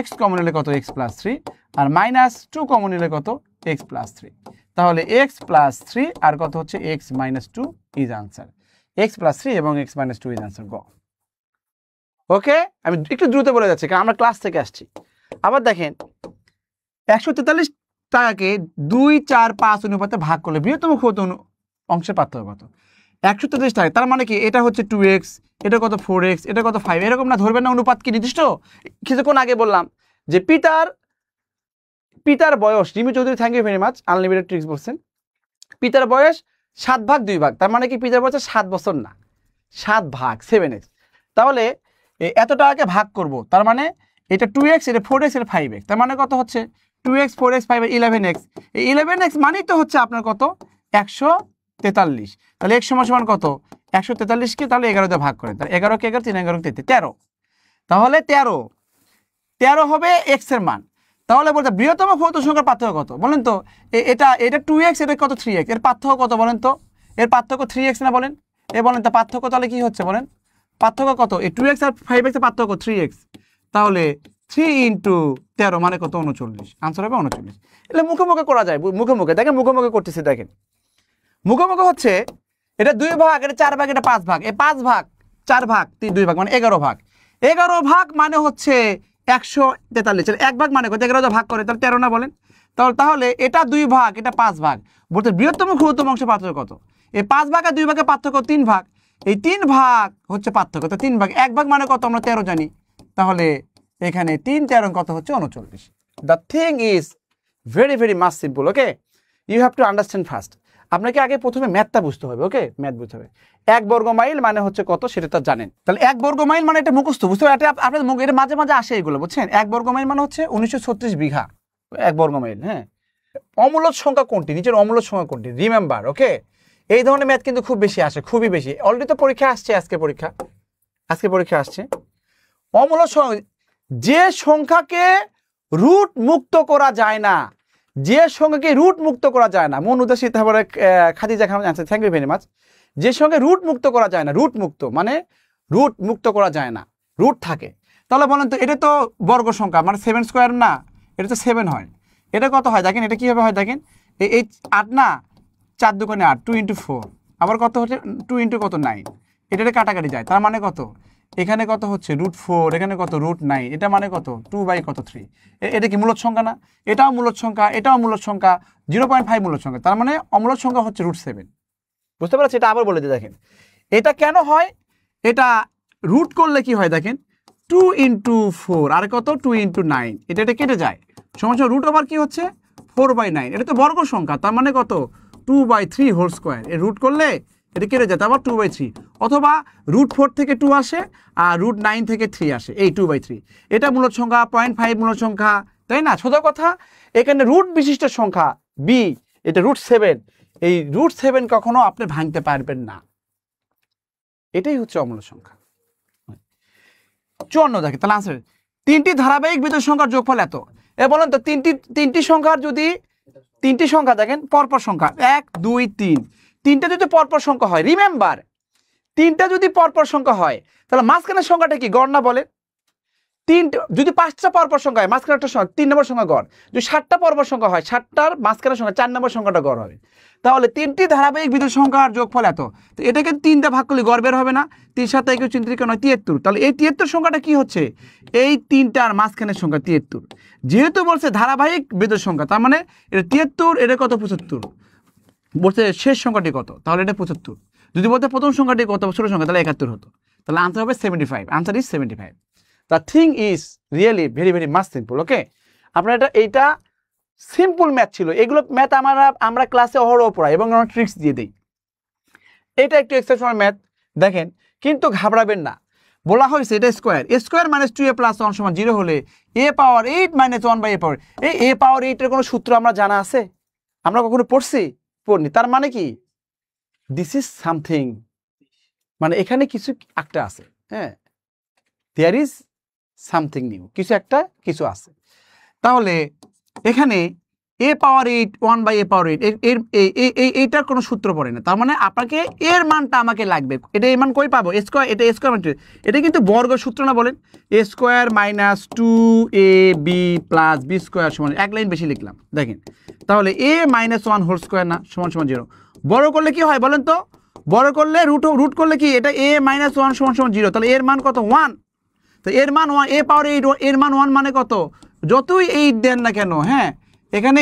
x কমন নিলে কত? x + 3, আর -2 কমন নিলে কত? x + 3। তাহলে x + 3 আর কত হচ্ছে? x - 2 is answer. x + 3 এবং x - 2 ইজ আনসার গ। ওকে, আমি একটু দ্রুত বলে যাচ্ছি কারণ আমরা ক্লাস থেকে আসছি। আবার দেখেন 143 টাকাকে 2, 4, 5 অনুপাতে ভাগ করলে বৃহত্তম ক্ষুদ্রতম অংশের পার্থক্য কত? 143 টাকা, তার মানে কি? এটা হচ্ছে 2x, এটা কত? 4x, এটা কত? 5। এরকম না ধরবেন না অনুপাত কি নির্দিষ্ট? কিছুক্ষণ আগে বললাম যে পিতার বয়স, Rimi Chowdhury, thank you very much, unlimited tricks বলছেন। পিতার বয়স 7 ভাগ 2 ভাগ, তার মানে কি? পিতার বয়স 7 বছর না, 7 ভাগ 7x। তাহলে এত টাকাকে ভাগ করব, তার মানে এটা 2x, এটা 4x, এটা 5x, তার মানে কত হচ্ছে? 2x 4x 5 11x। এই 11x মানেই তো হচ্ছে আপনার কত? 143। তাহলে x সমান কত? 143কে তাহলে 11 দিয়ে ভাগ করেন, তাহলে 11 কে 11, 3 11 13। তাহলে 13 হবে x এর মান। তাহলে বলতে বৃহত্তম ক্ষুদ্রতম সংখ্যার পার্থক্য কত বলেন তো? এটা 2x, এটা কত? 3x। এর পার্থক্য কত বলেন তো? এর পার্থক্য 3x না বলেন? বলেন তো পার্থক্য তাহলে কি হচ্ছে বলেন? পার্থক্য কত? এই 2x আর 5x এর পার্থক্য 3x। তাহলে 3 × 13 মানে কত? 39। আনসার হবে 39। এলে মুখোমুখি করা যায়, মুখোমুখি দেখেন, মুখোমুখি করতেছি দেখেন। মুখোমুখি হচ্ছে এটা 2 ভাগ, এটা 4 ভাগ, এটা 5 ভাগ। এই 5 ভাগ 4 ভাগ 2 ভাগ মানে 11 ভাগ। 11 ভাগ মানে হচ্ছে 143। 1 ভাগ মানে কত? 11 দিয়ে ভাগ করে, তাহলে 13 না বলেন? তাহলে এটা 2 ভাগ, এটা 5 ভাগ। বলতে বৃহত্তম ক্ষুদ্রতম অংশের পার্থক্য কত? এই 5 ভাগ আর 2 ভাগের পার্থক্য 3 ভাগ। এই 3 ভাগ হচ্ছে পার্থক্য, তো 3 ভাগ। 1 ভাগ মানে কত? আমরা 13 জানি। তাহলে এখানে 3 13 কত হচ্ছে? 39। The thing is very very much simple. Okay, you have to understand first. আপনাকে আগে প্রথমে ম্যাথটা বুঝতে হবে। ওকে, ম্যাথ বুঝতে হবে। 1 বর্গ মাইল মানে হচ্ছে কত সেটা তো জানেন। তাহলে 1 বর্গ মাইল মানে এটা মুখস্থ বুঝতে হবে। এটা আপনাদের মুখ, এটা মাঝে মাঝে আসে এগুলো, বুঝছেন? 1 বর্গ মাইল মানে হচ্ছে 1936 বিঘা 1 বর্গ মাইল। হ্যাঁ, অমূলদ সংখ্যা কোনটি? নিচের অমূলদ সংখ্যা কোনটি? রিমেম্বার। ওকে, এই ধরনের ম্যাথ কিন্তু খুব বেশি আসে, খুবই বেশি। অলরেডি তো পরীক্ষা আসছে, আজকে পরীক্ষা আসছে। অমূলদ সংখ্যা, যে সংখ্যাকে রুট মুক্ত করা যায় না, মন উদাসী, তারপরে Khadija Khan Ansar, thank you very much. যে সঙ্গে রুট মুক্ত করা যায় না, রুট মুক্ত করা যায় না, রুট থাকে। তাহলে বলেন তো, এটা তো বর্গ সংখ্যা মানে 7 স্কোয়ার না, এটা তো 7 হয়। এটা কত হয় দেখেন? এটা কিভাবে হয় দেখেন? এই 8 না, 4 দুগুণে 8, 2 × 4, আবার কত হচ্ছে? 2 × কত? 9। এটা কাটাকাটি যায়, তার মানে কত? এখানে কত হচ্ছে √4, এখানে কত √9, এটা মানে কত 2/3। এটা কি মূলদ সংখ্যা না? এটাও মূলদ সংখ্যা, এটাও মূলদ সংখ্যা, 0.5 মূলদ সংখ্যা, তার মানে অমূলদ সংখ্যা হচ্ছে √7। বুঝতে পারছি? এটা আবার বলে দিই, দেখেন এটা কেন হয়, এটা রুট করলে কি হয় দেখেন 2 × 4 আর কত 2 × 9, এটা কেটে যায়, সমস্যা √ওভার কি হচ্ছে 4/9। এটা তো বর্গ সংখ্যা, তার মানে কত 2/3 হোল স্কোয়ার। এর রুট করলে এটা কেটে যায়, তারপর 2/3, অথবা √4 থেকে 2 আসে আর √9 থেকে 3 আসে, এই 2/3। এটা মূলদ সংখ্যা, 0.5 মূলদ সংখ্যা, তাই না? সোজা কথা, এখানে রুট বিশিষ্ট সংখ্যা বি, এটা √7, এই √7 কখনো আপনি ভাঙতে পারবেন না, এটাই হচ্ছে অমূলদ সংখ্যা। 54 দেখেন, তাহলে আনসার 3টি ধারাবাহিক বিজোড় সংখ্যার যোগফল এত। এ বলেন তো তিনটি সংখ্যার যদি 3টি সংখ্যা দেখেন পরপর সংখ্যা 1 2 3, 3টা যদি পরপর সংখ্যা হয়, রিমেম্বার 3টা যদি পরপর সংখ্যা হয় তাহলে মাঝখানের সংখ্যাটা কি গড় না বলেন? যদি 5টা পরপর সংখ্যা হয় মাঝখানে একটা সংখ্যা 3 নম্বর সংখ্যা গড়, যদি 7টা পরপর সংখ্যা হয় 7টার মাঝখানের সংখ্যা 4 নম্বর সংখ্যাটা গড় হবে। তাহলে 3টি ধারাবাহিক বিজোড় সংখ্যার যোগফল এত, তো এটাকে 3টা ভাগ করলে গড় বের হবে না? 3 7 21 3 9 73, তাহলে এই 73 সংখ্যাটা কি হচ্ছে, এই 3টার মাঝখানের সংখ্যা 73। যেহেতু বলছে ধারাবাহিক বিজোড় সংখ্যা, তার মানে এটা 73, এটা কত 75, বলছে শেষ সংখ্যাটি কত, তাহলে এটা 75। যদি বলতে প্রথম সংখ্যাটি কত ছোট সংখ্যা, তাহলে 71 হতো, তাহলে আনসার হবে 75। Answer is 75। The thing is really very very much simple. Okay, আপনার এইটা সিম্পল ম্যাথ ছিল, এগুলো ম্যাথ আমরা ক্লাসে অহরহ পড়াই এবং আমরা ট্রিক্স দিয়ে দিই। এটা একটু এক্সেপশনাল ম্যাথ দেখেন, কিন্তু ঘাবড়াবেন না, বলা হয়েছে এটা স্কোয়ার, a² - 2a + 1 = 0 হলে a⁻8 - 1/a⁻8, এই a⁻8 এর কোনো সূত্র আমরা জানা আছে? আমরা কখনো পড়নি। তার মানে কি দিস ইজ সামথিং, মানে এখানে কিছু একটা আছে, হ্যাঁ, দেয়ার ইজ সামথিং নিউ, কিছু আছে। তাহলে এখানে a⁻8 1/a⁻8 এইটার কোনো সূত্র পড়ে না, তার মানে আপনাকে এর মানটা আমাকে লাগবে। এটা এর মান কই পাবো? স্কোয়ার, এটা স্কোয়ার মানে এটা কিন্তু বর্গ সূত্র না বলেন, a² - 2ab + b² = 1 লাইন বেশি লিখলাম দেখেন। তাহলে a - 1 হোল স্কোয়ার না = 0। বড় করলে কি হয় বলেন তো? বড় করলে রুট করলে কি, এটা a - 1 = 0, তাহলে এর মান কত 1, তো এর মান 1, a⁻8 এর মান 1 মানে কত, যতই 8 দেন না কেন, হ্যাঁ, এখানে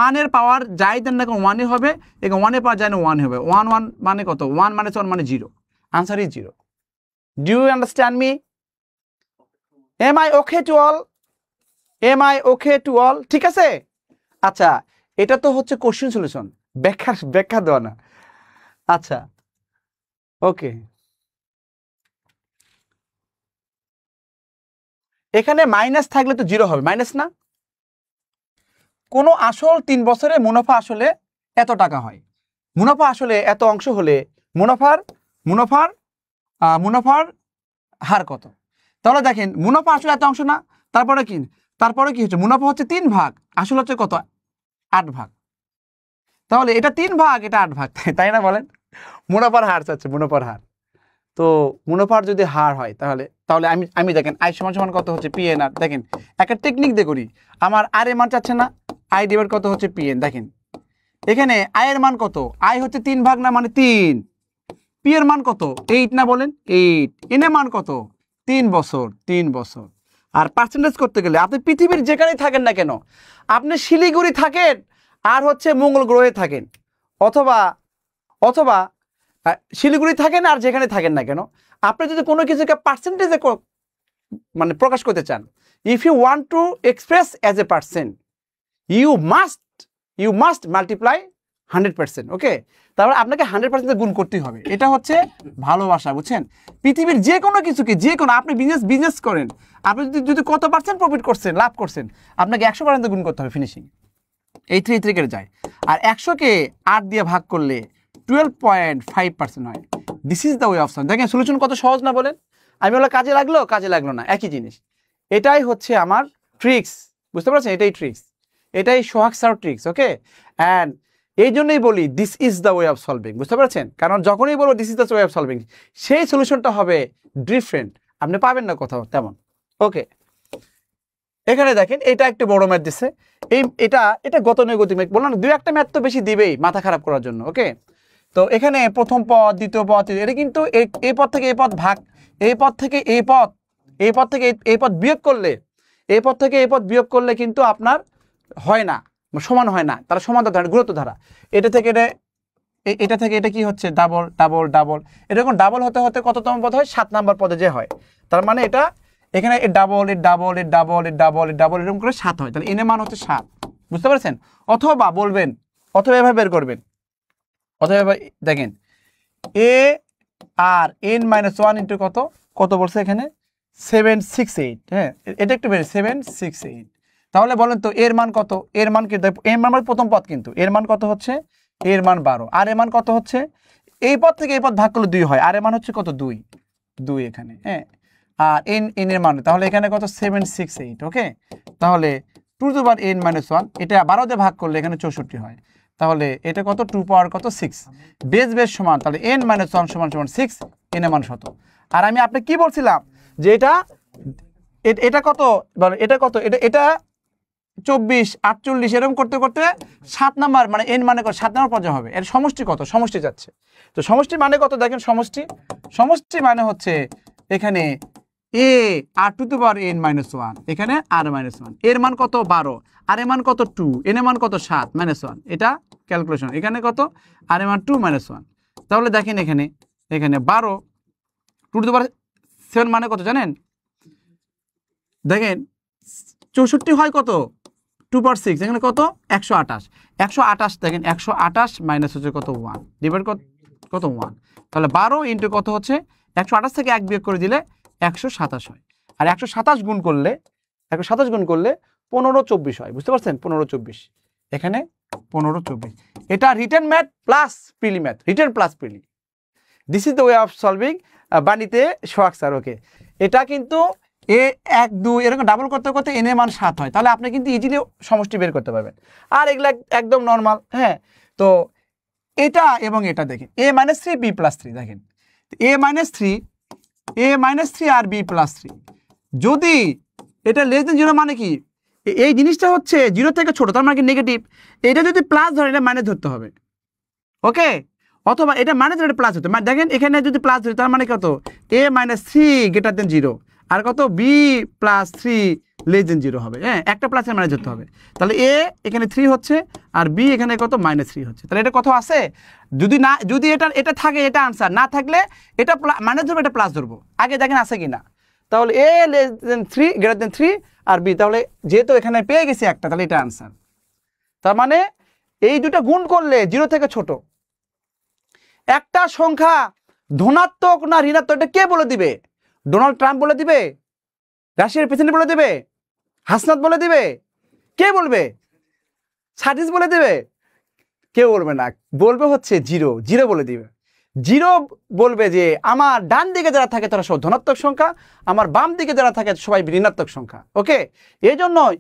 1 এর পাওয়ার যাই দেন না কেন 1 হবে, এখানে 1 এর পাওয়ার যাই না 1 হবে। 1 মানে কত, 1 - 1 মানে 0, answer is 0। Do you understand me? Am I okay to all? ঠিক আছে, আচ্ছা, এটা তো হচ্ছে কোশ্চেন সলিউশন, ব্যাখ্যা দেওয়া না। আচ্ছা, ওকে, এখানে মাইনাস থাকলে তো 0 হবে, মাইনাস না? কোনো আসল 3 বছরে মুনাফা আসলে এত টাকা হয়, মুনাফা আসলে এত অংশ হলে মুনাফার হার কত? তাহলে দেখেন মুনাফা আসলে এত অংশ না, তারপরে কি হচ্ছে, মুনাফা হচ্ছে 3 ভাগ, আসল হচ্ছে কত 8 ভাগ, তাহলে এটা 3 ভাগ, এটা 8 ভাগ, তাই না বলেন? মুনাফার হার চাচ্ছে, মুনাফার হার। তো মুনাফার যদি হার হয় তাহলে আমি দেখেন আই সমান কত হচ্ছে PNR। দেখেন একটা টেকনিক দিয়ে করি, আমার আর এর মান চাচ্ছে না, আই ডিভাইড কত হচ্ছে PN। দেখেন এখানে আই এর মান কত, আই হচ্ছে 3 ভাগ না, মানে 3, পি এর মান কত 8 না বলেন 8, এন এর মান কত 3 বছর। আর পার্সেন্টেজ করতে গেলে আপনি পৃথিবীর যেখানেই থাকেন না কেন, আপনি শিলিগুড়ি থাকেন আর হচ্ছে মঙ্গল গ্রহে থাকেন, অথবা শিলিগুড়ি থাকেন আর যেখানে থাকেন না কেন, আপনি যদি কোনো কিছুকে পার্সেন্টেজে মানে প্রকাশ করতে চান, if you want to express as a percent, you must multiply 100%। ওকে, তারপর আপনাকে 100% গুণ করতেই হবে, এটা হচ্ছে ভালোবাসা, বুঝছেন? পৃথিবীর যে কোনো কিছুকে, যে কোনো আপনি বিজনেস করেন, আপনি যদি কত পার্সেন্ট প্রফিট করছেন, লাভ করছেন, আপনাকে 100% গুণ করতে হবে, ফিনিশিং। এই 3 কেটে যায়, আর 100কে 8 দিয়ে ভাগ করলে 12.5% হয়। This is the way of solving. দেখেন সলিউশন কত সহজ না বলেন? আমি বলে কাজে লাগলো না, একই জিনিস। এটাই হচ্ছে আমার ট্রিক্স, বুঝতে পারছেন? এটাই ট্রিক্স, এটাই সোহাগ স্যার ট্রিক্স। ওকে, অ্যান্ড এই জন্যই বলি this is the way of solving, বুঝতে পারছেন? কারণ যখনই বলবো this is the way of solving, সেই সলিউশনটা হবে ডিফারেন্ট, আপনি পাবেন না কোথাও তেমন। ওকে, এখানে দেখেন এটা একটু বড় ম্যাথ দিচ্ছে, এটা গতানুগতিক ম্যাথ, বললাম 2-1টা ম্যাথ তো বেশি দিবেই মাথা খারাপ করার জন্য। ওকে, তো এখানে প্রথম পদ, দ্বিতীয় পদ, এটা কিন্তু এই পদ থেকে এই পদ ভাগ, এই পদ থেকে এই পদ, এই পদ থেকে এই পদ বিয়োগ করলে, এই পদ থেকে এই পদ বিয়োগ করলে কিন্তু আপনার হয় না, সমান হয় না, তারা সমান্তরাল ধারা, গুরুত্ব ধারা। এটা থেকে এটা, এটা থেকে এটা কি হচ্ছে ডাবল ডাবল ডাবল, এরকম ডাবল হতে হতে কততম পদ হয়? 7 নম্বর পদে যে হয়। তার মানে এটা এখানে এ double A double A double A double A double এরকম করে 7 হয়। তাহলে এন এর মান হচ্ছে 7, বুঝতে পারছেন? অথবা বলবেন, অথবা এভাবে বের করবেন, অথবা দেখেন এ আর এন মাইনাস 1 ইন্টু কত, কত বলছে এখানে 768, হ্যাঁ এটা একটু বেড়ে 768। তাহলে বলেন তো এর মান কত? এর মান কি? এর মান প্রথম পদ, কিন্তু এর মান কত হচ্ছে? এর মান 12। আর এর মান কত হচ্ছে? এই পদ থেকে এই পদ ভাগ করলে 2 হয়, আর এর মান হচ্ছে কত? 2 এখানে, হ্যাঁ। আর এন এর মান, তাহলে এখানে কত? 768, ওকে। তাহলে 2 two the power n minus 1, এটা 12 দিয়ে ভাগ করলে এখানে 64 হয়। তাহলে এটা কত? 2 পাওয়ার কত? 6। বেস বেস সমান, তাহলে n মাইনাস 1 সমান সমান 6, n এর মান 100। আর আমি আপনি কি বলছিলাম যে এটা কত, এটা কত, এটা 24 48 এরকম করতে করতে 7 নাম্বার, মানে n মানে কত? 7 নাম্বার পর্যায়ে হবে। এর সমষ্টি কত? সমষ্টি যাচ্ছে। তো সমষ্টি মানে কত দেখেন, সমষ্টি মানে হচ্ছে এখানে a r to the power n minus 1, এখানে r মাইনাস 1, এর মান কত? 12, আর এর মান কত? 2, n এর মান কত? 7 মাইনাস 1, এটা ক্যালকুলেশন। এখানে কত? আর এর মান 2 মাইনাস 1। তাহলে দেখেন এখানে 12 টু দি পাওয়ার 7 মানে কত জানেন? দেখেন 64 হয় কত? 2 পাওয়ার 6, এখানে কত? 128। দেখেন 128 মাইনাস হচ্ছে কত? 1, ডিভাইড কত? 1। তাহলে 12 ইন্টু কত হচ্ছে? 128 থেকে 1 বিয়োগ করে দিলে 127 হয়। আর 127 গুণ করলে 15 24 হয়, বুঝতে পারছেন? 15 24, এখানে 15 24। এটা written math plus prelim math, written plus prelim. This is the way of solving বাণীতে সোহাগ স্যার, ওকে। এটা কিন্তু এ 1 2 এরকম ডাবল করতে করতে n এর মান 7 হয়। তাহলে আপনি কিন্তু ইজিলি সমষ্টি বের করতে পারবেন। আর এগুলা একদম নর্মাল, হ্যাঁ। তো এটা এবং এটা দেখেন a মাইনাস 3 b প্লাস 3, দেখেন a মাইনাস 3 আর b প্লাস 3, যদি এটা লেস দেন 0 মানে কি? এই জিনিসটা হচ্ছে 0 থেকে ছোট, তার মানে কি নেগেটিভ। এটা যদি প্লাস ধরে, এটা মাইনাস ধরতে হবে, ওকে। অথবা এটা মাইনাস ধরে প্লাস হতে, মানে দেখেন এখানে যদি প্লাস ধরে, তার মানে কত? a মাইনাস 3 গ্রেটার দেন 0, আর কত? b প্লাস 3 লেস দেন 0 হবে, হ্যাঁ। একটা প্লাসের মাইনাস ধরতে হবে। তাহলে a এখানে 3 হচ্ছে, আর b এখানে কত? মাইনাস 3 হচ্ছে। তাহলে এটা কত আছে? যদি এটা থাকে, এটা আনসার। না থাকলে এটা মাইনাস ধরবো, এটা প্লাস ধরবো। আগে দেখেন আছে কিনা। তাহলে a less than 3 greater than 3 আর b, তাহলে যেহেতু এখানে পেয়ে গেছি একটা, তাহলে এটা আনসার। তার মানে এই দুটো গুণ করলে 0 থেকে ছোট একটা সংখ্যা ধনাত্মক না ঋণাত্মক, এটা কে বলে দিবে? ডোনাল্ড ট্রাম্প বলে দিবে? রাশিয়ার প্রেসিডেন্ট বলে দিবে? হাসনাত বলে দিবে? কে বলবে? সাদিস বলে দিবে? কেউ বলবে না। বলবে হচ্ছে 0 বলে দিবে। 0 বলবে যে আমার ডান দিকে যারা থাকে তারা সব ধনাত্মক সংখ্যা, আমার বাম দিকে যারা থাকে সবাই ঋণাত্মক সংখ্যা, ওকে। এই জন্যই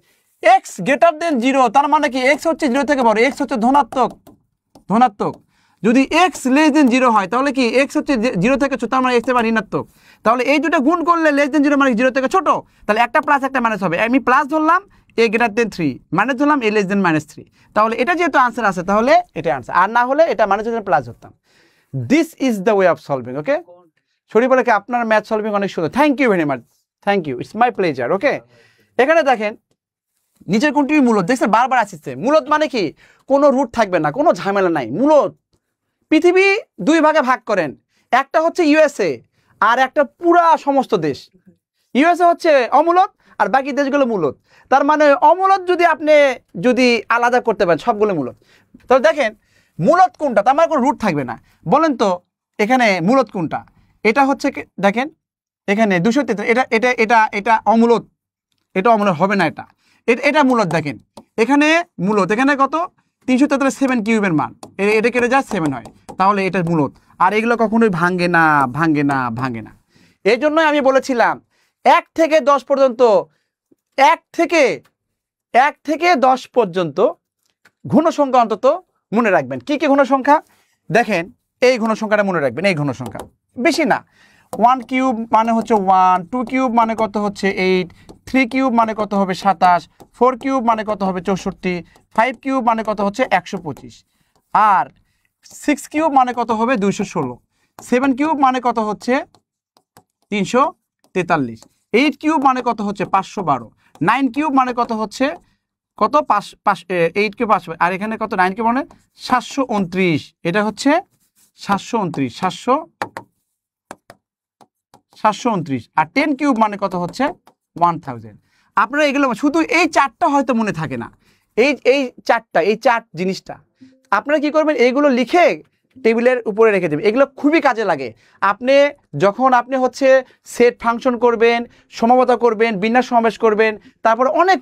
x গ্রেটার দেন 0, তার মানে কি x হচ্ছে 0 থেকে বড়, x হচ্ছে ধনাত্মক। যদি x লেস দেন 0 হয়, তাহলে কি x হচ্ছে 0 থেকে ছোট, তার মানে x এর মান ঋণাত্মক। তাহলে এই দুটো গুণ করলে লেস দেন 0 মানে 0 থেকে ছোট, তাহলে একটা প্লাস একটা মাইনাস হবে। আমি প্লাস ধরলাম a গ্রেটার দেন 3, মাইনাস ধরলাম a লেস দেন মাইনাস 3। তাহলে এটা যেহেতু আনসার আছে, তাহলে এটা আনসার। আর না হলে এটা মাইনাস ধরলাম, প্লাস ধরতাম। This is the way of solving, okay. Sorry বলে কি আপনার ম্যাথ সলভিং অনেক সুন্দর, thank you very much, thank you, it's my pleasure, okay. এখানে দেখেন নিচের কোনটি মূলত, দেখছেন বারবার আসছে। মূলত মানে কি? কোনো রুট থাকবে না, কোনো ঝামেলা নাই। মূলত পৃথিবী 2 ভাগে ভাগ করেন, একটা হচ্ছে ইউএসএ আর একটা পুরা সমস্ত দেশ। ইউএসএ হচ্ছে অমূলত আর বাকি দেশগুলো মূলত। তার মানে অমূলত যদি আলাদা করতে পারেন, সবগুলো মূলত। তাহলে দেখেন মূলত কোনটা, তার মানে কোনো রুট থাকবে না। বলেন তো এখানে মূলত কোনটা? এটা হচ্ছে দেখেন এখানে 233, এটা অমূলত, এটা অমূলত হবে না। এটা মূলত, দেখেন এখানে মূলত, এখানে কত? 333 কিউবের মান, এটা কেটে যা 7 হয়, তাহলে এটা মূলত। আর এগুলো কখনোই ভাঙে না। এই জন্যই আমি বলেছিলাম 1 থেকে 10 পর্যন্ত, 1 থেকে 10 পর্যন্ত ঘন সংখ্যা অন্তত মনে রাখবেন। কি ঘন সংখ্যা? দেখেন এই ঘন সংখ্যাটা মনে রাখবেন, এই ঘন সংখ্যা বেশি না। 1 কিউব মানে হচ্ছে 1, 2 কিউব মানে কত হচ্ছে 8, 3 কিউব মানে কত হবে 27, 4 কিউব মানে কত হবে 64, 5 কিউব মানে কত হচ্ছে 125, আর 6 কিউব মানে কত হবে 216, 7 কিউব মানে কত হচ্ছে 343। 8 কিউব মানে কত হচ্ছে 512। 9 কিউব মানে কত হচ্ছে কত 8 কিউব 5, আর এখানে কত 9 কিউব মানে 729। এটা হচ্ছে 729, 729। আর 10 কিউব মানে কত হচ্ছে 1000। আপনারা এগুলো শুধু এই চারটা হয়তো মনে থাকে না, এই চারটা, এই চার জিনিসটা আপনারা কি করবেন, এইগুলো লিখে টেবিলের উপরে রেখে দেবেন। এগুলো খুবই কাজে লাগে। আপনি যখন আপনি হচ্ছে সেট ফাংশন করবেন, সমবতা করবেন, বিন্যাস সমাবেশ করবেন, তারপরে অনেক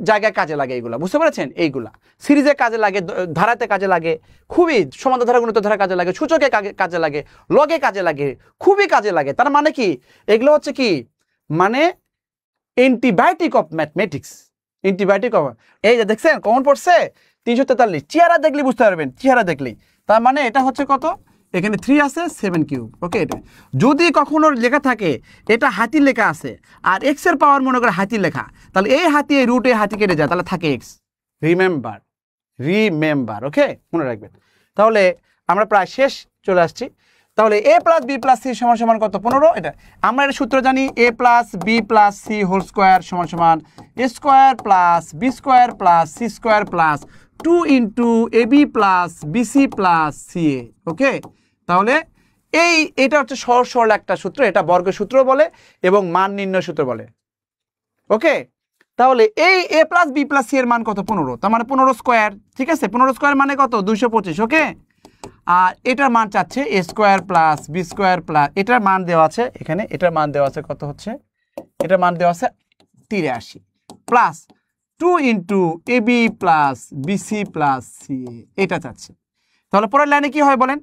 জায়গায় কাজে লাগে এগুলো, বুঝতে পেরেছেন? এইগুলা সিরিজে কাজে লাগে, ধারাতে কাজে লাগে, খুবই সমান্তর ধারা গুণিত ধারা কাজে লাগে, সূচকে কাজে লাগে, লগে কাজে লাগে, খুবই কাজে লাগে। তার মানে কি, এগুলো হচ্ছে কি মানে antibiotic of mathematics, antibiotic of. এই যে দেখছেন কমন পড়ছে 343, চেহারা দেখলে বুঝতে পারবেন, চেহারা দেখলেই। তার মানে এটা হচ্ছে কত, এখানে 3 আছে 7 কিউব। ওকে, এটা যদি কখনো লেখা থাকে এটা হাতির লেখা আছে আর এক্স এর পাওয়ার মনে করে হাতির লেখা, তাহলে এই হাতি এই রুটে হাতি কেটে যায়, তাহলে থাকে এক্স। রিমেম্বার, ওকে, মনে রাখবেন। তাহলে আমরা প্রায় শেষ চলে আসছি। তাহলে a plus B plus C সমান সমান কত 15। এটা আমরা এটা সূত্র জানি, a plus B plus C whole square সমান সমান a square plus B square plus C square plus 2 into A B plus BC plus C A. Okay, তাহলে এটা হচ্ছে সহজ সরল একটা সূত্র, এটা বর্গের সূত্র বলে এবং মান নির্ণয় সূত্র বলে। ওকে, তাহলে এই a plus B plus C এর মান কত 15, তার মানে 15 স্কোয়ার। ঠিক আছে, 15 স্কোয়ার মানে কত 225। ওকে, আর এটার মান চাচ্ছে A square plus B square plus, এটার মান দেওয়া আছে এখানে, এটার মান দেওয়া আছে কত হচ্ছে, এটার মান দেওয়া আছে 83 plus 2 into A B plus BC plus C A, এটা চাচ্ছে। তাহলে পরের লাইনে কি হয় বলেন,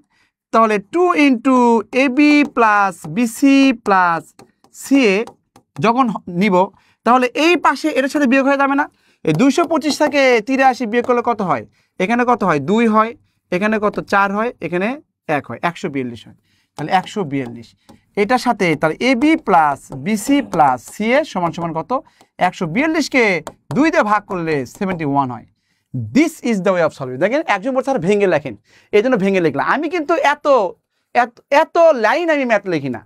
তাহলে 2 into A B plus BC plus C A যখন নিব, তাহলে এই পাশে এটার সাথে বিয়োগ হয়ে যাবে না? এই 225 থেকে 83 বিয়োগ করলে কত হয়, এখানে কত হয় 2 হয়, এখানে কত 4 হয়, এখানে 1 হয়, 142 হয়। তাহলে 142 এটার সাথে তাহলে A B plus BC plus C A সমান সমান কত, 142কে 2 দিয়ে ভাগ করলে 71 হয়। This is the way of solving. দেখেন একজন বলছে ভেঙে লেখেন, এই জন্য ভেঙে লিখলাম। আমি কিন্তু এত লাইন আমি ম্যাথ লিখি না,